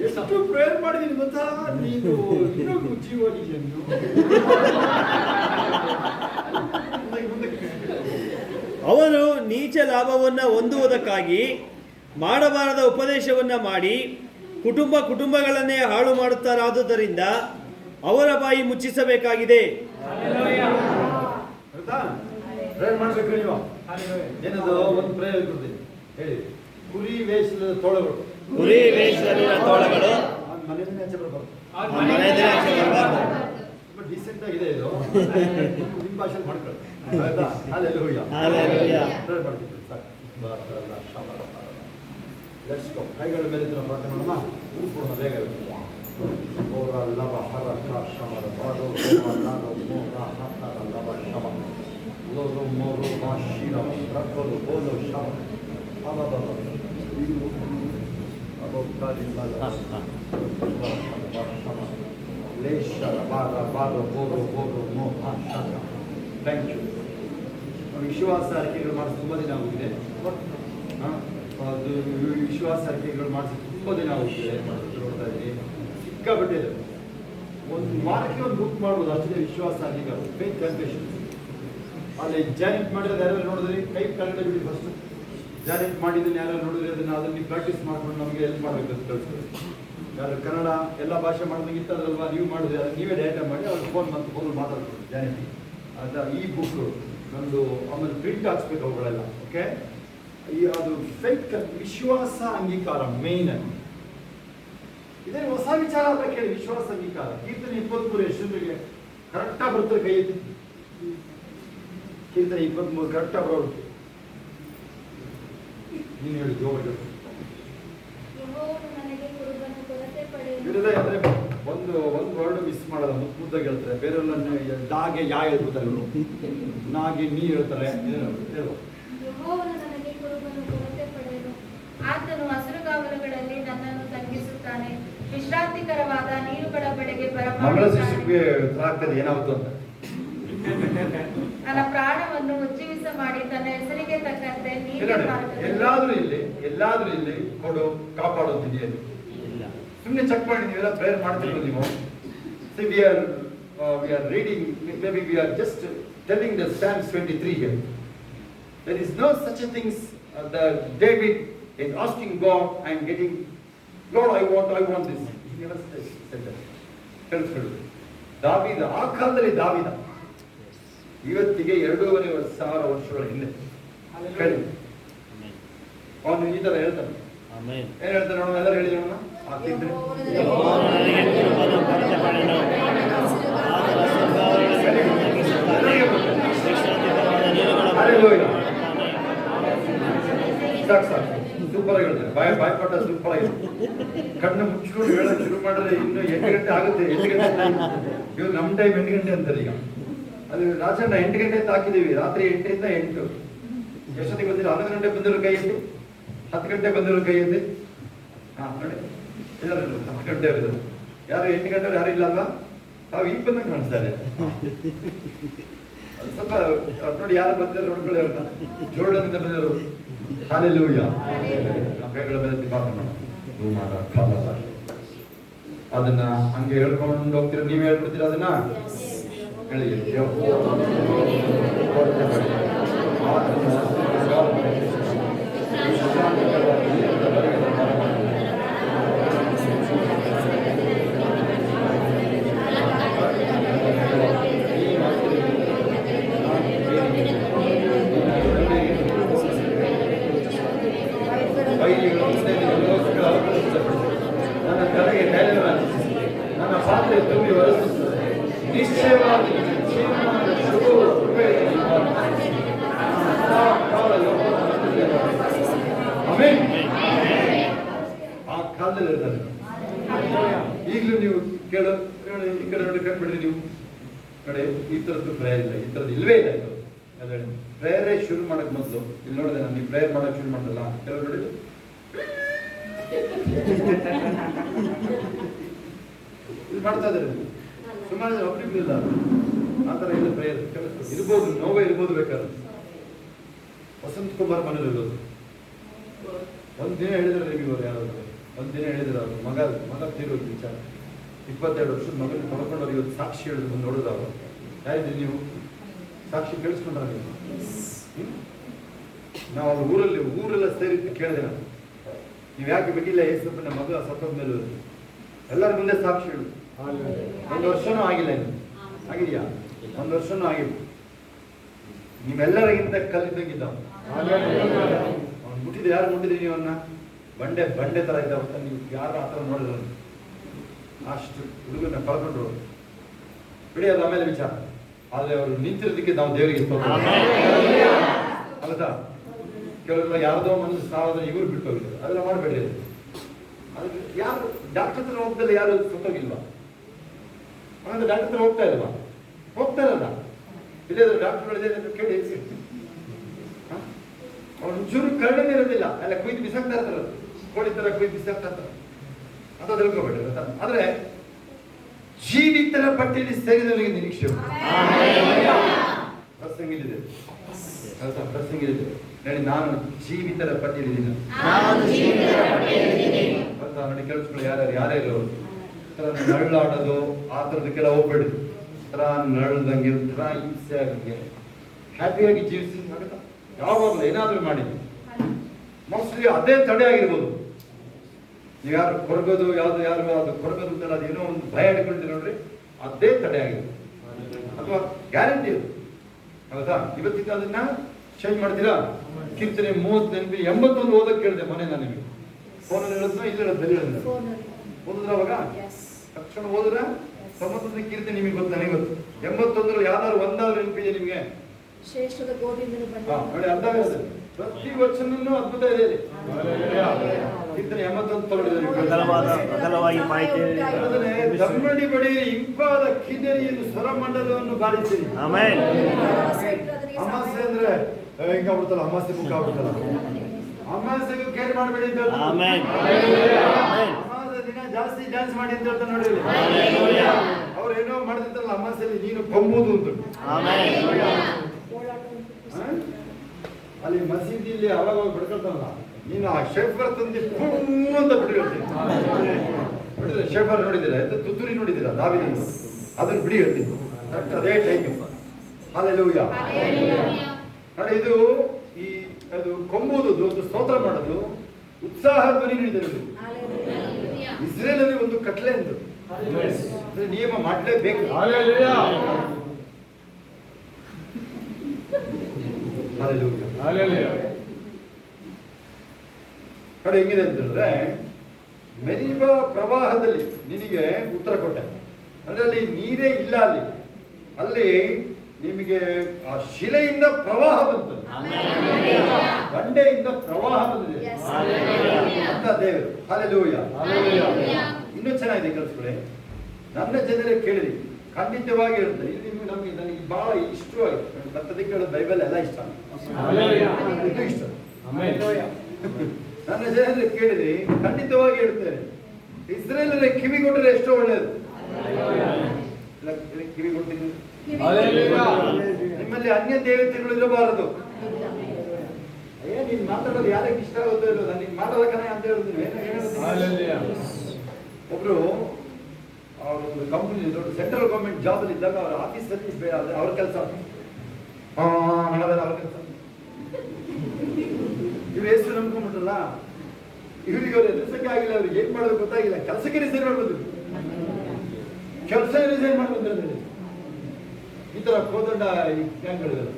ಎಷ್ಟು ಪ್ರೇಯರ್ ಮಾಡಿದೀನಿ ಗೊತ್ತಾ ನೀನು, ಇನ್ನೊಂದು ಜೀವನಿಗೆ ಅವರು ನೀಚ ಲಾಭವನ್ನು ಹೊಂದುವುದಕ್ಕಾಗಿ ಮಾಡಬಾರದ ಉಪದೇಶವನ್ನ ಮಾಡಿ ಕುಟುಂಬಗಳನ್ನೇ ಹಾಳು ಮಾಡುತ್ತಾರಾದುದರಿಂದ ಅವರ ಬಾಯಿ ಮುಚ್ಚಿಸಬೇಕಾಗಿದೆ. ಪ್ರೇಯರ್ ಮಾಡ್ಬೇಕು ನೀವು. ಏನದು ಒಂದು ಪ್ರೇಯರ್ ಕೊಡ್ತೀನಿ ಹೇಳಿ. ಕುರಿ ವೇಷದ ತೋಳಗಳು ಮನೆಯಿಂದ ಆಚೆ ಬರಬಾರ್ದು. ಡಿಸೆಂಟ್ ಆಗಿದೆ ಇದು, ನಿಮ್ಮ ಭಾಷೆಯಲ್ಲಿ ಮಾಡ್ಕೊಳ್ಳಿ. ಹಾಲೆಲೂಯಾ ಪ್ರೇಯರ್ ಮಾಡ್ತೀವಿ ಸಾಕು. Let's go. ಕೈಗಳ ಮೇಲೆ ಪ್ರಾರ್ಥನೆ ಮಾಡೋಣ. ಕೂತ್ಕೊಳ್ಳೋಣ ಬೇಗ. ಓರ ಲಭ ಹರ ಶಮರ ಬಾರೋ ನಾರೋ ಮೋರ ಹತ್ತರ ಲಭ ಶಮ ಲೋರು ಮೋರು ಶಿರ ರಕ್ಕಲು ಬೋಲು ಶಮ ಅಬಬ ಅಬೋಕ್ತಾಲಿಂಬಲ ಲೇಷರ ಬಾರ ಬೋರು ಮೋಹ ಶಕ. Thank you. ವಿಶ್ವಾಸ ಅರಿಕೆಗಳು ಮಾಡಿಸಿ ತುಂಬ ದಿನ ಆಗಿದೆ. ಅದು ವಿಶ್ವಾಸ ಅರಿಕೆಗಳು ಮಾಡಿಸಿ ತುಂಬ ದಿನ ಆಗಿದೆ. ನೋಡ್ತಾ ಇದ್ದೀನಿ ಸಿಕ್ಕಾಬಿಟ್ಟಿದೆ. ಒಂದು ವಾರಕ್ಕೆ ಒಂದು ಬುಕ್ ಮಾಡ್ಬೋದು ಅಷ್ಟೇ. ವಿಶ್ವಾಸ ಅರಿಕೆಗಳು ಫೇತ್ ಕನ್ಫೆಷನ್ ಅಲ್ಲಿ ಜಾಯಿನ್ ಮಾಡಿರೋದು ಯಾರು ನೋಡಿದ್ರಿ? ಕೈ ಕೆಳಗಡೆ ಬಿಡಿ ಫಸ್ಟ್. ಜಾಯಿನ್ ಮಾಡಿದ್ದನ್ನು ಯಾರು ನೋಡಿದ್ರಿ? ಅದನ್ನು ನೀವು ಪ್ರಾಕ್ಟೀಸ್ ಮಾಡ್ಕೊಂಡು ನಮಗೆ ಹೆಲ್ಪ್ ಮಾಡಬೇಕು ಅಂತ ಕಳಿಸ್ತೀವಿ. ಯಾರು ಕನ್ನಡ ಎಲ್ಲ ಭಾಷೆ ಮಾಡೋದಕ್ಕಿಂತ ಅದರಲ್ವಾ ನೀವು ಮಾಡಿದ್ರೆ ಅದನ್ನು ನೀವೇ ಡೇಟಾ ಮಾಡಿ ಅವ್ರಿಗೆ ಫೋನ್ ಮಾತಾಡ್ಬೋದು ಜಾಯಿನ್ ಈ ಬುಕ್ ನಮ್ಮದು ಆಮೇಲೆ ಪ್ರಿಂಟ್ ಹಾಕ್ಸ್ಬೇಕು ಅವುಗಳೆಲ್ಲ. ಓಕೆ, ಅದು ಫೇಕ್ ವಿಶ್ವಾಸ ಅಂಗೀಕಾರ ಮೇನ್. ಇದೇ ಹೊಸ ವಿಚಾರ ಅಲ್ಲ ಕೇಳಿ, ವಿಶ್ವಾಸ ಅಂಗೀಕಾರ. ಕೀರ್ತನೆ 23 ಎಷ್ಟೊಂದಿಗೆ ಕರೆಕ್ಟಾಗಿ ಬರ್ತಾರೆ, ಕೈ ಎತ್ತಿ. ಕೀರ್ತನೆ 23 ಕರೆಕ್ಟಾಗಿ ಬರೋದು. ನೀನು ಹೇಳಿ ಜೋಗ ಅಂದ್ರೆ ಒಂದು ವರ್ಡ್ ಮಿಸ್ ಮಾಡೋದು, ಮುದ್ದಾಗಿ ಹೇಳ್ತಾರೆ. ಬೇರೆಲ್ಲ ಡಾಗೆ ಯಾ ಹೇಳ್ಬಿಡ್ತಾರೆ ಇವರು, ನಾಗೆ ನೀ ಹೇಳ್ತಾರೆ. ಆತನು ಹಸಿರುಗಾವಲುಗಳಲ್ಲಿ ನನ್ನನ್ನು ತಂಗಿಸುತ್ತಾನೆ, ವಿಶ್ರಾಂತಿಕರವಾದ ನೀರುಗಳ ಬಳಿಗೆ ಬರಮಾಡುತ್ತಾನೆ. ಏನಾಗುತ್ತೆ ಅಂತ ನನ್ನ ಪ್ರಾಣವನ್ನು ಉಜ್ಜೀವಿಸ ಮಾಡಿ ತನ್ನ ಹೆಸರಿಗೆ ತಕ್ಕಂತೆ ಎಲ್ಲಾದ್ರೂ ಇಲ್ಲಿ ಕೊಡು ಕಾಪಾಡೋದಿದೆಯಾ? ಸುಮ್ಮನೆ ಚೆಕ್ ಮಾಡಿ, ನೀವೆಲ್ಲ ಪ್ರೇಯರ್ ಮಾಡ್ತಿರೋ ನೀವು. we are reading, maybe we are just telling the Psalms 23 here. There is no such a thing. The David is asking God and getting, Lord, I want this. He never said that. Helpful. ದಾವೀದ, ಆ ಕಾಲದಲ್ಲಿ ದಾವೀದ ಇವತ್ತಿಗೆ 2,500 ವರ್ಷಗಳ ಹಿಂದೆ ಹೇಳಿ ಅವನು ಈ ತರ ಹೇಳ್ತಾನೆ. ಏನ್ ಹೇಳ್ತಾನೆ ನೋಡೋಣ, ಎಲ್ಲರೂ ಹೇಳಿ ನೋಡೋಣ. ಹಾಕಿದ್ರೆ ಸೂಪರ್ ಆಗಿ ಹೇಳ್ತಾರೆ. ಬಾಯ್ಪಾಠ ಸೂಪರ್ ಆಗಿದೆ. ಕಣ್ಣು ಮುಚ್ಚಿಕೊಂಡು ಹೇಳಕ್ ಶುರು ಮಾಡಿದ್ರೆ ಇನ್ನು 8 ಗಂಟೆ ಆಗುತ್ತೆ. 8 ಗಂಟೆ ಇವಾಗ ನಮ್ಮ ಟೈಮ್ 8 ಗಂಟೆ ಅಂತಾರೆ ಈಗ. ಅದು ರಾಜಣ್ಣ 8 ಗಂಟೆ ಅಂತ ಹಾಕಿದೀವಿ, ರಾತ್ರಿ 8ರಿಂದ 8. ಎಷ್ಟೊತ್ತಿಗೆ ಬಂದಿಲ್ಲ? 11 ಗಂಟೆ ಬಂದಿರೋ ಕೈ ಎತ್ತಿ, 10 ಗಂಟೆ ಬಂದಿರೋ ಕೈ ಎತ್ತಿ. ಹಾ ನೋಡಿ, 10 ಗಂಟೆ ಇರೋದು. ಯಾರು 8 ಗಂಟೆ ಯಾರು ಇಲ್ಲ ಅಲ್ವಾ? ತಾವು ಈಗ ಬಂದಂಗೆ ಕಾಣಿಸ್ತಾರೆ. ಸ್ವಲ್ಪ ನೋಡಿ ಯಾರು ಬಂದಿರೋ ನೋಡ್ಕೊಳ್ಳಿ ಅವ್ರನ್ನ. ಜೋರ್ಡನ್ನಿಂದ ಬಂದಿರೋ ಹಾಲೆಲೂಯಾ ಕೈಗಳ ಮೇಲೆ ಅದನ್ನ ಹಂಗೆ ಹೇಳ್ಕೊಂಡು ಹೋಗ್ತೀರ. ನೀವ್ ಹೇಳ್ಬಿಡ್ತೀರ ಅದನ್ನ ಹೇಳಿ. ನನ್ನ ಕಲೆಗೆ ನನ್ನ ಪಾತ್ರೆ ತುಂಬಿ ನಿಶ್ಚಯವಾಗಿ ಆ ಕಾಲದಲ್ಲಿ ಇರ್ತಾರೆ. ಈಗಲೂ ನೀವು ಕೇಳೋ ಈ ಕಡೆ ನೋಡಿ ಕಂಡುಬಿಡ್ರಿ ನೀವು ನೋಡಿ, ಈ ತರದ್ದು ಪ್ರೇಯರ್ ಇಲ್ಲ, ಈ ತರದ್ದು ಇಲ್ವೇ ಇಲ್ಲ. ಇದು ಪ್ರೇಯರೇ ಶುರು ಮಾಡಕ್ ಮೊದಲು ಇಲ್ಲಿ ನೋಡಿದೆ ನಾನು, ನೀವು ಪ್ರೇಯರ್ ಮಾಡಕ್ ಶುರು ಮಾಡಲ್ಲ ಕೆಲವು ನೋಡಿದ್ದು ಇದು ಮಾಡ್ತಾ ಇದ್ದಾರೆ. ಸುಮಾರು ಒಬ್ಬರಿಲ್ಲ ಆ ಥರ ಇಲ್ಲ ಪ್ರೇಯರ್. ಇರ್ಬೋದು, ನೋವೇ ಇರ್ಬೋದು ಬೇಕಾದ್ರೆ. ವಸಂತ್ ಕುಮಾರ್ ಮನೇಲಿ ಇರೋದು ಒಂದಿನ ಹೇಳಿದ್ರೆ ನೀವು ಯಾರಾದ್ರು ಒಂದಿನ ಹೇಳಿದ್ರೆ ಅವರು ಮಗ ತೀರೋದು ವಿಚಾರ. 22 ವರ್ಷದ ಮಗನ ಕಳ್ಕೊಂಡವ್ರು ಇವತ್ತು ಸಾಕ್ಷಿ ಹೇಳಿದ್ರು ಬಂದು ನೋಡೋದು. ಅವರು ಯಾರಿದ್ರಿ ನೀವು? ಸಾಕ್ಷಿ ಕೇಳಿಸ್ಕೊಂಡ್ರ ನೀವು? ನಾವು ಅವ್ರ ಊರೆಲ್ಲ ಸೇರಿ ಕೇಳಿದೆ ನಾನು, ನೀವು ಯಾಕೆ ಬಿಟ್ಟಿಲ್ಲ ಏಸಪ್ಪನ ಮಗ ಸತ್ತೋದ ಮೇಲೆ? ಎಲ್ಲರ ಮುಂದೆ ಸಾಕ್ಷಿ ಹೇಳು. 1 ವರ್ಷನೂ ಆಗಿಲ್ಲ, ಇನ್ನು ಆಗಿದೆಯಾ? 1 ವರ್ಷನೂ ಆಗಿಲ್ಲ. ನೀವೆಲ್ಲರಿಗಿಂತ ಕಲ್ಲಿದ್ದಂಗಿದ್ದ ಅವ್ನು ಮುಟ್ಟಿದ್ರೆ ಯಾರು ಮುಟ್ಟಿದ್ರಿ ನೀವು? ಅವನ್ನ ಬಂಡೆ ತರ ಇದ್ದ ಅಂತ ನೀವು ಯಾರು ಆ ಥರ ನೋಡಿದ್ರು? ಅಷ್ಟು ಹುಡುಗನ ಕಳ್ಕೊಂಡ್ರು ಬಿಡಿ, ಅದು ಆಮೇಲೆ ವಿಚಾರ. ಆದ್ರೆ ಅವರು ನಿಂತಿರೋದಕ್ಕೆ ನಾವು ದೇವರಿಗೆ ಅಲ್ಲದ. ಕೆಲವೆಲ್ಲ ಯಾರ್ದೋ ಮನಸ್ಸು ಸಾವದ್ರೆ ಇವರು ಬಿಟ್ಟು ಹೋಗಿದ್ದಾರೆ, ಅದೆಲ್ಲ ಮಾಡಬೇಡ್ರಿ. ಅದಕ್ಕೆ ಯಾರು ಡಾಕ್ಟರ್ ಹತ್ರ ಹೋಗ್ದಲ್ಲ, ಯಾರು ಸತ್ತೋಗಿಲ್ವಾ? ಹಾಗಂದ್ರೆ ಡಾಕ್ಟರ್ ಹತ್ರ ಹೋಗ್ತಾ ಇಲ್ವಾ? ಹೋಗ್ತಾ ಇರಲ್ಲ. ಇಲ್ಲೇ ಡಾಕ್ಟರ್ಗಳಿದೆ ಅಂತ ಕೇಳಿ ಅವ್ರು ಚೂರು ಕರಡನೇ ಇರೋದಿಲ್ಲ, ಎಲ್ಲ ಕುಯ್ದು ಬಿಸಾಕ್ತಾ ಇರ್ತಾರೆ. ಕೋಳಿ ತರ ಕುಯ್ದು ಬಿಸಾಕ್ತಾ ಇರ್ತಾರೆ. ಅಂತ ತಿಳ್ಕೊಬೇಡ್ರಿ. ಆದ್ರೆ ಜೀವಿತರ ಪಟ್ಟಿಯಲ್ಲಿ ಸೇರಿದವರಿಗೆ ನಿರೀಕ್ಷೆ ಪ್ರಸಂಗಿದೆ. ಪ್ರಸಂಗಿದೆ ನೋಡಿ, ನಾನು ಜೀವಿತರ ಪಟ್ಟಿಯಲ್ಲಿದ್ದೀನಿ ಅಂತ ನೋಡಿ. ಕೇಳಿಸ್ಕೊಳ್ಳಿ, ಯಾರ್ಯಾರು ನರಳಾಡೋದು ಆ ಥರದಕ್ಕೆಲ್ಲ ಹೋಗ್ಬೇಡಿ. ಥರ ನರಳ್ದಂಗೆ ಥರ ಹಿಂಸೆ ಆಗಂಗೆ ಹ್ಯಾಪಿಯಾಗಿ ಜೀವಿಸಿ ಆಗುತ್ತಾ? ಯಾವಾಗಲೂ ಏನಾದರೂ ಮಾಡಿ ಮೋಸ್ಟ್ಲಿ ಅದೇ ತಡೆ ಆಗಿರ್ಬೋದು. ನೀವು ಯಾರು ಕೊರಗೋದು ಯಾರು ಅದು ಕೊರಗೋದು ಅಂತಲ್ಲ, ಅದೇನೋ ಒಂದು ಭಯ ಹಿಡ್ಕೊಂಡಿದ್ದೀರಿ ನೋಡ್ರಿ, ಅದೇ ತಡೆ ಆಗಿದೆ. ಅಥವಾ ಗ್ಯಾರಂಟಿ ಅದು ಹೌದಾ? ಇವತ್ತಿಂದ ಅದನ್ನ ಚೇಂಜ್ ಮಾಡ್ತೀರಾ? ಕೀರ್ತನೆ 30 81 ಓದಕ್ಕೆ ಕೇಳಿದೆ ಮನೆ ನಾನು ನಿಮಗೆ. ಫೋನಲ್ಲಿ ಹೇಳಿದ್ನ ಇಲ್ಲ ಹೇಳಿದ್ನ ಓದಿದ್ರ ಅವಾಗ ತಕ್ಷಣ ಓದಿದ್ರ 91 ಕೀರ್ತನೆ ನಿಮಗೆ ಗೊತ್ತು, ನನಗೆ ಗೊತ್ತು. 81 ಯಾವ್ದಾದ್ರು ಒಂದಾದ್ರು ನೆನಪಿದೆ ನಿಮಗೆ? ಶ್ರೇಷ್ಠದ ಗೋವಿಂದನು ಬಂದ ನೋಡಿ ಅರ್ಥ ಆಗುತ್ತೆ. ಪ್ರತಿ ವಚನನೂ ಅದ್ಭುತ ಇದೆ ಇಲ್ಲಿ. ಕೀರ್ತನೆ 81 ತಗೊಂಡಿದ್ದಾರೆ. ದಮ್ಮಡಿ ಬಡಿಯಿರಿ, ಇಂಪಾದ ಕಿನ್ನರಿಯನ್ನು ಸ್ವರಮಂಡಲವನ್ನು ಬಾರಿಸಿರಿ. ಅಮಾಸೆ ಅಂದ್ರೆ ಹಿಂಗಾಗ್ಬಿಡ್ತಲ್ಲ, ಅಮಾಸೆ ಮುಖ ಆಗ್ಬಿಡ್ತಲ್ಲ. ಅಮಾಸೆಗೂ ಕೇರ್ ಮಾಡಬೇಡಿ ಅಂತ ಅಮಾಸೆ ದಿನ ಜಾಸ್ತಿ ಡ್ಯಾನ್ಸ್ ಮಾಡಿ ಅಂತ ಹೇಳ್ತಾರೆ ನೋಡಿ. ಅವ್ರು ಏನೋ ಮಾಡ್ತಿರ್ತಾರಲ್ಲ ಅಮಾಸೆಯಲ್ಲಿ, ನೀನು ಕೊಂಬುದು ಅಂತ ಅಲ್ಲಿ ಮಸೀದಿಯಲ್ಲಿ ಅವಾಗ ಬಡ್ಕೊಳ್ತಾರಲ್ಲ, ನೀನು ಆ ಶೇಫರ್ ತಂದು ಅಂತ ಬಿಡಿ ಶೇಫರ್ ನೋಡಿದ್ದೀರಾ? ತುತ್ತೂರಿ ನೋಡಿದ್ದೀರಾ? ದಾವಿದ ಅದನ್ನು ಬಿಡಿ ಹೇಳ್ತೀನಿ ಅದೇ ಟೈಮ್. ಹಲ್ಲೆಲೂಯಾ. ನೋಡಿ, ಇದು ಈ ಅದು ಕೊಂಬುವುದು, ಒಂದು ಸ್ತೋತ್ರ ಮಾಡೋದು, ಉತ್ಸಾಹ ಧ್ವನಿ ನೀಡಿದರು. ಇಸ್ರೇಲ್ ಅಲ್ಲಿ ಒಂದು ಕಟ್ಲೆ ಎಂದು ನಿಯಮ ಮಾಡಲೇಬೇಕು. ಕಡೆ ಹೆಂಗಿದೆ ಅಂತಂದ್ರೆ, ಮೆರಿಬಾ ಪ್ರವಾಹದಲ್ಲಿ ನಿನಗೆ ಉತ್ತರ ಕೊಟ್ಟೆ. ಅಂದ್ರೆ ಅಲ್ಲಿ ನೀರೇ ಇಲ್ಲ, ಅಲ್ಲಿ ನಿಮಗೆ ಆ ಶಿಲೆಯಿಂದ ಪ್ರವಾಹ ಬಂತು, ಬಂಡೆಯಿಂದ ಪ್ರವಾಹ ಬಂದಿದೆ ಅಂತ ದೇವರು. ಹಲ್ಲೆಲೂಯಾ. ಇನ್ನೂ ಚೆನ್ನಾಗಿದೆ ಕಲಿಸ್ಕೊಳ್ಳಿ. ನನ್ನ ಜನರೇ ಕೇಳಿರಿ, ಖಂಡಿತವಾಗಿ ಇರುತ್ತೆ. ಇಲ್ಲಿ ನಮಗೆ ನನಗೆ ಬಹಳ ಇಷ್ಟವಾಗಿ ಬರ್ತದಕ್ಕೆ ಹೇಳೋದು, ಬೈಬಲ್ ಎಲ್ಲ ಇಷ್ಟ, ಇದು ಇಷ್ಟ. ನನ್ನ ಜನರೇ ಕೇಳಿರಿ, ಖಂಡಿತವಾಗಿ ಹೇಳ್ತೇನೆ, ಇಸ್ರೇಲರೇ ಕಿವಿಗೊಟ್ಟರೆ ಎಷ್ಟೋ ಒಳ್ಳೆಯದು. ಕಿವಿಗೊಟ್ಟಿದ್ದು ನಿಮ್ಮಲ್ಲಿ ಅನ್ಯ ದೇವತೆಗಳು ಇರಬಾರದು. ನೀನ್ ಮಾತಾಡೋದು ಯಾರಿಗೆ ಇಷ್ಟ ಆಗುತ್ತೋ ಇರೋದು, ನನಗೆ ಮಾತಾಡಕನೇ ಅಂತ ಹೇಳಿದ್ವಿ. ಒಬ್ರು ಒಂದು ಕಂಪನಿ, ದೊಡ್ಡ ಸೆಂಟ್ರಲ್ ಗೌರ್ಮೆಂಟ್ ಜಾಬ್ ಅಲ್ಲಿ ಇದ್ದಾಗ ಅವ್ರ ಆಫೀಸಲ್ಲಿ ಅವ್ರ ಕೆಲಸ ಅವ್ರ ಕೆಲಸ ಇವ್ರು ಹೆಸರು ನಂಬ್ಕೊಂಡ್ಬಿಟ್ರಲ್ಲ, ಇವರಿಗೆ ಅವ್ರು ಎದುರಿಸಕ್ಕೆ ಆಗಿಲ್ಲ, ಅವ್ರಿಗೆ ಏನ್ ಮಾಡೋದು ಗೊತ್ತಾಗಿಲ್ಲ. ಕೆಲಸಕ್ಕೆ ರಿಸೈನ್ ಮಾಡ್ಬೋದು, ಕೆಲಸ ರಿಸೈನ್ ಮಾಡ್ಬೋದು. ಈ ತರ ಕೋದಂಡ ಗ್ಯಾಂಗ್ಗಳಿದ್ದಾರೆ,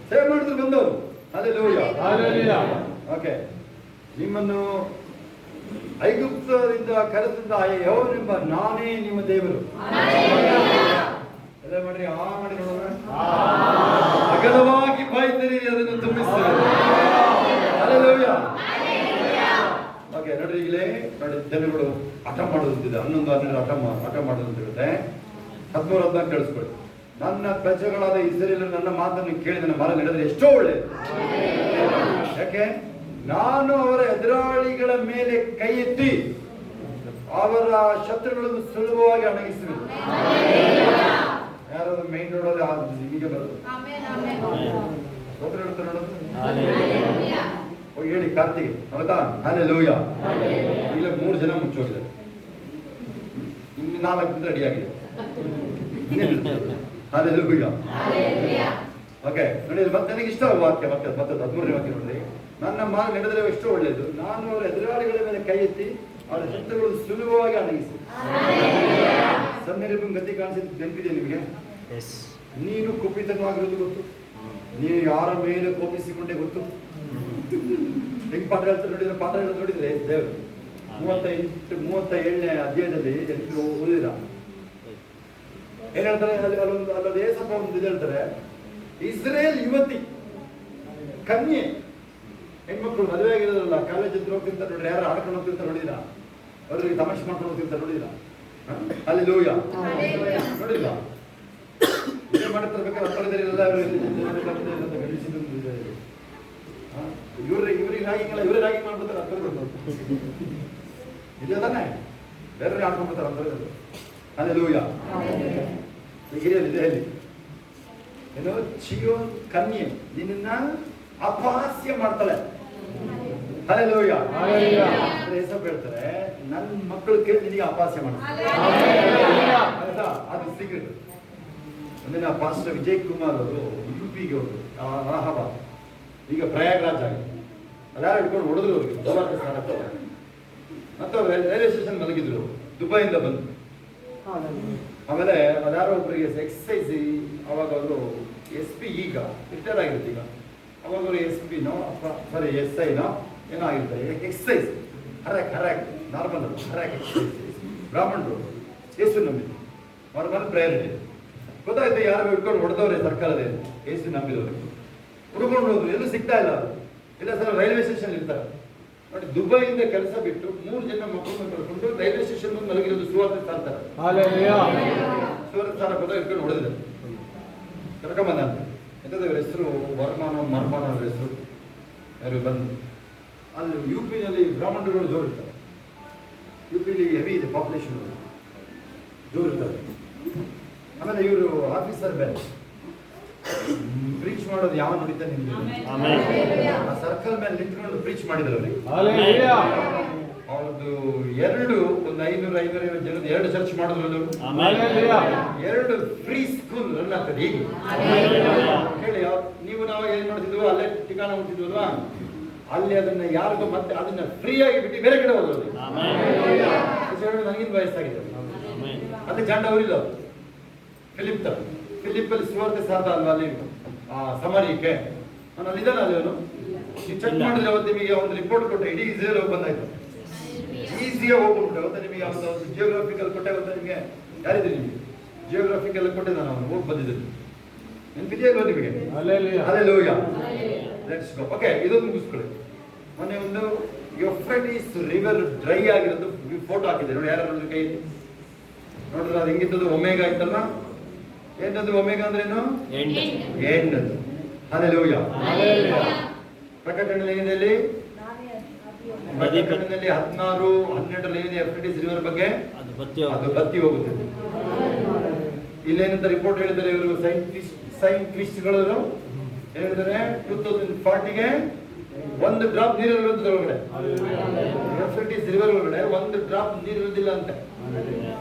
ಸೇವ್ ಮಾಡಿದ್ರು ಬಂದವರು. ಹಲ್ಲೆಲೂಯಾ. ಓಕೆ, ನಿಮ್ಮನ್ನು ಐಗುಪ್ತದಿಂದ ಕರೆತಂದ ಯೆಹೋವನೆಂಬ ನಾನೇ ನಿಮ್ಮ ದೇವರು. ಎಲ್ಲ ಮಾಡ್ರಿ, ಆ ಮಾಡಿ ನೋಡೋಣ. ಅಗಲವಾಗಿ ಬಾಯಿ ತೆರೀರಿ, ಅದನ್ನು ತುಂಬಿಸ್ತೇವೆ. ಹಲ್ಲೆಲೂಯಾ. ಓಕೆ, ನೋಡ್ರಿ, ಈಗಲೇ ನೋಡಿ, ಜನಗಳು ಹಠ ಮಾಡೋದಂತಿದೆ. 11-12 ಹಠ ಮಾಡೋದು ಅಂತ ಇರುತ್ತೆ. 13 ಕೇಳಿಸ್ಕೊಳ್ಳಿ. ನನ್ನ ಪ್ರಜೆಗಳಾದ ಇಸ್ರೇಲರು ನನ್ನ ಮಾತನ್ನು ಕೇಳಿ ನನ್ನ ಮಾರ್ಗ ನಡೆದರೆ ಎಷ್ಟೋ ಒಳ್ಳೆಯದು. ಯಾಕೆ? ನಾನು ಅವರ ಎದುರಾಳಿಗಳ ಮೇಲೆ ಕೈ ಎತ್ತಿ ಅವರ ಶತ್ರುಗಳನ್ನು ಸುಲಭವಾಗಿ ಅಣಗಿಸುವುದು. ಯಾರಾದ್ರೂ ಮೈನ್ ರೋಡಲ್ಲಿ ಹೀಗೆ ಬರೋದು ಹೇಳ್ತಾರೆ ನೋಡೋದು. ಹೋಗಿ ಹೇಳಿ ಕಾರ್ತಿಗೆ, ಹೌದಾ? ಹಲ್ಲೆಲೂಯಾ. ಇಲ್ಲ 3 ಜನ ಮುಚ್ಚೋಗಿದ್ದಾರೆ, ಇನ್ನು 4 ರೆಡಿ ಆಗಿದೆ. ಹಲ್ಲೆಲೂಯಾ. ಓಕೆ, ನೋಡಿ, ಮತ್ತೆ ನನಗೆ ಇಷ್ಟ ವಾಕ್ಯ, ಮತ್ತೆ 13ನೇ ವಾಕ್ಯ ನೋಡ್ರಿ. ನನ್ನ ಮಾರ್ಗ ನಡೆದರೆ ಎಷ್ಟೋ ಒಳ್ಳೆಯದು, ನಾನು ಅವರ ಎದುರಾಳಿಗಳ ಮೇಲೆ ಕೈ ಎತ್ತಿ ಅವರ ಶತ್ರುಗಳು ಸುಲಭವಾಗಿ ಅಣಗಿಸಿ. ಸನ್ನಿರಿಪನ ಗತಿ ಕಾಣಿಸಿದ್ದು ನೆನಪಿದೆ ನಿಮಗೆ? ನೀನು ಕುಪಿತವಾಗಿರೋದು ಗೊತ್ತು, ನೀನು ಯಾರ ಮೇಲೆ ಕೋಪಿಸಿಕೊಂಡೆ ಗೊತ್ತು. ಹೆಂಗ್ ಪಾಠ ಹೇಳ್ತಾರೆ ನೋಡಿದ್ರೆ, ಪಾಠ ಹೇಳೋದು ನೋಡಿದ್ರೆ ದೇವರು 37ನೇ ಅಧ್ಯಾಯದಲ್ಲಿ ಓದಿದ ಏನ್ ಹೇಳ್ತಾರೆ? ಅಲ್ಲೊಂದು ಏಸಪ್ಪ ಒಂದು ಇದು ಹೇಳ್ತಾರೆ, ಇಸ್ರೇಲ್ ಯುವತಿ ಕನ್ಯೆ ಹೆಣ್ಮಕ್ಳು ಮದುವೆ ಆಗಿರೋದ್ರಲ್ಲ, ಕಾಲೇಜ್ ಹತ್ರ ಹೋಗ್ತಿರ್ತಾರೆ ನೋಡ್ರಿ, ಯಾರು ಆಡ್ಕೊಂಡು ಹೋಗ್ತಿರ್ತಾರೆ ನೋಡಿದ್ರ, ಅವ್ರಿಗೆ ತಮಾಷೆ ಮಾಡ್ಕೊಂಡು ಹೋಗ್ತಿರ್ತಾರೆ ನೋಡಿದ್ರ. ಹಲ್ಲೆಲೂಯಾ. ನೋಡಿಲ್ಲ, ಇದೇ ಮಾಡ್ತಿರ್ಬೇಕಾದ್ರೆ ಅರ್ಥಗಳಿಲ್ಲ. ಇವ್ರಿಗೆ ರಾಗಿಂಗಲ್ಲ, ಇವರೇ ರಾಗಿ ಮಾಡ್ಬಿಡ್ತಾರೆ ಅರ್ಥಗಳು. ಇಲ್ಲ ತಾನೆ, ಬೇರೆ ಆಡ್ಕೊಂಡ್ಬಿಡ್ತಾರೆ ಅರ್ಥಗಳು. ಹಲ್ಲೆಲೂಯಾ. ಹಿರಿಯಲ್ಲಿದೆ ಹೇಳಿ, ಏನೋ ಚಿಯೋನ್ ಕನ್ಯೆ ನಿನ್ನ ಅಪಹಾಸ್ಯ ಮಾಡ್ತಾಳೆ. ಹಲ್ಲೆಲೂಯಾ. ಏಸಪ್ಪ ಹೇಳ್ತಾರೆ, ನನ್ನ ಮಕ್ಕಳು ಕೇಳಿ ನಿನಗೆ ಅಪಹಾಸ್ಯ ಮಾಡ್ತಾರೆ. ಅದು ಸೀಕ್ರೆಟ್. ಒಂದಿನ ಪಾಸ್ಟರ್ ವಿಜಯ್ ಕುಮಾರ್ ಅವರು UPಗೆ ಹೋದ್ರು, ಅಲಹಾಬಾದ್, ಈಗ ಪ್ರಯಾಗ್ರಾಜ್ ಆಗಿದೆ. ಅದ್ಯಾರು ಹಿಡ್ಕೊಂಡು ಹೊಡೆದ್ರು ಅವ್ರಿಗೆ. ಮತ್ತೆ ಅವ್ರು ರೈಲ್ವೆ ಸ್ಟೇಷನ್ ಮಲಗಿದ್ರು, ದುಬೈಯಿಂದ ಬಂದು. ಆಮೇಲೆ ಅದ್ಯಾರೋ ಒಬ್ಬರಿಗೆ ಎಕ್ಸಸೈಸ್, ಅವಾಗ ಅವರು SP ಈಗ ರಿಟೈರ್ ಆಗಿರುತ್ತೆ ಈಗ. ಅವಾಗ SP ನೋ ಸಾರಿ SI ನೋ ಏನೋ ಆಗಿರ್ತಾರೆ. ಎಕ್ಸಸೈಸ್ ಹರಾಕ್ ನಾರ್ಮಲ್ ಹರಾಕ್ ಎಕ್ಸಸೈಸ್. ಬ್ರಾಹ್ಮಣರು ಯೇಸು ನಂಬಿದ್ರು, ಅವ್ರ ಮೇಲೆ ಪ್ರಯಾರಿಟಿ ಗೊತ್ತಾಯ್ತು. ಯಾರು ಹಿಡ್ಕೊಂಡು ಹೊಡೆದವ್ರೆ ಸರ್ಕಾರದ ಯೇಸು ನಂಬಿದವ್ರು ಹುಡ್ಕೊಂಡು ಹೋದ್ರು, ಎಲ್ಲೂ ಸಿಗ್ತಾ ಇಲ್ಲ. ಇಲ್ಲ ಸರ್ ರೈಲ್ವೆ ಸ್ಟೇಷನ್ ಇರ್ತಾರೆ ನೋಡಿ. ದುಬೈಯಿಂದ ಕೆಲಸ ಬಿಟ್ಟು 3 ಜನ ಮಕ್ಕಳನ್ನ ಕರ್ಕೊಂಡು ರೈಲ್ವೆ ಸ್ಟೇಷನ್ ಮುಂದೆ ಮಲಗಿರೋದು ಸುವಾರ್ತೆ ಸಾರ್ತಾರೆ. ಸುವಾರ್ತೆ ಸಾರ ಗೊತ್ತಾಗ ಹಿಡ್ಕೊಂಡು ಹೊಡೆದಿದ್ದಾರೆ, ಕರ್ಕೊಂಬಂದ ಅಂತ. ಎಂಥದ್ದು ಇವ್ರ ಹೆಸರು ಮರ್ಮಾನ ಅವ್ರ ಹೆಸರು. ಯಾರು ಬಂದು ಅಲ್ಲಿ UP ನಲ್ಲಿ ಬ್ರಾಹ್ಮಣರುಗಳು ಜೋರು ಇರ್ತಾರೆ. UP ಹೆವಿ ಇದೆ ಪಾಪ್ಯುಲೇಷನ್, ಜೋರು ಇರ್ತಾರೆ. ಆಮೇಲೆ ಇವರು ಆಫೀಸರ್ ಬೇರೆ ಪ್ರೀಚ್ ಮಾಡೋದು ಯಾವ ನೋಡಿತಾನೆ ಆ ಸರ್ಕಲ್ ಮೇಲೆ ನಿಂತ್ಕೊಂಡು ಪ್ರೀಚ್ ಮಾಡಿದ್ರು ಅವ್ರಿಗೆ. ಅವ್ರದ್ದು ಒಂದು 500-550 ಜನದ 2 ಚರ್ಚ್ ಮಾಡಿದ್ರು. 2 ಫ್ರೀ ಸ್ಕೂಲ್ ರನ್ ಆಗ್ತದೆ ಈಗ. ಹೇಳಿ, ನೀವು ನಾವು ಏನ್ ಮಾಡ್ತಿದ್ವು, ಅಲ್ಲೇ ಠಿಕಾಣ ಹೋಗ್ತಿದ್ವಲ್ವಾ, ಅಲ್ಲಿ ಅದನ್ನ ಯಾರಿಗೂ ಮತ್ತೆ ಅದನ್ನ ಫ್ರೀ ಆಗಿ ಬಿಟ್ಟು ಬೇರೆ ಕಡೆ ಹೋಗೋದು. ನನಗಿಂತ ವಯಸ್ಸಾಗಿದೆ. ಮತ್ತೆ ಜಾಂಡ ಅವರಿಲ್ಲ ಫಿಲಿಪ್ಪಲ್ಲಿ ಸುವಾರ್ತೆ ಸಾಧ ಅಲ್ವಾ ಅಲ್ಲಿ ಸಮಾರಿಯಕ್ಕೆ. ನಾನು ಅಲ್ಲಿದ್ದಾನೆ ಅಲ್ಲಿ ಅವನು. ನೀವು ಚೆಕ್ ಮಾಡಿದ್ರೆ ಅವತ್ತು ನಿಮಗೆ ಒಂದು ರಿಪೋರ್ಟ್ ಕೊಟ್ಟೆ, ಇಡೀ ಇಸ್ರೇಲ್ ಬಂದಾಯ್ತು. ಈಸಿಯಾಗಿ ಹೋಗ್ಬಿಟ್ಟು ಅವತ್ತು ನಿಮಗೆ ಒಂದು ಜಿಯೋಗ್ರಾಫಿಕಲ್ ಕೊಟ್ಟೆ. ಅವತ್ತು ನಿಮಗೆ ಯಾರಿದೆ ನಿಮಗೆ ಜಿಯೋಗ್ರಾಫಿಕಲ್ ಕೊಟ್ಟೆ, ನಾನು ಅವನು ಹೋಗಿ ಬಂದಿದ್ದೀನಿ. ನೆನಪಿದೆಯಲ್ವ ನಿಮಗೆ? Hallelujah, let's go. ಓಕೆ, ಇದೊಂದು ಮುಗಿಸ್ಕೊಳ್ಳಿ. ಮೊನ್ನೆ ಒಂದು ಯೂಫ್ರೆಟಿಸ್ ರಿವರ್ ಡ್ರೈ ಆಗಿರೋದು ಫೋಟೋ ಹಾಕಿದೆ ನೋಡಿ. ಯಾರು ನೋಡಿದ್ರೆ ಕೈ ನೋಡಿದ್ರೆ ಅದು ಹೆಂಗಿದ್ದದು? ಒಮೆಗಾ ಇತ್ತಲ್ಲ. ಏನದು ಒಮೆಗಾ ಅಂದ್ರೇನು? ಎಂಡ್. ಹಲ್ಲೆಲೂಯಾ. ಪ್ರಕಟಣೆಯಲ್ಲಿ 16-12 ಏನಿದೆ ಯೂಫ್ರೆಟಿಸ್ ರಿವರ್ ಬಗ್ಗೆ, ಅದು ಬತ್ತಿ ಹೋಗುತ್ತದೆ. ಇಲ್ಲೇನಂತ ರಿಪೋರ್ಟ್ ಹೇಳಿದ್ದಾರೆ ಇವರು ಸೈಂಟಿಸ್ಟ್ಗಳು. ಏನ್ ಹೇಳಿದ್ದಾರೆ? 2040ಗೆ 1 ಡ್ರಾಪ್ ನೀರಿರುವಂತ ಒಳಗಡೆ, ಯೂಫ್ರೆಟಿಸ್ ರಿವರ್ ಒಳಗಡೆ 1 ಡ್ರಾಪ್ ನೀರಿರುವುದಿಲ್ಲ ಅಂತ.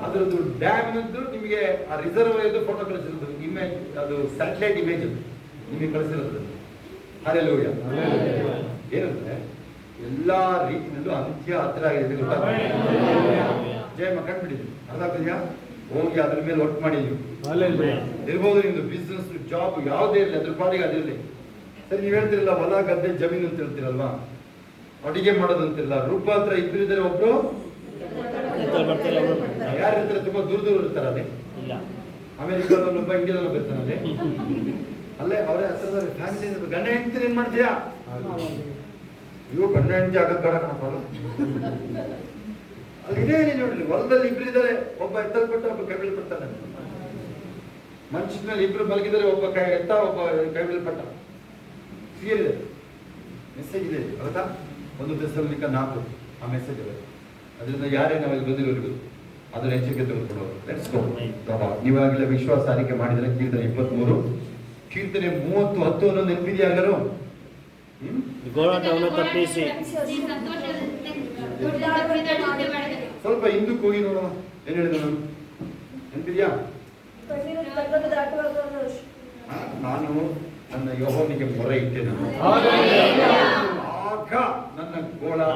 ಅದರದ್ದು ಡ್ಯಾಮ್ ನಿಮಗೆ ಆ ರಿಸರ್ವ್ ಫೋಟೋ ಕಳಿಸಿರೋದು, ಇಮೇಜ್, ಅದು ಸ್ಯಾಟಲೈಟ್ ಇಮೇಜ್ ನಿಮಗೆ ಕಳಿಸಿರೋದು. ಹಲ್ಲೆಲೂಯಾ. ಏನಂದ್ರೆ ಎಲ್ಲಾ ರೀತಿಯಲ್ಲೂ ಅಂತ್ಯ ಹತ್ರ ಆಗಿದೆ. ಗೊತ್ತಾಗ್ತದೆ? ಜಯಮ್ಮ ಕಂಡುಬಿಟ್ಟಿದ್ವಿ, ಅರ್ಥ ಆಗ್ತದೆಯಾ? ಹೋಗಿ ಅದ್ರ ಮೇಲೆ ವರ್ಕ್ ಮಾಡಿ ನೀವು ಇರ್ಬೋದು. ನಿಮ್ದು ಬಿಸ್ನೆಸ್ ಜಾಬ್ ಯಾವುದೇ ಇರಲಿ, ಅದ್ರ ಪಾಡಿಗೆ ಅದಿರಲಿ. ಸರಿ, ನೀವು ಹೇಳ್ತಿರಲ್ಲ ಹೊಲ ಗದ್ದೆ ಜಮೀನು ಅಂತ ಹೇಳ್ತಿರಲ್ವಾ, ಅಡಿಗೆ ಮಾಡೋದು ಅಂತಿರಲ್ಲ. ರೂಪ ಹತ್ರ ಇಬ್ಬರು ಇದ್ದಾರೆ, ಒಬ್ರು ಯಾರು ಇರ್ತಾರೆ? ತುಂಬಾ ದೂರ ಇರ್ತಾರೆ ಅದೇ. ಅಮೆರಿಕಾದಲ್ಲೊಬ್ಬ, ಇಂಡಿಯಾದಲ್ಲೊಬ್ಬ ಇರ್ತಾನೆ ಅಲ್ಲೇ. ಅವರೇ ಹತ್ರದ ಫ್ಯಾಮಿಲಿ. ಗಂಡ ಹೆಂಡ್ತೀರಿ ಏನ್ ಮಾಡ್ತೀಯಾ? ಇವು ಗಂಡ ಹೆಂಡತಿ ಆಗದ್ ಬೇಡ ಕಣಪ್ಪ. ಅಲ್ಲಿ ಇದೇ ನೋಡ್ರಿ, ಹೊಲದಲ್ಲಿ ಇಬ್ರು ಇದ್ದಾರೆ, ಒಬ್ಬ ಎತ್ತಲ್ಪಟ್ಟ, ಒಬ್ಬ ಕೈ ಬೀಳ್ಪಡ್ತಾನೆ. ಮನುಷ್ಯನಲ್ಲಿ ಇಬ್ರು ಮಲಗಿದರೆ, ಒಬ್ಬ ಎತ್ತ, ಒಬ್ಬ ಕೈ ಬೀಳ್ಪಟ್ಟ. ಕ್ಲಿಯರ್ ಇದೆ, ಮೆಸೇಜ್ ಇದೆ. ಅರ್ಥ 1 ಥೆಸಲೋನಿಕ 4 ಆ ಮೆಸೇಜ್ ಇದೆ. ಅದರಿಂದ ಯಾರೇ ನಾವಲ್ಲಿ ಬಂದಿರೋರಿಗೂ ಅದನ್ನ ಎಚ್ಚರಿಕೆ ತೆಗೆದುಕೊಳ್ಳೋರು. Let's go. ನೀವಾಗಲೇ ವಿಶ್ವಾಸ ಆರಿಕೆ ಮಾಡಿದರೆ ಕೀರ್ತನೆ 23, ಕೀರ್ತನೆ 30:10 ನೆನಪಿದೆಯಾಗಲು ಗೋಳಾಟವನ್ನು ತಪ್ಪಿಸಿ. ಸ್ವಲ್ಪ ಹಿಂದಕ್ಕೆ ಹೋಗಿ ನೋಡೋಣ, ಏನ್ ಹೇಳಿದ ನಾನು ನೆನಪಿದ್ಯಾ? ನಾನು ನನ್ನ ಯೆಹೋವನಿಗೆ ಮೊರೆ ಇಟ್ಟೆನು, ಆಗ ನನ್ನ ಗೋಳಾಟ.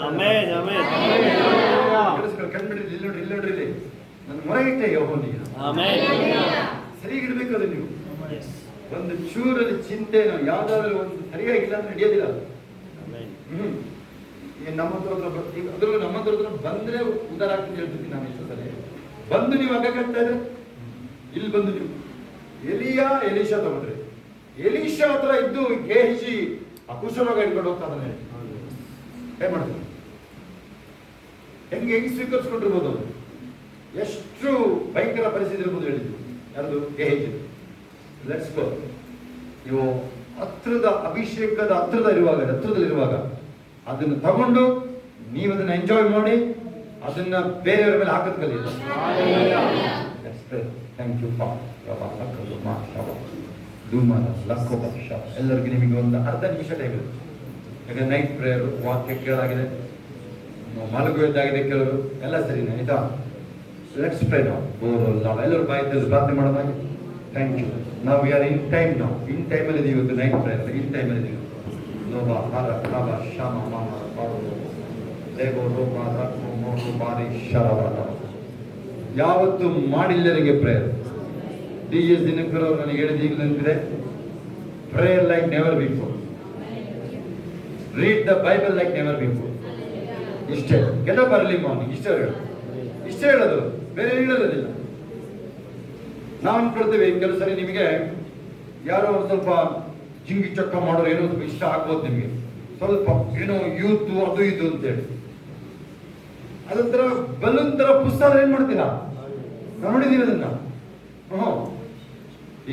ಕಂಡ್ಬಿಡ್ರಿ, ಇಲ್ಲಿ ನೋಡ್ರಿ, ಇಲ್ಲಿ ನೋಡ್ರಿ, ಇಲ್ಲಿ ನನ್ನ ಮೊರೆ ಇಟ್ಟೆ ಯೆಹೋವನಿಗೆ. ಸರಿಗಿಡ್ಬೇಕು ಅದು. ನೀವು ಒಂದು ಚೂರಲ್ಲಿ ಚಿಂತೆ ಯಾವ್ದಾದ್ರು ಒಂದು ಸರಿಯಾಗಿಲ್ಲ ಅಂದ್ರೆ ನಡೆಯೋದಿಲ್ಲ. ನಮ್ಮ ಅದ್ರಲ್ಲೂ ನಮ್ಮ ಹತ್ರ ಬಂದ್ರೆ ಉದ್ದಾರ ಆಗ್ತದೆ ಹೇಳ್ತೀನಿ ನಾನು. ಎಷ್ಟು ಸಲ ಬಂದು ನೀವು ಅಗ್ಗಕ್ಕಾಗ್ತಾ ಇದ್ರೆ ಇಲ್ಲಿ ಬಂದು ನೀವು ಎಲೀಶಾ ತಗೊಂಡ್ರಿ. ಎಲೀಶಾ ಹತ್ರ ಇದ್ದು ಗೇಹಜಿ ಕುಷ್ಠರೋಗ ಇಟ್ಕೊಂಡು ಹೋಗ್ತಾ ಇದ್ದಾನೆ. ಏನ್ ಮಾಡ್ತಾರೆ? ಹೆಂಗೆ ಸ್ವೀಕರಿಸ್ಕೊಂಡಿರ್ಬೋದು ಅವರು? ಎಷ್ಟು ಭಯಂಕರ ಪರಿಸ್ಥಿತಿ ಇರ್ಬೋದು ಹೇಳಿದ್ರು. ಯಾರ್ದು? ಗೇಹಜಿ. Let's go. ನೀವು ಹತ್ರದ ಅಭಿಷೇಕದ ಹತ್ರದಲ್ಲಿರುವಾಗ ಅದನ್ನು ತಗೊಂಡು ನೀವು ಅದನ್ನ ಎಂಜಾಯ್ ಮಾಡಿ ಅದನ್ನ ಬೇರೆಯವರ ಮೇಲೆ ಹಾಕೋದ್ ಕಲಿಯಿಲ್ಲ. ಥ್ಯಾಂಕ್ ಯು ಪಾ. ಎಲ್ಲರಿಗೂ ನಿಮಗೆ ಒಂದು ಅರ್ಧ ನಿಮಿಷ ಟೈಮ್ ಇದೆ. ಯಾಕಂದ್ರೆ ನೈಟ್ ಪ್ರೇಯರ್, ವಾಕ್ಯ ಕೇಳಾಗಿದೆ, ಮಲಗುವುದಾಗಿದೆ ಕೆಲವರು, ಎಲ್ಲ ಸರಿನಾ? ಆಯ್ತಾ? ಲೆಟ್ಸ್ ಪ್ರೇ ನಾವು. ಎಲ್ಲರೂ ಬಾಯಿ ತೆಗೆದು ಪ್ರಾರ್ಥನೆ ಮಾಡೋದಾಗಿ. Thank you. ನಾವು ವಿ ಆರ್ ಇನ್ ಟೈಮ್. ನಾವು ಇನ್ ಟೈಮಲ್ಲಿ ಇದೀವಿ. ಇವತ್ತು ನೈಟ್ ಪ್ರೇಯರ್ ಇನ್ ಟೈಮಲ್ಲಿ ಇದೀವಿ. ಲೋಭ ಹರ ಕಬ ಶಮ ಮಾಮ ಲೇಬೋ ರೋಮ ರಕ್ಕು ಮೋರು ಬಾರಿ ಶರವಾದ ಯಾವತ್ತು ಮಾಡಿಲ್ಲರಿಗೆ ಪ್ರೇಯರ್. DS ದಿನಕರ್ ಅವರು ನನಗೆ ಹೇಳಿದ ಈಗ ನೆನಪಿದೆ. Pray like never before. Read the Bible like never before. ಇಷ್ಟೇ ಎಲ್ಲ ಬರಲಿ ಮಾರ್ನಿಂಗ್ ಇಷ್ಟೇ ಹೇಳೋದು, ಬೇರೆ ಹೇಳೋದಿಲ್ಲ. ನಾವು ಅನ್ಕೊಳ್ತೇವೆ ಕೆಲವು ಸರಿ ನಿಮಗೆ ಯಾರೋ ಸ್ವಲ್ಪ ಜಿಂಗಿ ಚೊಕ್ಕ ಮಾಡೋರು ಏನೋ ಸ್ವಲ್ಪ ಇಷ್ಟ ಆಗ್ಬೋದು ನಿಮಗೆ, ಸ್ವಲ್ಪ ಏನೋ ಯೂತ್ ಅದು ಇದು ಅಂತೇಳಿ ಅದೊಂಥರ ಬಲೂನ್ ತರ ಪುಸ್ತಕ ಏನ್ ಮಾಡ್ತೀರಾ, ನಾವು ನೋಡಿದೀವಿ ಅದನ್ನ.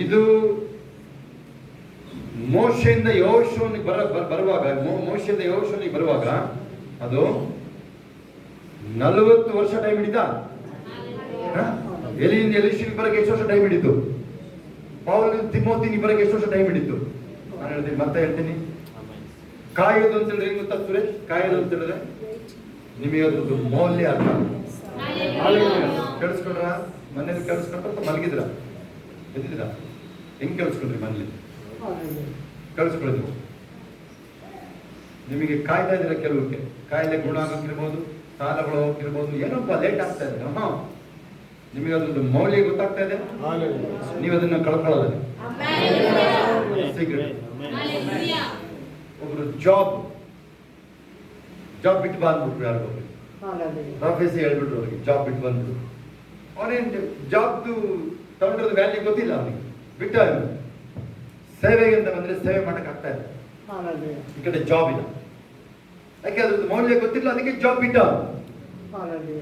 ಇದು ಮೋಶೆಯಿಂದ ಯೆಹೋಶುವನಿಗೆ ಬರುವಾಗ ಮೋಶೆಯಿಂದ ಯೆಹೋಶುವನಿಗೆ ಬರುವಾಗ ಅದು 40 ವರ್ಷ ಟೈಮ್ ಹಿಡಿತಾ. ಎಲಿಯಿಂದ ಎಲಿಶಿಗೆ ಬರಕ್ಕೆ ಎಷ್ಟು ವರ್ಷ ಟೈಮ್ ಹಿಡಿತು, ಪೌಲನಿಂದ ತಿಮೋತಿಗೆ ಬರಕ್ಕೆ ಎಷ್ಟು ವರ್ಷ ಟೈಮ್ ಹಿಡಿತು. ನಾನು ಹೇಳ್ತೀನಿ, ಮತ್ತೆ ಹೇಳ್ತೀನಿ, ಕಾಯೋದು ಅಂತ ಹೇಳಿದ್ರೆ ಗೊತ್ತಾ ಸುರೇಶ್? ಕಾಯೋದು ಅಂತ ಹೇಳಿದ್ರೆ ನಿಮಗೆ ಅದೊಂದು ಮೌಲ್ಯ ಅರ್ಥ. ಕೇಳಿಸ್ಕೊಂಡ್ರ? ಮನೇಲಿ ಕೇಳಿಸ್ಕೊಂಡ್ರ ಮಲಗಿದ್ರ ಎದ್ದಿದ್ರ? ಹೆಂಗ್ ಕೇಳಿಸ್ಕೊಂಡ್ರಿ? ಮನೇಲಿ ಕೇಳಿಸ್ಕೊಳ್ಳೋದು. ನಿಮಗೆ ಕಾಯ್ತಾ ಇದ್ದೀರ, ಕೆಲವಕ್ಕೆ ಕಾಯಿಲೆ ಗುಣ ಆಗೋಕ್ಕಿರ್ಬೋದು, ಸಾಲಗಳು ಹೋಗಿರ್ಬೋದು, ಏನಪ್ಪ ಲೇಟ್ ಆಗ್ತಾ ಇದೆ, ನಿಮಗೆ ಅದೊಂದು ಮೌಲ್ಯ ಗೊತ್ತಾಗ್ತಾ ಇದೆ, ನೀವು ಅದನ್ನ ಕಳ್ಕೊಳ್ಳೋದ. ಒಬ್ರು ಜಾಬ್ ಬಿಟ್ಟು ಬಂದ್ಬಿಟ್ರು, ಯಾರು ಪ್ರೊಫೆಸಿ ಹೇಳ್ಬಿಟ್ರು ಅವ್ರಿಗೆ, ಜಾಬ್ ಬಿಟ್ಟು ಬಂದ್ಬಿಟ್ರು. ಅವನೇನ್ ಜಾಬ್ದು ತಗೊಂಡಿರೋದು ವ್ಯಾಲ್ಯೂ ಗೊತ್ತಿಲ್ಲ ಅವನಿಗೆ, ಬಿಟ್ಟ. ಸೇವೆಗೆ ಅಂತ ಬಂದ್ರೆ ಸೇವೆ ಮಾಡಕ್ ಆಗ್ತಾ ಇದೆ, ಈ ಕಡೆ ಜಾಬ್ ಇಲ್ಲ, ಯಾಕೆ ಅದ್ರದ್ದು ಮೌಲ್ಯ ಗೊತ್ತಿಲ್ಲ, ಅದಕ್ಕೆ ಜಾಬ್ ಬಿಟ್ಟ.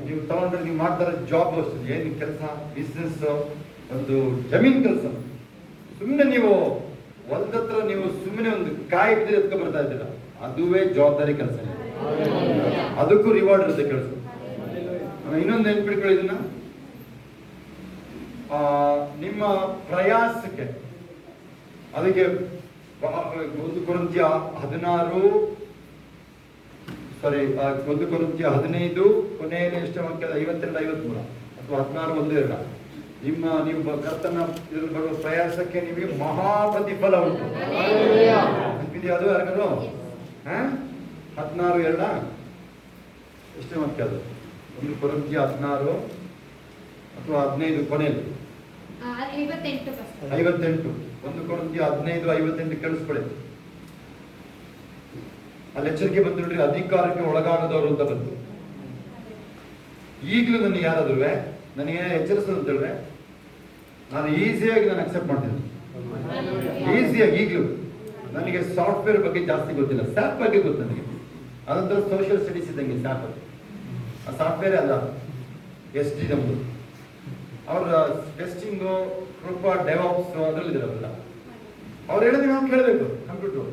ನೀವು ತಗೊಂಡ್ರೆ ನೀವು ಮಾಡ್ತಾರೆ ಜಾಬ್ ಅಷ್ಟು ಏನು ಕೆಲಸ, ಬಿಸ್ನೆಸ್, ಒಂದು ಜಮೀನ್ ಕೆಲಸ. ಸುಮ್ಮನೆ ನೀವು ಒಂದತ್ರ ನೀವು ಸುಮ್ಮನೆ ಒಂದು ಕಾಯಿ ಬಿದ್ದರೆ ಎತ್ಕೊಂಡ್ ಬರ್ತಾ ಇದ್ದೀರ, ಅದುವೇ ಜವಾಬ್ದಾರಿ ಕೆಲಸ, ಅದಕ್ಕೂ ರಿವಾರ್ಡ್ ಇರುತ್ತೆ ಕೆಲಸ. ಇನ್ನೊಂದು ನೆನ್ಪಿಟ್ಕೊಳ್ಳಿ ಇದನ್ನ, ನಿಮ್ಮ ಪ್ರಯಾಸಕ್ಕೆ ಅದಕ್ಕೆ 1 ಕೊರಿಂಥ್ಯ 15 ಕೊನೆಯಲ್ಲಿ ಎಷ್ಟು ವಾಕ್ಯದ 52-53 ಅಥವಾ 16-1-2. ನೀವು ಕರ್ತನ ಇದ್ರಲ್ಲಿ ಬರುವ ಪ್ರಯಾಸಕ್ಕೆ ನಿಮಗೆ ಮಹಾ ಪ್ರತಿಫಲ ಉಂಟು. ಅದು ಯಾರಿಗಾದ್ರು 16-2 ಎಷ್ಟೇ ವಾಕ್ಯ ಅದು? 1 ಕೊರಿಂಥ್ಯ 16 ಅಥವಾ 15 ಕೊನೆಯಲ್ಲಿ 58. 1 ಕೊರಿಂಥ್ಯ 15-58 ಕೇಳಿಸ್ಕೊಳ್ಳಿ. ಅಲ್ಲಿ ಎಚ್ಚರಿಕೆ ಬಂತು ನೋಡ್ರಿ, ಅಧಿಕಾರಕ್ಕೆ ಒಳಗಾಗದವರು ಅಂತ ಬಂತು. ಈಗಲೂ ನನಗೆ ಯಾರಾದ್ರೂ ನನಗೆ ಎಚ್ಚರಿಸೋದು ಅಂತ ಹೇಳಿದ್ರೆ ನಾನು ಈಸಿಯಾಗಿ ನಾನು ಅಕ್ಸೆಪ್ಟ್ ಮಾಡ್ತೀನಿ, ಈಸಿಯಾಗಿ. ಈಗಲೂ ನನಗೆ ಸಾಫ್ಟ್ವೇರ್ ಬಗ್ಗೆ ಜಾಸ್ತಿ ಗೊತ್ತಿಲ್ಲ, ಸ್ಯಾಪ್ ಬಗ್ಗೆ ಗೊತ್ತು ನನಗೆ. ಅದೊಂಥರ ಸೋಷಿಯಲ್ ಸ್ಟಡೀಸ್ ಇದ್ದಂಗೆ ಸ್ಯಾಪ್. ಆ ಸಾಫ್ಟ್ವೇರ್ ಅಲ್ಲ, SD ನಮ್ದು. ಅವರ ಟೆಸ್ಟಿಂಗು, ಕೃಪಾ, ಡೆವಾಪ್ಸ್ ಅದ್ರಲ್ಲಿ ಇದ್ರಲ್ಲ. ಅವ್ರು ಹೇಳಿದ್ರೆ ನಾವು ಕೇಳಬೇಕು. ಕಂಪ್ಯೂಟರ್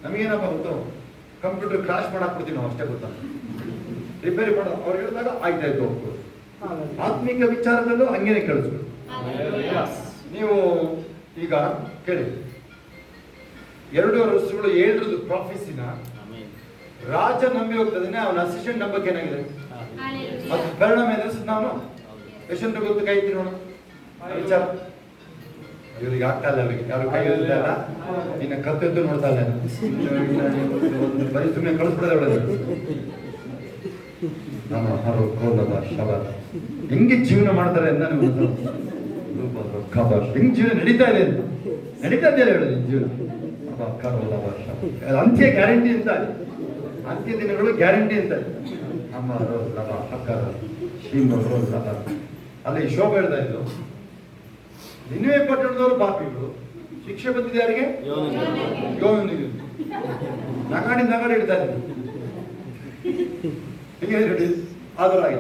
ನಮಗೇನಪ್ಪ ಗೊತ್ತು, ಕಂಪ್ಯೂಟರ್ ಕ್ರಾಶ್ ಮಾಡಕ್ ಬಿಡ್ತೀವಿ ನಾವು, ಅಷ್ಟೇ ಗೊತ್ತಾ, ರಿಪೇರಿ ಮಾಡೋದು. ಅವ್ರು ಹೇಳಿದಾಗ ಆಯ್ತಾಯ್ತು ಹೋಗ್ಬೋದು. ಆತ್ಮಿಕ ವಿಚಾರದಲ್ಲೂ ಹಂಗೇನೆ ಕೇಳಿಸ್ಬೇಕು. ನೀವು ಈಗ ಕೇಳಿ, 2 ವರ್ಷಗಳು 7 ಪ್ರಾಫೆಸಿನ ರಾಜ ನಂಬಿ ಹೋಗ್ತದೇನೆ, ಅವನ ಅಸಿಸ್ಟೆಂಟ್ ನಂಬಕ್ಕೆ ಏನಾಗಿದೆ, ಅದು ಪರಿಣಾಮ ಎದುರಿಸಿದ್ ನಾನು ಎಷ್ಟು ಗೊತ್ತು ಕೈ ನೋಡ ವಿಚಾರ. ಇವ್ರಿಗೆ ಆಗ್ತಾ ಇಲ್ಲ, ಅವ್ರಿಗೆ ಯಾರು ಕೈ ಇಲ್ಲ, ಇನ್ನ ಕತ್ತೆದ್ದು ನೋಡ್ತಾ ಇಲ್ಲ, ಬರೀ ಸುಮ್ಮನೆ ಕಳಿಸ್ಬಿಡೋದೇ ಒಳ್ಳೆದು. ನಮ್ಮ ಹೆಂಗೆ ಜೀವನ ಮಾಡ್ತಾರೆ ಅಂತ ಹೆಂಗ್ ಜೀವನ ನಡೀತಾ ಇದೆ ಅಂತ ಹೇಳೋದು ಜೀವನ. ಅಂತ್ಯ ಗ್ಯಾರಂಟಿ ಅಂತ, ಅಂತ್ಯ ದಿನಗಳು ಗ್ಯಾರಂಟಿ ಅಂತ. ನಮ್ಮ ಅಲ್ಲಿ ಶೋಭ ಹೇಳ್ತಾ ಇದ್ದು, ನಿನ್ನೆ ಪಟ್ಟಣದವರು ಪಾಪಿಗಳು, ಶಿಕ್ಷೆ ಬಂದಿದೆ ಯಾರಿಗೆ? ಯೋವನಿಗೆ. ನಗಾಡಿ ಹೇಳ್ತಾ ಇದ್ರು, ಆದ್ರೆ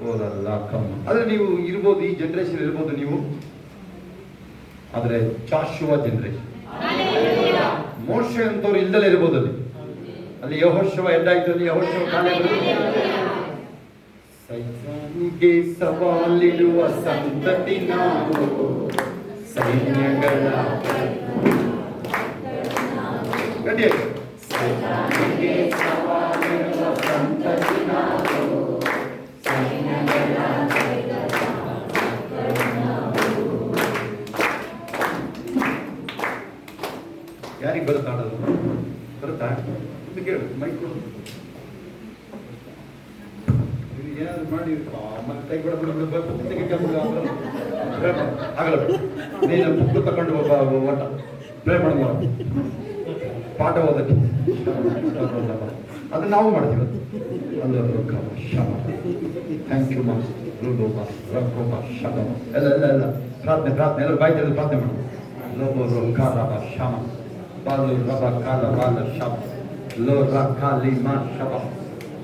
ಓದಲ್ಲ ಕಮ್ಮ. ಆದ್ರೆ ನೀವು ಇರ್ಬೋದು, ಈ ಜನರೇಷನ್ ಇರ್ಬೋದು ನೀವು, ಆದ್ರೆ ಚಾಶುವ ಜನರೇಷನ್. ಮೋಶೆ ಅಂತವ್ರು ಇಲ್ದಲೇ ಇರ್ಬೋದು ಅಲ್ಲಿ ಯೆಹೋಶುವ ಎದ್ದಾಯ್ತು, ಅಲ್ಲಿ ಯೆಹೋಶುವ ಕಾಲ ಸೈತಾನಿಗೆ ಸವಾಲಿಡುವ ಸಂತತಿ ನಾವು, ಸೈನ್ಯಗಳ ಗಟ್ಟಿಯಾಗಿ ಸೈತಾನಿಗೆ ಸವಾಲಿಡುವ ಸಂತತಿ ನಾವು, ಸೈನ್ಯಗಳ ಯಾರಿಗೆ ಬರುತ್ತಾ ಆಡೋದು? ಬರುತ್ತಾ? ಕೇಳು, ಮೈಕ್ ಏನಾದ್ರು ಮಾಡಿ ಮತ್ತೆ ಆಗಲ್ಲ. ನೀನು ಬುಕ್ ತಗೊಂಡು ಒಬ್ಬ ಓಟ ಪ್ರೇ ಮಾಡುವ ಪಾಠ ಓದಕ್ಕೆ ಅದನ್ನ ನಾವು ಮಾಡ್ತೀವಿ. ಅಲ್ಲೋ ಶಮ ಥ್ಯಾಂಕ್ ಯು ಮಾಸ್ ಶಮ ಎಲ್ಲ ಪ್ರಾರ್ಥನೆ ಎಲ್ಲರೂ ಬಾಯಿ ತೆರೆದು ಪ್ರಾರ್ಥನೆ ಮಾಡಿ. ಲೋಬೋ ರೋ ಕಾಲ ಶಮ ಬಾಲು ರಬ ಕಾಲ ಬಾಲ ಶಮ ಲೋ ರ ಕಾಲಿ ಮಾ ಶಮ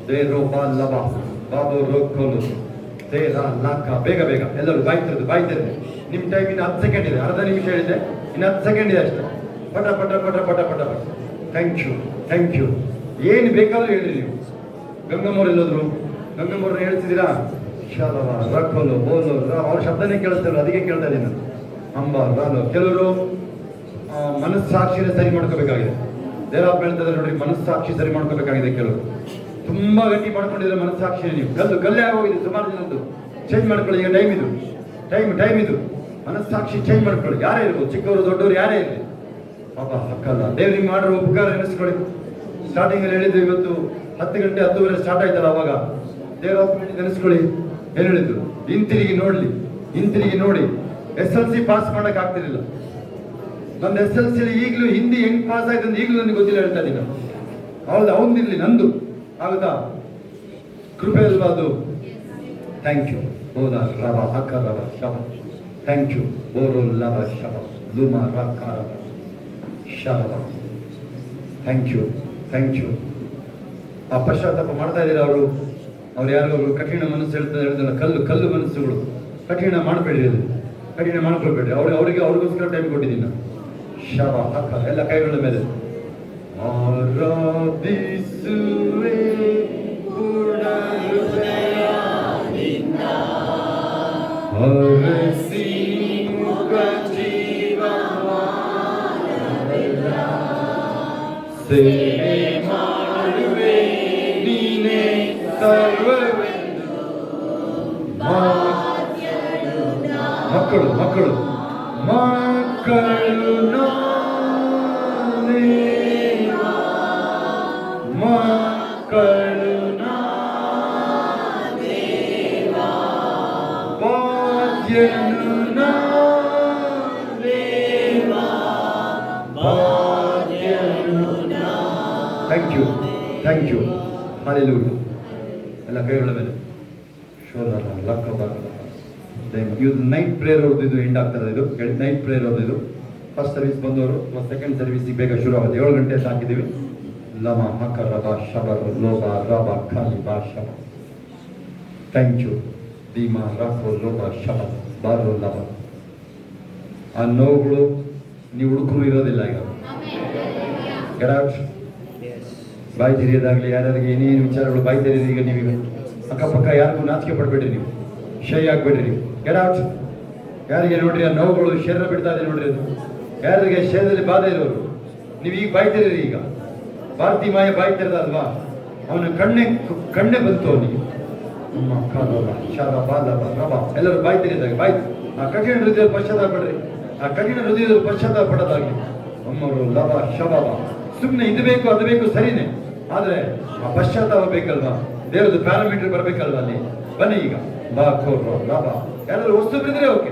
ದೇ ರೋ ಬಾ ಲಬ ಬಾಬು ರೋ ಕೋಲು ದೇರ ಲಾಕ. ಬೇಗ ಎಲ್ಲರೂ ಬಾಯಿ ತೆರೆದು ನಿಮ್ಮ ಟೈಮ್ ಇನ್ನು 10 ಸೆಕೆಂಡ್ ಇದೆ. ಅರ್ಧ ನಿಮಿಷ ಹೇಳಿದೆ, ಇನ್ನು 10 ಸೆಕೆಂಡ್ ಇದೆ ಅಷ್ಟೇ. ಪಟ. Thank you. ಏನು ಬೇಕಾದ್ರೂ ಹೇಳ್ರಿ ನೀವು. ಗಂಗಮ್ಮವ್ರು ಎಲ್ಲೋದ್ರು? ಗಂಗಮ್ಮವ್ರನ್ನ ಹೇಳ್ತಿದ್ದೀರಾ? ಶಾಲವ ರಕ್ಕೋಲು ಬೋಲು ಅವ್ರ ಶಬ್ದನೇ ಕೇಳಿಸ್ತಾರೆ, ಅದಕ್ಕೆ ಕೇಳ್ತಾ ಇದ್ದೀನಿ ನಾನು. ಅಂಬ ರಾಲು. ಕೆಲವರು ಮನಸ್ಸಾಕ್ಷಿನ ಸರಿ ಮಾಡ್ಕೋಬೇಕಾಗಿದೆ. ದೇವರಾತ್ಮ ಹೇಳ್ತಿದ್ದಾರೆ ನೋಡ್ರಿ, ಮನಸ್ಸಾಕ್ಷಿ ಸರಿ ಮಾಡ್ಕೋಬೇಕಾಗಿದೆ. ಕೆಲವರು ತುಂಬಾ ಗಟ್ಟಿ ಮಾಡ್ಕೊಂಡಿದ್ರೆ ಮನಸ್ಸಾಕ್ಷಿನ ನೀವು ಗಲ್ಲೇ ಆಗೋಗಿದೆ. ಸುಮಾರು ಜನದ್ದು ಚೇಂಜ್ ಮಾಡ್ಕೊಳ್ಳಿ. ಈಗ ಟೈಮ್ ಇದು. ಮನಸ್ಸಾಕ್ಷಿ ಚೇಂಜ್ ಮಾಡ್ಕೊಳ್ಳಿ. ಯಾರೇ ಇರ್ಬೋದು, ಚಿಕ್ಕವರು ದೊಡ್ಡವರು ಯಾರೇ ಇರಲಿ, ಪಾಪ ಹಕ್ಕಲ್ಲ. ದೇವ್ರಿಗೆ ಮಾಡಿರೋ ಉಪಕಾರ ನೆನೆಸ್ಕೊಳ್ಳಿ. ಸ್ಟಾರ್ಟಿಂಗ್ ಅಲ್ಲಿ ಹೇಳಿದ್ದು, ಇವತ್ತು 10 ಗಂಟೆ 10:30 ಸ್ಟಾರ್ಟ್ ಆಯ್ತಲ್ಲ, ಅವಾಗ ದೇವರ ನೆನೆಸ್ಕೊಳ್ಳಿ. ಏನ್ ಹೇಳಿದ್ರು? ಹಿಂತಿರುಗಿ ನೋಡಿ. SLC ಪಾಸ್ ಮಾಡಕ್ ಆಗ್ತಿರ್ಲಿಲ್ಲ. ನಂದು SLC ಈಗಲೂ ಹಿಂದಿ ಹೆಂಗ್ ಪಾಸ್ ಆಯ್ತು ಅಂತ ಈಗಲೂ ನನಗೆ ಗೊತ್ತಿಲ್ಲ, ಹೇಳ್ತಾ ಇದ್ದೀನಿ. ಅವನಿರ್ಲಿ, ನಂದು ಆಗುತ್ತಾ? ಕೃಪೆ ಅಲ್ವಾ ಅದು? Thank you. ಬೋಧ ರವ ಹಕ್ಕ ರವ ಶವ. Thank you. ಬೋರೋ ಲವ ಶವ ಲುಮ ರಕ ರವ ಶವ. Thank you. ಆ ಪಶ್ಚಾತ್ತಾಪ ಮಾಡ್ತಾ ಇದ್ದೀರಾ? ಅವ್ರು ಯಾರು ಕಠಿಣ ಮನಸ್ಸು ಹೇಳ್ತಾರೆ, ಕಲ್ಲು ಮನಸ್ಸುಗಳು. ಕಠಿಣ ಮಾಡಬೇಡ್ರಿ, ಕಠಿಣ ಮಾಡ್ಕೊಳ್ಬೇಡ್ರಿ. ಅವ್ರಿಗೋಸ್ಕರ ಟೈಮ್ ಕೊಟ್ಟಿದ್ದೀನಿ ನಾನು. ಶವ ಹಕ್ಕ. ಎಲ್ಲ ಕೈಗಳ ಮೇಲೆ ಆರಾಧಿಸುವೆ ಪೂರ್ಣ ಹೃದಯದಿಂದ, ಹರಸಿ ಮುಖ ಜೀವಮಾನವೆಲ್ಲ ಸೇವೆ ಮಾಡುವೆ ನೀನೇ ಸರ್ವವೆಂದು. ಮಕ್ಕಳು ಥ್ಯಾಂಕ್ ಯು. ಹಾಲೆಲೂಯಾ. ಎಲ್ಲ ಕೈಗಳ ಮೇಲೆ ಶೋಧನ ಲಕ್ಕ ಬರಲ್ಲ. ಇದು ನೈಟ್ ಪ್ರೇಯರ್ ಅವ್ರದ್ದು ಎಂಡ್ ಆಗ್ತದೆ. ಇದು ನೈಟ್ ಪ್ರೇಯರ್ ಅವ್ರದ್ದು. ಫಸ್ಟ್ ಸರ್ವಿಸ್ ಬಂದವರು ಸೆಕೆಂಡ್ ಸರ್ವಿಸಿಗೆ ಬೇಗ ಶುರು ಆಗುತ್ತೆ. 7 ಗಂಟೆ ಅಂತ ಹಾಕಿದ್ದೀವಿ. ಲಮ ಹಕ ರಬ ಶಬರ ಲೋಬ ರಬ ಖಾಲಿ ಬಾ ಶಬ. Thank you. ಭೀಮ ರಫೋ ಲೋಬ ಶಬ ಬಾರೋ ಲಬ. ಆ ನೋವುಗಳು ನೀವು ಹುಡುಕರು ಇರೋದಿಲ್ಲ. ಈಗ ಬಾಯಿ ತೆರೆಯೋದಾಗ್ಲಿ, ಯಾರ್ಯಾರಿಗೆ ಏನೇನು ವಿಚಾರಗಳು ಬಾಯಿ ತೆರೆಯೋದು. ಈಗ ನೀವೀಗ ಅಕ್ಕಪಕ್ಕ ಯಾರಿಗೂ ನಾಚಿಕೆ ಪಡ್ಬೇಡ್ರಿ, ನೀವು ಶೈ ಆಗ್ಬೇಡ್ರಿ. ನೀವು ಗೆಟ್ ಯಾರಿಗೆ ನೋಡ್ರಿ ಆ ನೋವುಗಳು ಶರೀರ ಬಿಡ್ತಾ ಇದೆ ನೋಡ್ರಿ, ಅದು ಯಾರಿಗೆ ಶರೀರದಲ್ಲಿ ಬಾಧೆ ಇರೋರು ನೀವು ಈಗ ಬಾಯಿ ತೆರೀರಿ. ಈಗ ಭಾರತಿ ಮಾಯ ಬಾಯಿ ತೆರೆದ ಅಲ್ವಾ, ಅವನ ಕಣ್ಣೆ ಬಂತು ಅವನಿಗೆ. ಎಲ್ಲರೂ ಬಾಯಿ ತೆರೆದಾಗ ಬಾಯಿ. ಆ ಕಠಿಣ ಹೃದಯದಲ್ಲಿ ಪಶ್ಚಾತ್ತಾಪ ಪಡ್ರಿ. ಆ ಕಠಿಣ ಹೃದಯದಲ್ಲಿ ಪಶ್ಚಾತ್ತಾಪ ಪಡೋದಾಗ್ಲಿ. ಅಮ್ಮರು ಲವ ಶಬವ. ಸುಮ್ಮನೆ ಇದು ಬೇಕು ಅದು ಬೇಕು ಸರಿನೇ, ಆದ್ರೆ ಆ ಪಶ್ಚಾತ್ತಾಪ ಬೇಕಲ್ವಾ? ದೇವರದ್ದು ಪ್ಯಾರಾಮೀಟರ್ ಬರಬೇಕಲ್ವಾ ಅಲ್ಲಿ? ಬನ್ನಿ ಈಗ ಬಾ ಕೋರ್ರೋ ಲಾಭ. ಎಲ್ಲರೂ ಹೊಸಬ್ರಿದ್ರೆ ಓಕೆ,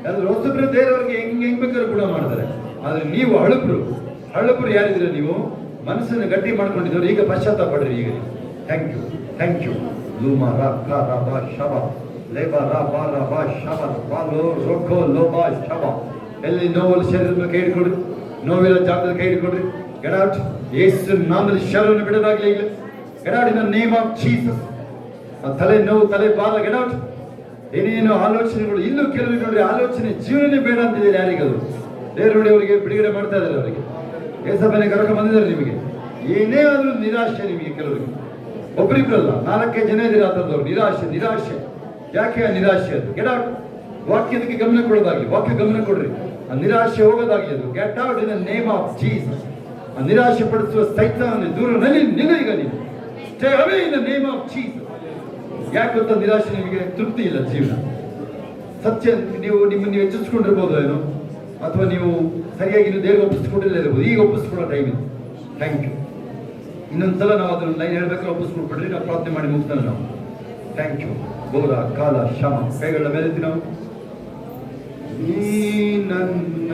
ಎಲ್ಲರೂ ಹೊಸಬ್ರು ದೇವರವ್ರಿಗೆ ಹೆಂಗ್ ಬೇಕಾದ್ರೂ ಗುಣ ಮಾಡ್ತಾರೆ. ಆದ್ರೆ ನೀವು ಹಳಬ್ರು ಯಾರಿದ್ರೆ ನೀವು ಮನಸ್ಸನ್ನು ಗಟ್ಟಿ ಮಾಡ್ಕೊಂಡಿದ್ದವ್ರು ಈಗ ಪಶ್ಚಾತ್ತಾಪ ಪಡ್ರಿ. ಈಗ ಥ್ಯಾಂಕ್ ಯು. ಲೂಮ ರಾ ಕಾ ರಾ ಬಾ ಶಬ ಲೇಬ ರಾ ಬಾ ರಾ ಬಾ ಶಬ ಬಾಲೋ ರೊಕ್ಕೋ ಲೋಬ ಶಬ. ಎಲ್ಲಿ ನೋವಲ್ಲಿ ಶರೀರದ ಕೈ ಹಿಡ್ಕೊಡ್ರಿ, ನೋವಿರೋ ಜಾಗದಲ್ಲಿ ಕೈ ಹಿಡ್ಕೊಡ್ರಿ. ಗೆಟ್ ಯೇಸು ನಾಮದಲ್ಲಿ ಶರೀರವನ್ನು ಬಿಡೋದಾಗ್ಲಿ. ಈಗ get in the name of Jesus. ತಲೆ ನೋವು, ತಲೆ ಭಾರ, ಗೆಟ್ ಏನೇನು ಆಲೋಚನೆಗಳು. ಇಲ್ಲೂ ಕೆಲವರು ನೋಡ್ರಿ ಆಲೋಚನೆ ಜೀವನನೇ ಬೇಡ ಅಂತಿದೆ ಯಾರಿಗಾದ್ರು. ದೇವರು ನೋಡಿ ಅವರಿಗೆ ಬಿಡುಗಡೆ ಮಾಡ್ತಾ ಇದ್ದಾರೆ. ಅವರಿಗೆ ಏಸಪ್ಪನೇ ಕರ್ಕೊಂಡು ಬಂದಿದ್ದಾರೆ. ನಿಮಗೆ ಏನೇ ಆದ್ರೂ ನಿರಾಶೆ ನಿಮಗೆ. ಕೆಲವರಿಗೆ ಒಬ್ಬರಿಬ್ಬರಲ್ಲ 4 ಜನ ಇದ್ದೀರಾ ಅಂತಂದವ್ರು. ನಿರಾಶೆ. ಯಾಕೆ ಆ ನಿರಾಶೆ? ಅದು ಗೆಟ್ ಔಟ್. ವಾಕ್ಯದಕ್ಕೆ ಗಮನ ಕೊಡೋದಾಗ್ಲಿ, ವಾಕ್ಯ ಗಮನ ಕೊಡ್ರಿ. ಆ ನಿರಾಶೆ ಹೋಗೋದಾಗ್ಲಿ. ಅದು get out in the name of Jesus. ಆ ನಿರಾಶೆ ಪಡಿಸುವ ಸೈತಾನನೇ ದೂರ ನಿಲ್ಲ. ಈಗ ನೀವು stay away in the name of Jesus. ಯಾಕೆ ಗೊತ್ತಾ? ನಿರಾಶೆ ನಿಮಗೆ ತೃಪ್ತಿ ಇಲ್ಲ ಜೀವನ. ಸತ್ಯ ನಿಮ್ಮನ್ನು ನೀವು ಹೆಚ್ಚಿಸ್ಕೊಂಡಿರ್ಬೋದು ಏನೋ, ಅಥವಾ ನೀವು ಸರಿಯಾಗಿ ದೇವರು ಒಪ್ಪಿಸ್ಕೊಂಡಿಲ್ಲ ಇರ್ಬೋದು. ಈಗ ಒಪ್ಪಿಸ್ಕೊಳ್ಳೋ ಟೈಮ್ ಇದೆ. Thank you. ಇನ್ನೊಂದ್ಸಲ ನಾವು ಅದನ್ನು ಲೈನ್ ಹೇಳ್ಬೇಕಾದ್ರೆ ಒಪ್ಪಿಸ್ಕೊಳ್ಬಿಡ್ರಿ. ನಾವು ಪ್ರಾರ್ಥನೆ ಮಾಡಿ ಮುಗಿಸ್ತಾನೆ ನಾವು. Thank you. ಬೋರ ಕಾಲ ಶ್ರಮ. ಕೈಗಳ ಮೇಲೆ ನಾವು ಈ ನನ್ನ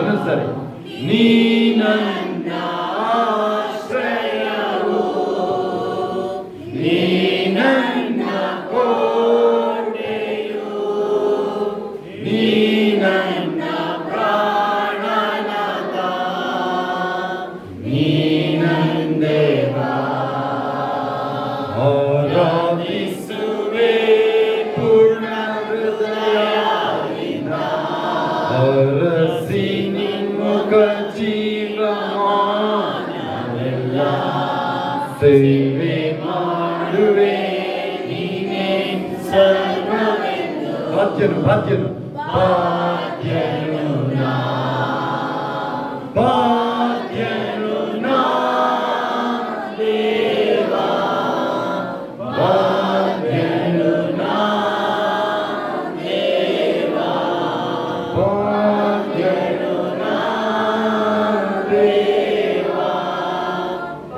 ಇನ್ನೊಂದು ಸಾರಿ. ನೀ ನನ್ನ ಆಶ್ರಯವು, ನೀ ನನ್ನ ಕೋಟೆಯು, ನೀ ನನ್ನ ಪ್ರಾಣನಾಥ, ನೀ ನನ್ನ ದೇವ. ಆರಾಧಿಸುವೆ ಪೂರ್ಣ ಹೃದಯದಿಂದ, ಹರಸಿ ನಿಮ್ಮುಖ ಜೀವಮಾನವೆಲ್ಲ ಸೇವೆ ಮಾಡುವೆ, ನೀನೇ ಸರ್ವವೆಂದು. ಬಾಧ್ಯನು ಬಾಧ್ಯನು ಬಾಧ್ಯನು ನಾ, ಬಾಧ್ಯನು ನಾ ದೇವ, ಬಾಧ್ಯನು ನಾ ದೇವ, ಬಾಧ್ಯನು ನಾ ದೇವ,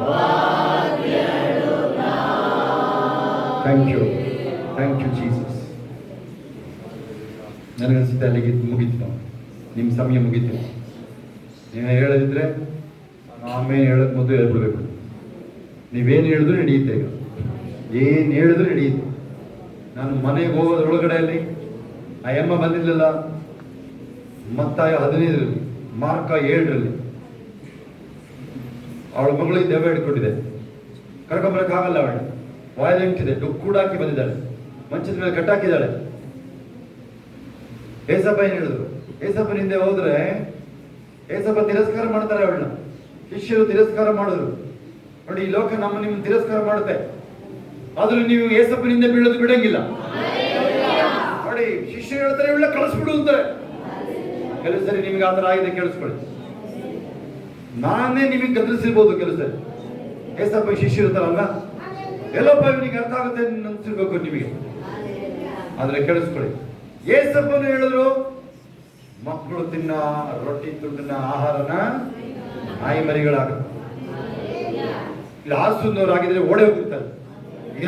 ಬಾಧ್ಯನು ನಾ. Thank you Jesus. ನನಗನ್ಸುತ್ತೆ ಅಲ್ಲಿಗೆ ಮುಗೀತು, ನಾವು ನಿಮ್ಮ ಸಮಯ ಮುಗೀತು. ನೀವು ಹೇಳದಿದ್ರೆ ಆಮೇಲೆ ಹೇಳೋದು ಮೊದಲು ಹೇಳ್ಬಿಡ್ಬೇಕು. ನೀವೇನು ಹೇಳಿದ್ರು ನಡೆಯುತ್ತೆ, ಈಗ ಏನು ಹೇಳಿದ್ರು ನಡೆಯುತ್ತೆ. ನಾನು ಮನೆಗೆ ಹೋಗೋದ್ರೊಳಗಡೆಯಲ್ಲಿ ಆ ಎಮ್ಮ ಬಂದಿರಲಿಲ್ಲ, ಮತ್ತಾಯ 15ರಲ್ಲಿ, ಮಾರ್ಕ 7ರಲ್ಲಿ ಅವಳ ಮಗಳಿಗೆ ದೆವ್ವ ಹಿಡ್ಕೊಂಡಿದೆ, ಕರ್ಕೊಂಬರಕ್ಕಾಗಲ್ಲ, ಅವಳು ವಾಯ್ಲೆಂಟ್ ಇದೆ, ಡೊಕ್ಕೂಡಾಕಿ ಬಂದಿದ್ದಾಳೆ, ಮಂಚದ ಮೇಲೆ ಕಟ್ಟಾಕಿದ್ದಾಳೆ. ಏಸಪ್ಪ ಏನು ಹೇಳಿದ್ರು? ಏಸಪ್ಪನ ಹಿಂದೆ ಹೋದ್ರೆ ಏಸಪ್ಪ ತಿರಸ್ಕಾರ ಮಾಡ್ತಾರೆ ಅವಳನ್ನ, ಶಿಷ್ಯರು ತಿರಸ್ಕಾರ ಮಾಡಿದ್ರು. ನೋಡಿ, ಈ ಲೋಕ ನಿಮ್ಮ ತಿರಸ್ಕಾರ ಮಾಡುತ್ತೆ, ಆದ್ರೂ ನೀವು ಏಸಪ್ಪನಿಂದ ಬೀಳೋದು ಬಿಡಂಗಿಲ್ಲ. ನೋಡಿ, ಶಿಷ್ಯರು ಹೇಳ್ತಾರೆ ಇವಳ ಕಳಿಸ್ಬಿಡು ಅಂತಾರೆ. ಕೆಲವು ಸರಿ ನಿಮ್ಗೆ ಆತರ ಆಗಿದೆ, ಕೇಳಿಸ್ಕೊಳ್ಳಿ. ನಾನೇ ನಿಮಗೆ ಗದರಿಸಿರ್ಬೋದು ಕೆಲವು ಸರಿ. ಏಸಪ್ಪ ಶಿಷ್ಯರು ಇರ್ತಾರಲ್ಲ, ಎಲ್ಲಪ್ಪ ಇವನಿಗೆ ಅರ್ಥ ಆಗುತ್ತೆ ಅನ್ಸಿರ್ಬೇಕು ನಿಮಗೆ. ಆದ್ರೆ ಕೇಳಿಸ್ಕೊಳ್ಳಿ, ಏಸಪ್ಪನು ಹೇಳಿದ್ರು ಮಕ್ಕಳು ತಿನ್ನ ರೊಟ್ಟಿ ತುಂಡಿನ ಆಹಾರನ ನಾಯಿ ಮರಿಗಳಾಗುತ್ತೆ. ಇಲ್ಲಿ ಹಾಸನವರಾಗಿದ್ರೆ ಓಡೆ ಹೋಗಿರ್ತಾರೆ,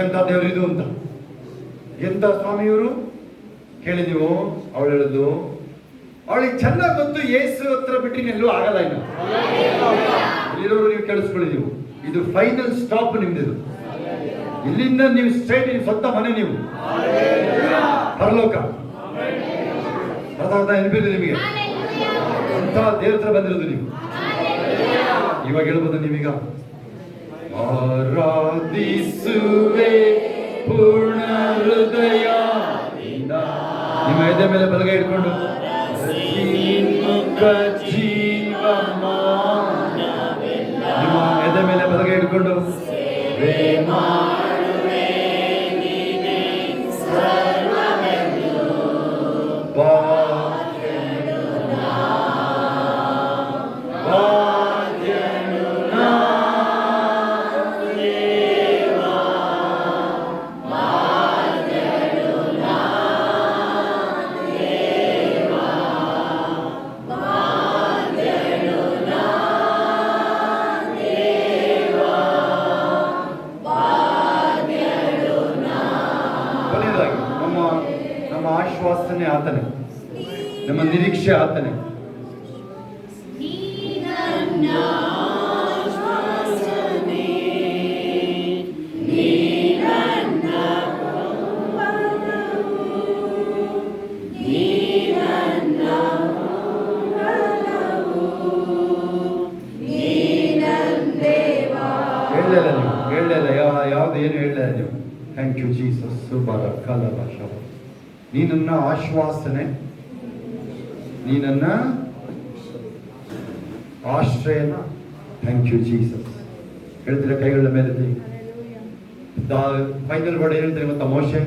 ಎಂತ ದೇವರು ಇದು ಅಂತ. ಎಂತ ಸ್ವಾಮಿಯವರು ಕೇಳಿದೀವು. ಅವಳು ಹೇಳಿದ್ಲು, ಅವಳಿಗೆ ಚೆನ್ನಾಗಿ ಗೊತ್ತು ಯೇಸು ಹತ್ರ ಬಿಟ್ಟು ಎಲ್ಲೂ ಆಗಲ್ಲ. ಇನ್ನು ಇಲ್ಲಿರೋರು ನೀವು ಕೇಳಿಸ್ಕೊಂಡಿದೀವು, ಇದು ಫೈನಲ್ ಸ್ಟಾಪ್ ನಿಮ್ದಿದು. ಇಲ್ಲಿಂದ ನೀವು ಸ್ಟ್ರೈಟ್ ಸ್ವಂತ ಮನೆ, ನೀವು ಪರಲೋಕ. ನೆನಪಿದೆ ನಿಮಗೆ, ಅಂತ ದೇವ್ರ ಹತ್ರ ಬಂದಿರೋದು ನೀವು. ಇವಾಗ ಹೇಳ್ಬೋದು ನೀವೀಗ, ಆರಾಧಿಸುವೆ ಪೂರ್ಣ ಹೃದಯದಿಂದ. ನಿಮ್ಮ ಎದೆ ಮೇಲೆ ಬಲಗೈ ಇಟ್ಕೊಂಡು ನಿಮ್ಮ ಎದೆ ಮೇಲೆ ಬಲಗೈ ಇಟ್ಕೊಂಡು ಆಶ್ವಾಸನೆ ಆತನೇ, ನಮ್ಮ ನಿರೀಕ್ಷೆ ಆತನೇ. ಹೇಳಲಿಲ್ಲ ಯಾವ್ದು ಏನು ಹೇಳಲಿಲ್ಲ ನೀವು. Thank you Jesus. ಸುಬಾರ ಕಾಲ ಭಾಷಾ, ನೀ ನನ್ನ ಆಶ್ವಾಸನೆ, ನೀ ನನ್ನ ಆಶ್ರಯನ. Thank you Jesus. ಹೇಳ್ತೀರಾ ಕೈಗಳ ಮೇಲೆ ಫೈನಲ್ ವರ್ಡ್ ಹೇಳ್ತೀರಿ ಗೊತ್ತಾ? ಮೋಶೆ,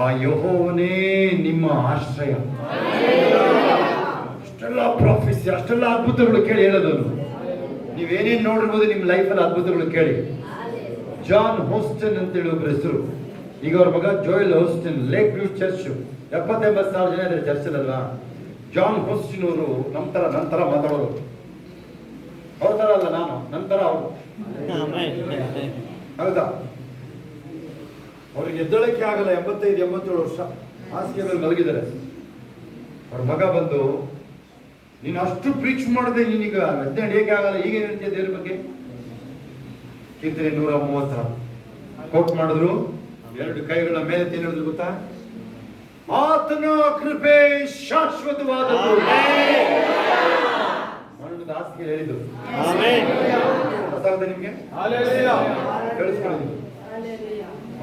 ಆ ಯೆಹೋವನೇ ನಿಮ್ಮ ಆಶ್ರಯ. ಅಷ್ಟೆಲ್ಲ ಪ್ರಾಫೆಸಿ, ಅಷ್ಟೆಲ್ಲ ಅದ್ಭುತಗಳು ಕೇಳಿ ಹೇಳೋದು. ನೀವೇನೇನು ನೋಡಿರ್ಬೋದು ನಿಮ್ಮ ಲೈಫಲ್ಲಿ ಅದ್ಭುತಗಳು ಕೇಳಿ. ಜಾನ್ ಹೋಸ್ಟನ್ ಅಂತೇಳಿ ಒಬ್ಬರ ಹೆಸರು. ಈಗ ಅವ್ರ ಮಗ ಜೋಯಲ್ ಹೋಸ್ಟಿನ್, ಲೇಕ್ ವ್ಯೂ ಚರ್ಚ್, 70-80,000 ಜನ ಇದ್ದಾರೆ ಚರ್ಚಲ್ವಾ. ಜಾನ್ ಹೋಸ್ಟಿನ್ ಅವರು ನಂತರ ಮಾತಾಡೋರು. ಅವ್ರ ತರ ಅಲ್ಲ ನಾನು, ನಂತರ ಅವರು. ಹೌದಾ? ಅವ್ರಿಗೆ ಎದ್ದಳಕ್ಕೆ ಆಗಲ್ಲ, 85-87 ವರ್ಷ ಹಾಸಿಗೆ ಮೇಲೆ ಮಲಗಿದ್ದಾರೆ. ಅವ್ರ ಮಗ ಬಂದು ನೀನು ಅಷ್ಟು ಪ್ರೀಚ್ ಮಾಡದೆ ನೀನೀಗ ಮೆತ್ತೆ ನಡೆಯಕ್ಕೆ ಆಗಲ್ಲ. ಈಗ ಹೇಳ್ತೀಯ ದೇವ್ರ ಬಗ್ಗೆ. ಕೀರ್ತನೆ 130 ಕೋಟ್ ಮಾಡಿದ್ರು. 2 ಕೈಗಳ ಮೇಲೆ ತಿನ್ನೋದು ಗೊತ್ತಾ? ಆತನ ಕೃಪೆ ಶಾಶ್ವತವಾದದ್ದು. ಮರಣದ ಆಸ್ತಿಗೆ ಹೇಳಿದ್ದು ಅರ್ಥ ಆಗುತ್ತೆ ನಿಮ್ಗೆ? ಕೇಳಿಸ್ಕೊಳ್ಳಿ.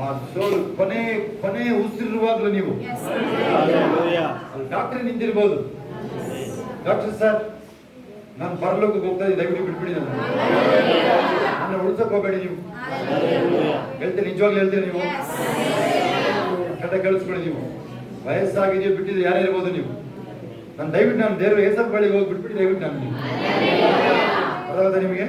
ಆ ಸೋಲು ಕೊನೆ ಉಸಿರಿರುವಾಗಲೂ ನೀವು ಡಾಕ್ಟರ್ ನಿಂತಿರ್ಬೋದು. ಡಾಕ್ಟರ್ ಸರ್, ನಾನು ಪರಲೋಕಕ್ಕೆ ಹೋಗ್ತಾ ಇದ್ದೆ, ದಯವಿಟ್ಟು ಬಿಟ್ಬಿಡಿ ನನ್ನ ಉಳಿಸಕ್ ಹೋಗಬೇಡಿ ನೀವು. ಹೇಳ್ತೀನಿ, ನಿಜವಾಗ್ಲೂ ಹೇಳ್ತೀರಿ ನೀವು. ಕೇಳಿಸ್ಕೊಳ್ಳಿ. ನೀವು ವಯಸ್ಸಾಗಿದೆಯೋ ಬಿಟ್ಟಿದ್ರೆ ಯಾರೇ ಇರ್ಬೋದು ನೀವು. ದಯವಿಟ್ಟು ನಾನು ದೇವ್ರ ಹೆಸರು ಬಳಿಗೆ ಹೋಗಿ ಬಿಟ್ಬಿಟ್ಟು ದಯವಿಟ್ಟು ನಾನು ನೀವು ಅದಾದ ನಿಮಗೆ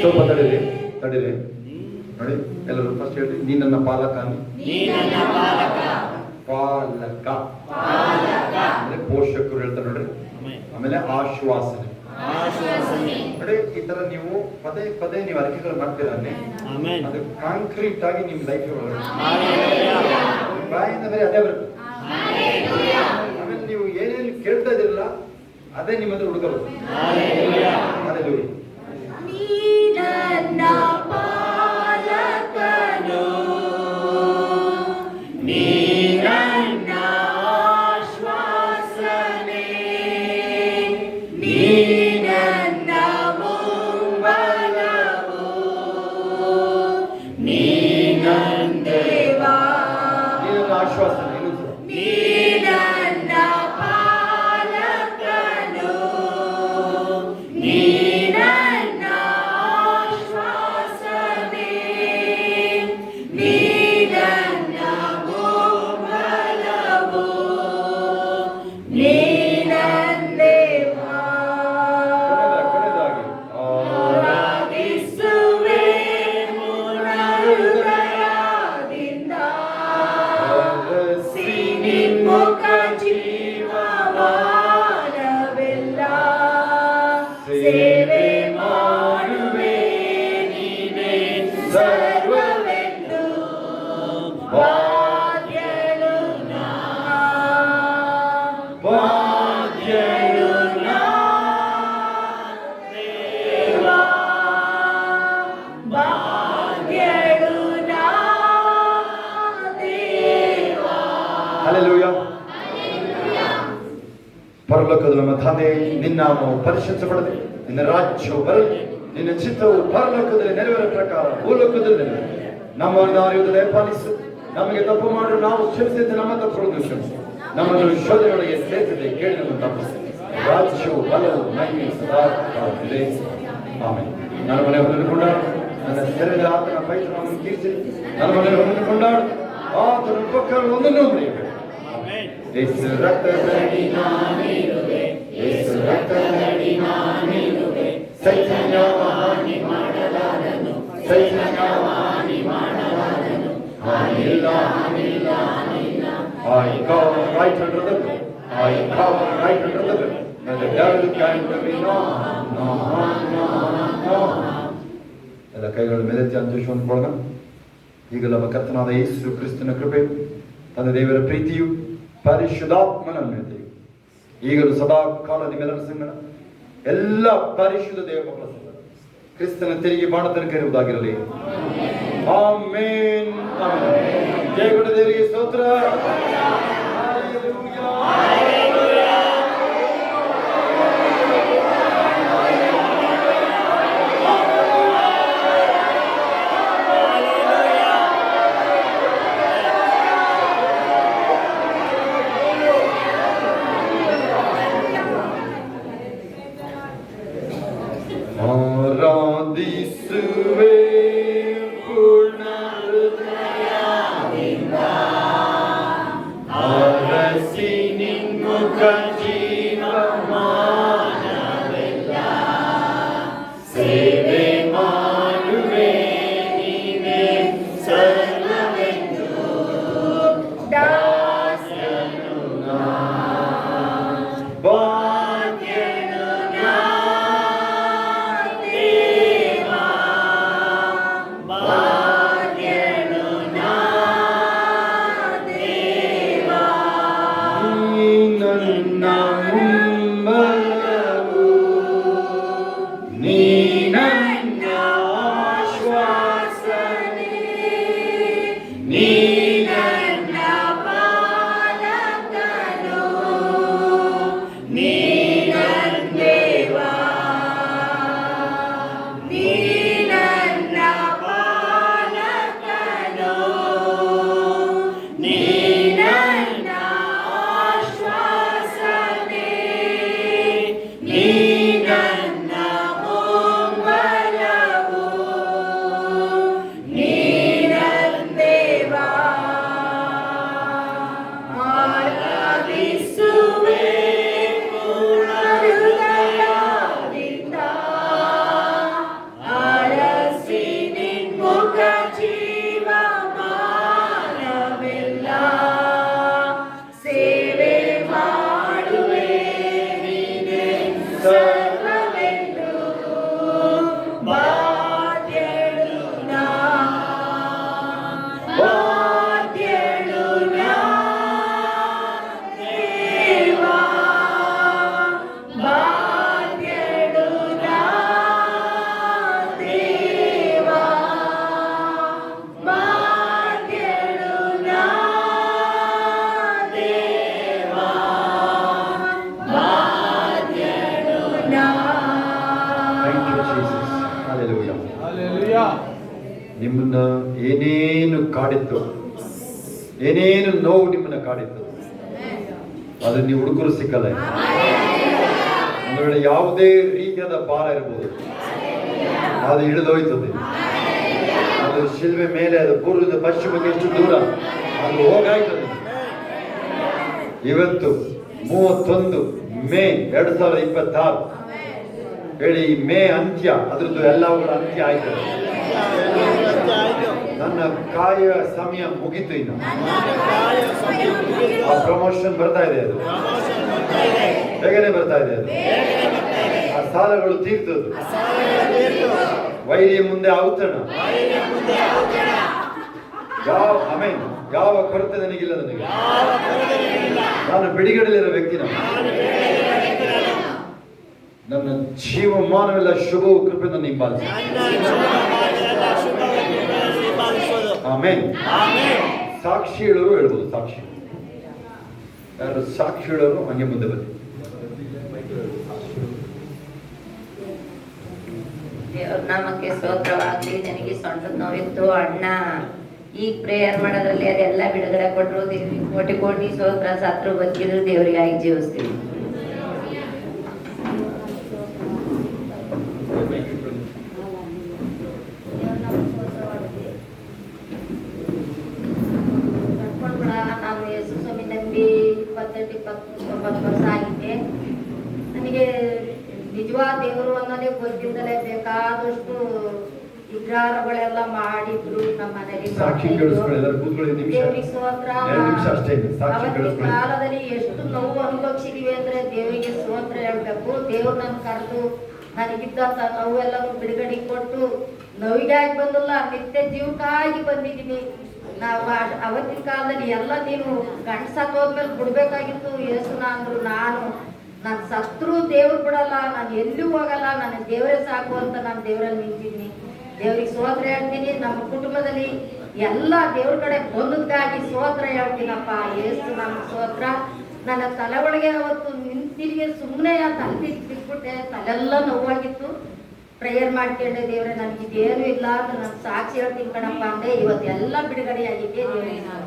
ಸ್ವಲ್ಪ ತಡೀರಿ ನೋಡಿ. ಎಲ್ಲರೂ ಫಸ್ಟ್ ಹೇಳಿ, ನೀ ನನ್ನ ಪಾಲಕ. ಪಾಲಕ ಅಂದ್ರೆ ಪೋಷಕರು ಹೇಳ್ತಾರೆ ನೋಡ್ರಿ. ಆಮೇಲೆ ಆಶ್ವಾಸನೆ ನೋಡಿ. ಈ ತರ ನೀವು ಪದೇ ನೀವು ಅರಿಕೆಗಳು ಮಾಡ್ತೀರ, ಅದು ಕಾಂಕ್ರೀಟ್ ಆಗಿ ನಿಮ್ ಲೈಫ್ ಬಾಯಿಂದ ಬೇರೆ ಅದೇ ಬರುತ್ತೆ. ಆಮೇಲೆ ನೀವು ಏನೇನು ಕೇಳ್ತಾ ಇದಿರಲ್ಲ ಅದೇ ನಿಮ್ಮ ಹತ್ರ ಹುಡುಕಬಹುದು. ಪರಲೋಕದ ನಮ್ಮ ತಂದೆ, ನಿನ್ನ ನಾಮವು ಪರಿಶುದ್ಧಪಡಲಿ, ನಿನ್ನ ರಾಜ್ಯವು ಬರಲಿ, ನಿನ್ನ ಚಿತ್ತವು ಪರಲೋಕದಲ್ಲಿ ನೆರವೇರ ಪ್ರಕಾರ ಭೂಲೋಕದಲ್ಲಿ ನೆರವೇರಲಿ. ನಮ್ಮನ್ನು ಅರಿಯುವುದಲ್ಲೇ ಪಾಲಿಸು. ನಮಗೆ ತಪ್ಪು ಮಾಡಲು ನಾವು ಕ್ಷಮಿಸಿದ ನಮ್ಮ ತಪ್ಪುಗಳನ್ನು ಕ್ಷಮಿಸು. ನಮ್ಮನ್ನು ಶೋಧನೆಯೊಳಗೆ ಸೇರಿಸದೆ ಕೇಳಿ ನಮ್ಮನ್ನು ತಪ್ಪಿಸಿ. ರಾಜ್ಯವು ಬಲವು ಮಹಿಮೆ ಸದಾ ಕಾಲವಿದೆ. ಆಮೇಲೆ ನನ್ನ ಮನೆ ಹೊಂದಲು ಕೊಂಡಾಡು, ನನ್ನ ಶರೀರದ ಆತನ ಪವಿತ್ರನಾಮವನ್ನು ಕೀರ್ತಿ. ನನ್ನ ಮನೆ ಹೊಂದಲು ಕೊಂಡಾಡು, ಆತನ ಉಪಕಾರ ಒಂದನ್ನು ಮರೆಯಬೇಡ. ಯೇಸು ರಕ್ತದಡಿ ನಾನಿರುವೆ, ಯೇಸು ರಕ್ತದಡಿ ನಾನಿರುವೆ, ಸೈತಾನವ ಹಾನಿ ಮಾಡಲಾರನು, ಸೈತಾನವ ಹಾನಿ ಮಾಡಲಾರನು. ಹಾನಿಲ್ಲ, ಹಾನಿಲ್ಲ, ಹಾನಿಲ್ಲ. I cover right under the bed, I cover right under the bed, and the devil can't be no, no, no, no. ಎಲ್ಲ ಕೈಗಳ ಮೇಲೆ ಧ್ಯಾನ ಕೊಡೋಣ. ಈಗ ನಮ್ಮ ಕರ್ತನಾದ ಯೇಸು ಕ್ರಿಸ್ತನ ಕೃಪೆ, ತಂದೆ ದೇವರ ಪ್ರೀತಿಯು, ಪರಿಶುದ್ಧಾತ್ಮನ ಅನ್ಯತೆಯು ಈಗಲೂ ಸದಾ ಕಾಲ ನಿಮ್ಮೆಲ್ಲರ ಸಂಗಡ ಎಲ್ಲ ಪರಿಶುದ್ಧ ದೇವ ಮಕ್ಕಳ ಸಂಗಡ ಕ್ರಿಸ್ತನ ತೆರಿಗೆ ಮಾಡೋ ತನಕ ಇರುವುದಾಗಿರಲಿ. ಆಮೆನ್. ಜಯಗೊಂಡ ದೇವರಿಗೆ ಸ್ತೋತ್ರ. ಆರಾಧಿಸುವೆ ಪೂರ್ಣ ಹೃದಯದಿಂದ, ಆರಸಿ ನಿನ್ಮುಖ ಜೀವಮಾನವೆಲ್ಲ, ಸೇವೆ ಮಾಡುವೆ ನೀನೇ ಸರ್ವವೆಂದು, ದಾಸನು ನಾ, ಭಾಗ್ಯನು ನಾ ದೇವಾ. ನಿಮ್ಮನ್ನ ಏನೇನು ಕಾಡಿತ್ತು, ಏನೇನು ನೋವು ನಿಮ್ಮನ್ನ ಕಾಡಿತ್ತು, ಅದು ನೀವು ಹುಡುಗರು ಸಿಕ್ಕಲ್ಲ. ಒಂದು ವೇಳೆ ಯಾವುದೇ ರೀತಿಯಾದ ಭಾರ ಇರ್ಬೋದು, ಅದು ಇಳಿದೋಯ್ತದೆ. ಅದು ಶಿಲ್ವೆ ಮೇಲೆ, ಅದು ಪೂರ್ವದಿಂದ ಪಶ್ಚಿಮಕ್ಕೆ ಎಷ್ಟು ದೂರ ಅದು ಹೋಗಾಯ್ತದೆ. ಇವತ್ತು 31 ಮೇ 2026 ಹೇಳಿ, ಈ ಮೇ ಅಂತ್ಯ, ಅದ್ರದ್ದು ಎಲ್ಲವುಗಳ ಅಂತ್ಯ ಆಯ್ತದೆ. ನನ್ನ ಕಾಯ ಸಮಯ ಮುಗಿತು. ಇನ್ನು ಆ ಪ್ರಮೋಷನ್ ಬರ್ತಾ ಇದೆ, ಅದು ಬೇಗನೆ ಬರ್ತಾ ಇದೆ. ಅದು ಆ ಸಾಲಗಳು ತೀರ್ತದ್ದು. ವೈರಿ ಮುಂದೆ ಔತಣ. ಯಾವ ಕೊರತೆ ನನಗಿಲ್ಲ. ನನಗೆ ನಾನು ಬಿಡುಗಡೆಯಲ್ಲಿರೋ ವ್ಯಕ್ತಿ. ನನ್ನ ಜೀವಮಾನವೆಲ್ಲ ಶುಭವು ಕೃಪೆ ನನ್ನ ಹಿಂಬಾಲಿಸಿ. ಆಮೇನ್. ಸಾಕ್ಷಿ ಹೇಳೋರು ಹೇಳ್ಬೋದು. ಸಾಕ್ಷಿ ಯಾರು ಸಾಕ್ಷಿ ಹೇಳೋರು ಹಂಗೆ ಮುಂದೆ ಬನ್ನಿ. ದೇವ್ರ ನಾಮಕ್ಕೆ ಸ್ತೋತ್ರವಾಗಲಿ. ನನಗೆ ಸೊಂಟದ ನೋವಿತ್ತು ಅಣ್ಣ. ಈಗ ಪ್ರೇಯರ್ ಮಾಡೋದ್ರಲ್ಲಿ ಅದೆಲ್ಲ ಬಿಡುಗಡೆ ಕೊಟ್ಟರು. ದೇವ್ರಿಗೆ ಕೋಟಿ ಕೋಟಿ ಸ್ತೋತ್ರ. ಸತ್ರು ಬದುಕಿದ್ರು ದೇವರಿಗಾಗಿ ಜೀವಿಸ್ತೀವಿ. ನಾನು ಯೇಸು ಸ್ವಾಮಿ ನಂಬಿ 28-29 ವರ್ಷ ಆಗಿದೆ. ನನಗೆ ನಿಜವಾದ ದೇವರು ಅನ್ನೋದೇ ಗೊತ್ತಿದ್ದಲೇ ಬೇಕಾದಷ್ಟು ವಿಗ್ರಹಗಳೆಲ್ಲ ಮಾಡಿದ್ರು ನಮ್ಮ ಮನೆಯಲ್ಲಿ. ದೇವರಿಗೆ ಸ್ತೋತ್ರ. ಅವತ್ತಿನ ಕಾಲದಲ್ಲಿ ಎಷ್ಟು ನೋವು ಅನುಭವಿಸಿದೀವಿ ಅಂದ್ರೆ ದೇವರಿಗೆ ಸ್ತೋತ್ರ ಹೇಳ್ಬೇಕು. ದೇವ್ರು ನನ್ನ ಕರೆದು ನನಗಿದ್ದಂತ ನೋವೆಲ್ಲರೂ ಬಿಡುಗಡೆ ಕೊಟ್ಟು ನೋವಿಗಾಗಿ ಬಂದಲ್ಲ, ನಿತ್ಯ ಜೀವಕ್ಕಾಗಿ ಬಂದಿದ್ದೀನಿ. ನಾವು ಅವತ್ತಿನ ಕಾಲದಲ್ಲಿ ಎಲ್ಲ ನೀನು ಗಂಡಸತ್ತೋದ್ಮೇಲೆ ಬಿಡ್ಬೇಕಾಗಿತ್ತು ಯೇಸುನ ಅಂದ್ರು. ನಾನು ಸತ್ರು ದೇವ್ರು ಬಿಡಲ್ಲ, ನಾನು ಎಲ್ಲೂ ಹೋಗಲ್ಲ, ನನ್ನ ದೇವರೇ ಸಾಕು ಅಂತ ನಾನು ದೇವರಲ್ಲಿ ನಿಂತಿದ್ದೀನಿ. ದೇವ್ರಿಗೆ ಸ್ತೋತ್ರ ಹೇಳ್ತೀನಿ. ನಮ್ಮ ಕುಟುಂಬದಲ್ಲಿ ಎಲ್ಲ ದೇವ್ರ ಕಡೆ ಬಂದದ್ಗಾಗಿ ಸ್ತೋತ್ರ ಹೇಳ್ತೀನಪ್ಪ. ಯೇಸು ನಮ್ಮ ಸ್ತೋತ್ರ. ನನ್ನ ತಲೆ ಒಳಗೆ ಅವತ್ತು ನಿಂತಿಗೆ ಸುಮ್ಮನೆ ತಲೆ ಬಿಟ್ಬಿಟ್ಟೆ. ತಲೆಲ್ಲ ನೋವಾಗಿತ್ತು. ಪ್ರೇಯರ್ ಮಾಡ್ಕೊಂಡೆ, ದೇವ್ರೆ ನನಗಿದೇನು ಇಲ್ಲ ಅಂತ ನಾನು ಸಾಕ್ಷಿ ಹೇಳ್ತೀನಿ ಕಣಪ್ಪ ಅಂದೆ. ಇವತ್ತೆಲ್ಲ ಬಿಡುಗಡೆ ಆಗಿದೆ ದೇವರಿಗೆ ನಾನು.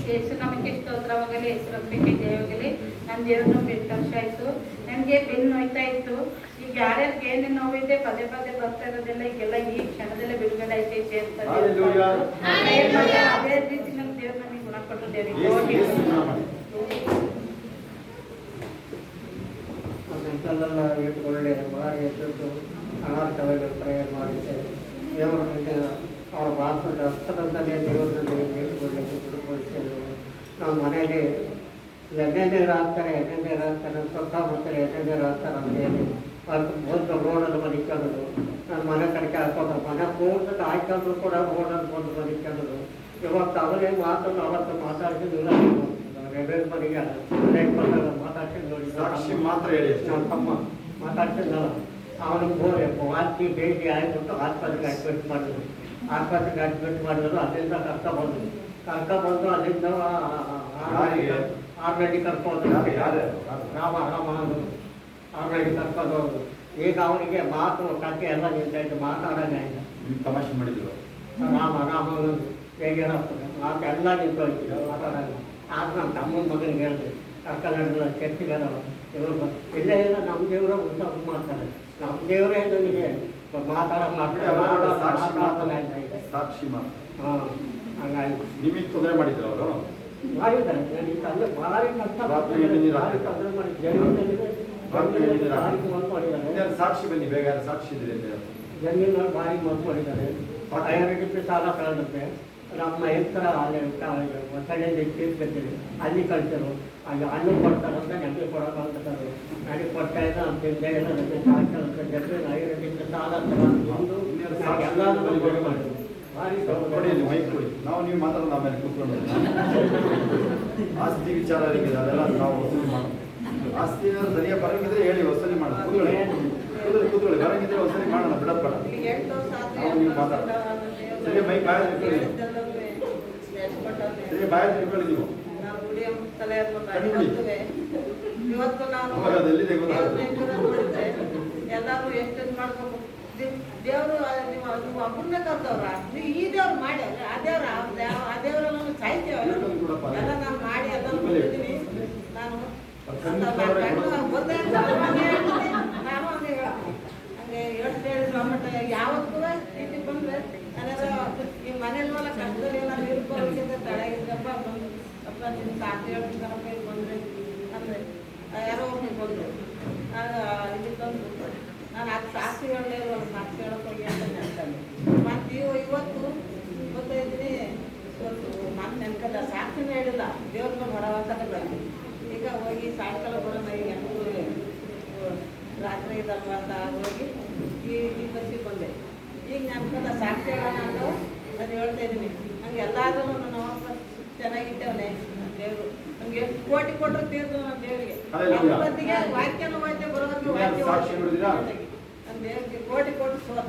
ಯೇಸು ನಮಗೆ ಸ್ತೋತ್ರವಾಗಲಿ. ಯೇಸು ರಕ್ತಕ್ಕೆ ಜಯವಾಗಲಿ. ನನ್ನ ದೇವ್ರನ್ನ 8 ವರ್ಷ ಆಯ್ತು. ನನಗೆ ಬೆನ್ನು ನೋಯ್ತಾ ಇತ್ತು. ಈಗ ಯಾರ್ಯಾರಿಗೆ ಏನೇನು ನೋವಿದೆ ಪದೇ ಪದೇ ಬರ್ತಾ ಇರೋದೆಲ್ಲ ಈಗೆಲ್ಲ ಈ ಕ್ಷಣದಲ್ಲೇ ಬಿಡುಗಡೆ ಐತೈತೆ ಅಂತ ಅದೇ ರೀತಿ ನಮ್ಮ ದೇವ್ರು ನನಗೆ ಗುಣ ಕೊಟ್ಟು ದೇವರಿಗೆ ಅದೆಲ್ಲ ಇಟ್ಕೊಳ್ಳಿ. ಭಾರಿ ಎದ್ದು ಅನಾಥವಾಗಿ ಪ್ರೇಯರ್ ಮಾಡಿದ್ದೆ. ದೇವರ ಅವರ ಭಾಷಣದ ಅರ್ಥದಂತಲೇ ದೇವರಲ್ಲಿ ಇಟ್ಕೊಳ್ಳಿಕ್ಕೆ ಬಿಡುಗೊಳಿಸಿದ್ರು. ನಮ್ಮ ಮನೆಯಲ್ಲಿ ಎಣ್ಣೆನೀರು ಹಾಕ್ತಾರೆ ಸುತ್ತಮುತ್ತಲು ಎಣ್ಣೆನೀರು ಹಾಕ್ತಾರೆ ಅಂತ ಹೇಳಿ ಒಂದು ರೋಡಲ್ಲಿ ಮಲಿಕೊಳ್ಳೋದು. ನನ್ನ ಮನೆ ಕಡೆಗೆ ಹಾಕೋದು. ಮನೆ ಪೂರ್ತಿ ಹಾಕೊಂಡ್ರು ಕೂಡ ರೋಡಲ್ಲಿ ಬಂದು ಮಲಿಕೊಳ್ಳೋದು. ಇವತ್ತು ಅವರೇ ಮಾತನ್ನು ಅವತ್ತು ಮಾತಾಡ್ತಿದ್ದಿಲ್ಲ. ರೆಬೇಲ್ ಮನೆಗೆ ಮಾತಾಡ್ತಿದ್ದು ನೋಡಿ. ಮಾತ್ರ ಹೇಳಿ. ನಮ್ಮ ತಮ್ಮ ಮಾತಾಡ್ತಿದ್ದಲ್ಲ. ಅವನು ವಾಂತಿ ಬೇದಿ ಆಗಿಬಿಟ್ಟು ಆಸ್ಪತ್ರೆಗೆ ಅಡ್ಮಿಟ್ ಮಾಡಿದ್ರು. ಆಸ್ಪತ್ರೆಗೆ ಅಡ್ಮಿಟ್ ಮಾಡಿದ್ರು. ಅಲ್ಲಿಂದ ಕರ್ಕೊಂಡ್ಬಂದು ಅಲ್ಲಿಂದ ಆರ್ಮೆಡಿ ಕರ್ಕೊಂಡು ರಾಮ ಆರ್ಮೆಡಿ ಕರ್ಕೊಂಡು ಈಗ ಅವನಿಗೆ ಮಾತು ಕಥೆ ಎಲ್ಲ ನಿಂತಾಯ್ತು. ಮಾತಾಡೋದೇ ಇಲ್ಲ. ತಮಾಷೆ ಮಾಡಿದ್ರು. ರಾಮ ಹೇಗಿರತ್ತದೆ ಮಾತು ಎಲ್ಲ ನಿಂತೋಯ್ತು. ಮಾತಾಡೋಲ್ಲ. ಆಗ ನಮ್ಮ ತಮ್ಮನ ಮಗನಿಗೆ ಹೇಳಿದೆ ಕರ್ಕೊಂಡ ಚರ್ಚಿಗಾರ ಇವರು ಇಲ್ಲೇ ಇಲ್ಲ. ನಮ್ಮ ದೇವರ ಉತ್ಸವ ಮಾಡ್ತಾರೆ. ನಮ್ಮ ದೇವರೇ ನನಗೆ ಸಾಕ್ಷಿ ಹಾಂ ಹಂಗಾಗಿ ನಿಮಗೆ ತೊಂದರೆ ಮಾಡಿದ್ರು ಅವರು. ಮಾಡಿದ್ದಾರೆ. ನನಗೆ ತಂದೆ ಭಾರಿ ಕಷ್ಟ ತೊಂದರೆ ಮಾಡಿದ್ದಾರೆ. ಸಾಕ್ಷಿ ಬನ್ನಿ ಬೇಗ. ಸಾಕ್ಷಿ ಇದೆ. ಜಮೀನಲ್ಲಿ ಭಾರಿ ಮದ್ದು ಮಾಡಿದ್ದಾರೆ. 5 ರೂಪಾಯಿ ಸಾಲ ಕಳೆದಂತೆ ನಮ್ಮ ಎತ್ತರ ಅಲ್ಲಿ ಹೊಸಳ್ಳಿಯಲ್ಲಿ ತೀರ್ಸ್ಕೊತೀವಿ. ಅಲ್ಲಿ ಕಳ್ಸರು. ಅಲ್ಲಿ ಹಣ್ಣು ಕೊಡ್ತಾರಂತ ನನಗೆ ಕೊಡೋದು ಅಂತಾರೆ. ನನಗೆ ಕೊಡ್ತಾ ಇಲ್ಲ ಅಂತಿದ್ದೆ. ಎಲ್ಲ ನನಗೆ ಸಾಕಂತ ಜಮೀನು 5 ರೂಪಾಯಿ ಸಾಲ ತಗೊಂಡು ಎಲ್ಲರೂ ಮಾಡಿದ್ರು. ಭಾರಿ ನಾವು ನೀವು ಮಾತಾಡೋದು ಆಮೇಲೆ ಕೂತ್ಕೊಂಡು ಆಸ್ತಿ ವಿಚಾರ ಅದೆಲ್ಲ ನಾವು ವಸೂಲಿ ಮಾಡೋದು. ಆಸ್ತಿ ಸರಿಯಾಗಿ ಬರಂಗಿದ್ರೆ ಹೇಳಿ ವಸೂಲಿ ಮಾಡೋದು. ಕೂತ್ಕೊಳ್ಳಿ ಬರಂಗಿದ್ರೆ ವಸೂಲಿ ಮಾಡೋಣ. ಬಿಡಪ್ಪ ನಾವು ನೀವು ಮಾತಾಡೋಣ. ಸರಿ ಮೈ ಬಾಯ ಬಾಯ ತಿಳ್ಕೊಳ್ಳಿ ನೀವು. ನಾವು ಗುಡಿಯ ಮುತ್ತಲೇ ಕಣ್ಮುಡಿ. ಇವತ್ತು ನಾನು ಅವಾಗ ಅದು ಎಲ್ಲಿದೆ ಗೊತ್ತಾಗುತ್ತೆ. ನೋಡಿದ್ರೆ ಎಲ್ಲರೂ ಎಷ್ಟೆಷ್ಟು ಮಾಡ್ಬೇಕು. ದೇವರು ನೀವು ಒಬ್ಬರನ್ನೇ ಕರ್ತವ್ರ ನೀವು ಈ ದೇವ್ರು ಮಾಡಿ ಆ ದೇವರೆಲ್ಲ ಸಾಯ್ತೇವೆ ಎಲ್ಲ ನಾನು ಮಾಡಿ ಎಲ್ಲ ಬಂದಿದ್ದೀನಿ. ನಾನು ಬಂದೆ ನಾನು ಹಂಗೆ ಹೇಳ್ತೀನಿ ಮಟ್ಟ ಯಾವತ್ತೂ ಇಲ್ಲಿ ಬಂದ್ರೆ ನಾನೆಲ್ಲ ಈ ಮನೇಲಿ ಮೇಲೆ ಕಷ್ಟದಲ್ಲಿ ನಾನು ಇರ್ಕೋಬೇಕಿಂತ ತಡೆಗಿದ್ರಪ್ಪ ಬಂದು ಅಪ್ಪ ನಿನ್ನ ಸಾಕು ಹೇಳ್ತಿದ್ದಾರಪ್ಪ ಇಲ್ಲಿ ಬಂದ್ರೆ ಅಂದರೆ ಯಾರೋ ಒಬ್ಬರು ಬಂದರು ನಾನು ಇಲ್ಲಿ ತಂದು ನಾನು ಅದು ಸಾಕ್ಷಿ ಹೇಳಲೇ ಇರುವಾಗ ಸಾಕ್ಷಿ ಹೇಳಕ್ಕೆ ಹೋಗಿ ಅಂತ ನೆನ್ಕೊಂಡು ಮತ್ತು ಇವತ್ತು ಗೊತ್ತಾಯಿದ್ದೀನಿ ಇವತ್ತು ಮತ್ತೆ ನೆನ್ಕಲ್ಲ ಸಾಕ್ಷಿನೇ ಹೇಳಿಲ್ಲ ದೇವ್ರನ್ನ ಹೊರವಾಸನೆ ಬಂದು ಈಗ ಹೋಗಿ ಸಾಯಂಕಾಲ ಬರೋಣ ಈಗ ರಾತ್ರಿ ಇದಲ್ವ ಅಂತ ಹೋಗಿ ಈ ಬಸ್ಸಿಗೆ ಬಂದೆ ಈಗ ನೆನ್ಕಲ್ಲ ಸಾಕ್ಷಿ ಹೇಳೋಣ ಅಂತ ನಾನು ಹೇಳ್ತಾ ಇದ್ದೀನಿ ನಂಗೆ ಎಲ್ಲಾದ್ರೂ ನಾನು ಚೆನ್ನಾಗಿಟ್ಟವನೆ ದೇವರು ನಮ್ಗೆ ಎಷ್ಟು ಕೋಟಿ ಕೊಟ್ಟರು ತೀರ್ದು ನನ್ನ ದೇವರಿಗೆ ಬದಿಗೆ ವಾಕ್ಯನೂ ವಾಕ್ಯ ಬರೋದಕ್ಕೆ ವಾಕ್ಯ ನನ್ನ ದೇವರಿಗೆ ಕೋಟಿ ಕೊಟ್ಟು ಸೋತ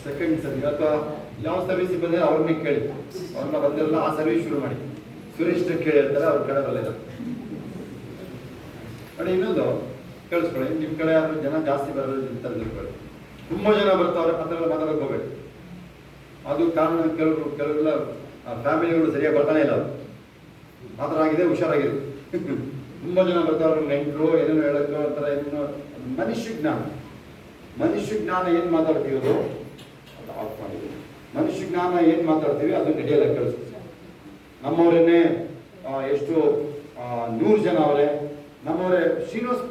ಸೆಕೆಂಡ್ ಸರಿ ಅಥವಾ ಯಾವ ಸರ್ವಿಸ್ ಬಂದ್ರೆ ಅವ್ರನ್ನೇ ಕೇಳಿ, ಅವ್ರನ್ನ ಬಂದಿರಲ್ಲ ಆ ಸರ್ವಿಸ್ ಶುರು ಮಾಡಿ. ಸುರೇಶ್ ಕೇಳಿ ಹೇಳ್ತಾರೆ, ಅವ್ರ ಕಡೆ ಬರಲಿಲ್ಲ ನೋಡಿ. ಇನ್ನೊಂದು ಕೇಳಿಸ್ಕೊಳ್ಳಿ, ನಿಮ್ಮ ಕಡೆ ಯಾರು ಜನ ಜಾಸ್ತಿ ಬರೋದು ಇರ್ತಾರೆ ತಿಳ್ಕೊಳ್ಳಿ. ತುಂಬ ಜನ ಬರ್ತಾವ್ರೆ ಅದನ್ನೆಲ್ಲ ಮಾತಾಡೋಕೆ ಹೋಗ್ಬೇಡಿ. ಅದು ಕಾರಣ ಕೆಲವೆಲ್ಲ ಫ್ಯಾಮಿಲಿಗಳು ಸರಿಯಾಗಿ ಬರ್ತಾನೆ ಇಲ್ಲ, ಅವರು ಆ ಥರ ಆಗಿದೆ. ಹುಷಾರಾಗಿದೆ. ತುಂಬ ಜನ ಬರ್ತಾವ್ರೆ, ನೆಂಟರು ಏನೇನು ಹೇಳೋಕ್ಕೋ ಒಂಥರ ಏನೋ ಮನುಷ್ಯ ಜ್ಞಾನ ಏನು ಮಾತಾಡ್ತೀವಿ ಅದು ಆಫ್ ಮಾಡಿದ್ವಿ. ಮನುಷ್ಯ ಜ್ಞಾನ ಏನು ಮಾತಾಡ್ತೀವಿ ಅದು ನಡೆಯಲ್ಲ. ಕೆಲಸ ನಮ್ಮವರೇನೆ ಎಷ್ಟು 100 ಜನ ಅವರೇ, ನಮ್ಮವರೇ ಶ್ರೀನಿವಾಸ್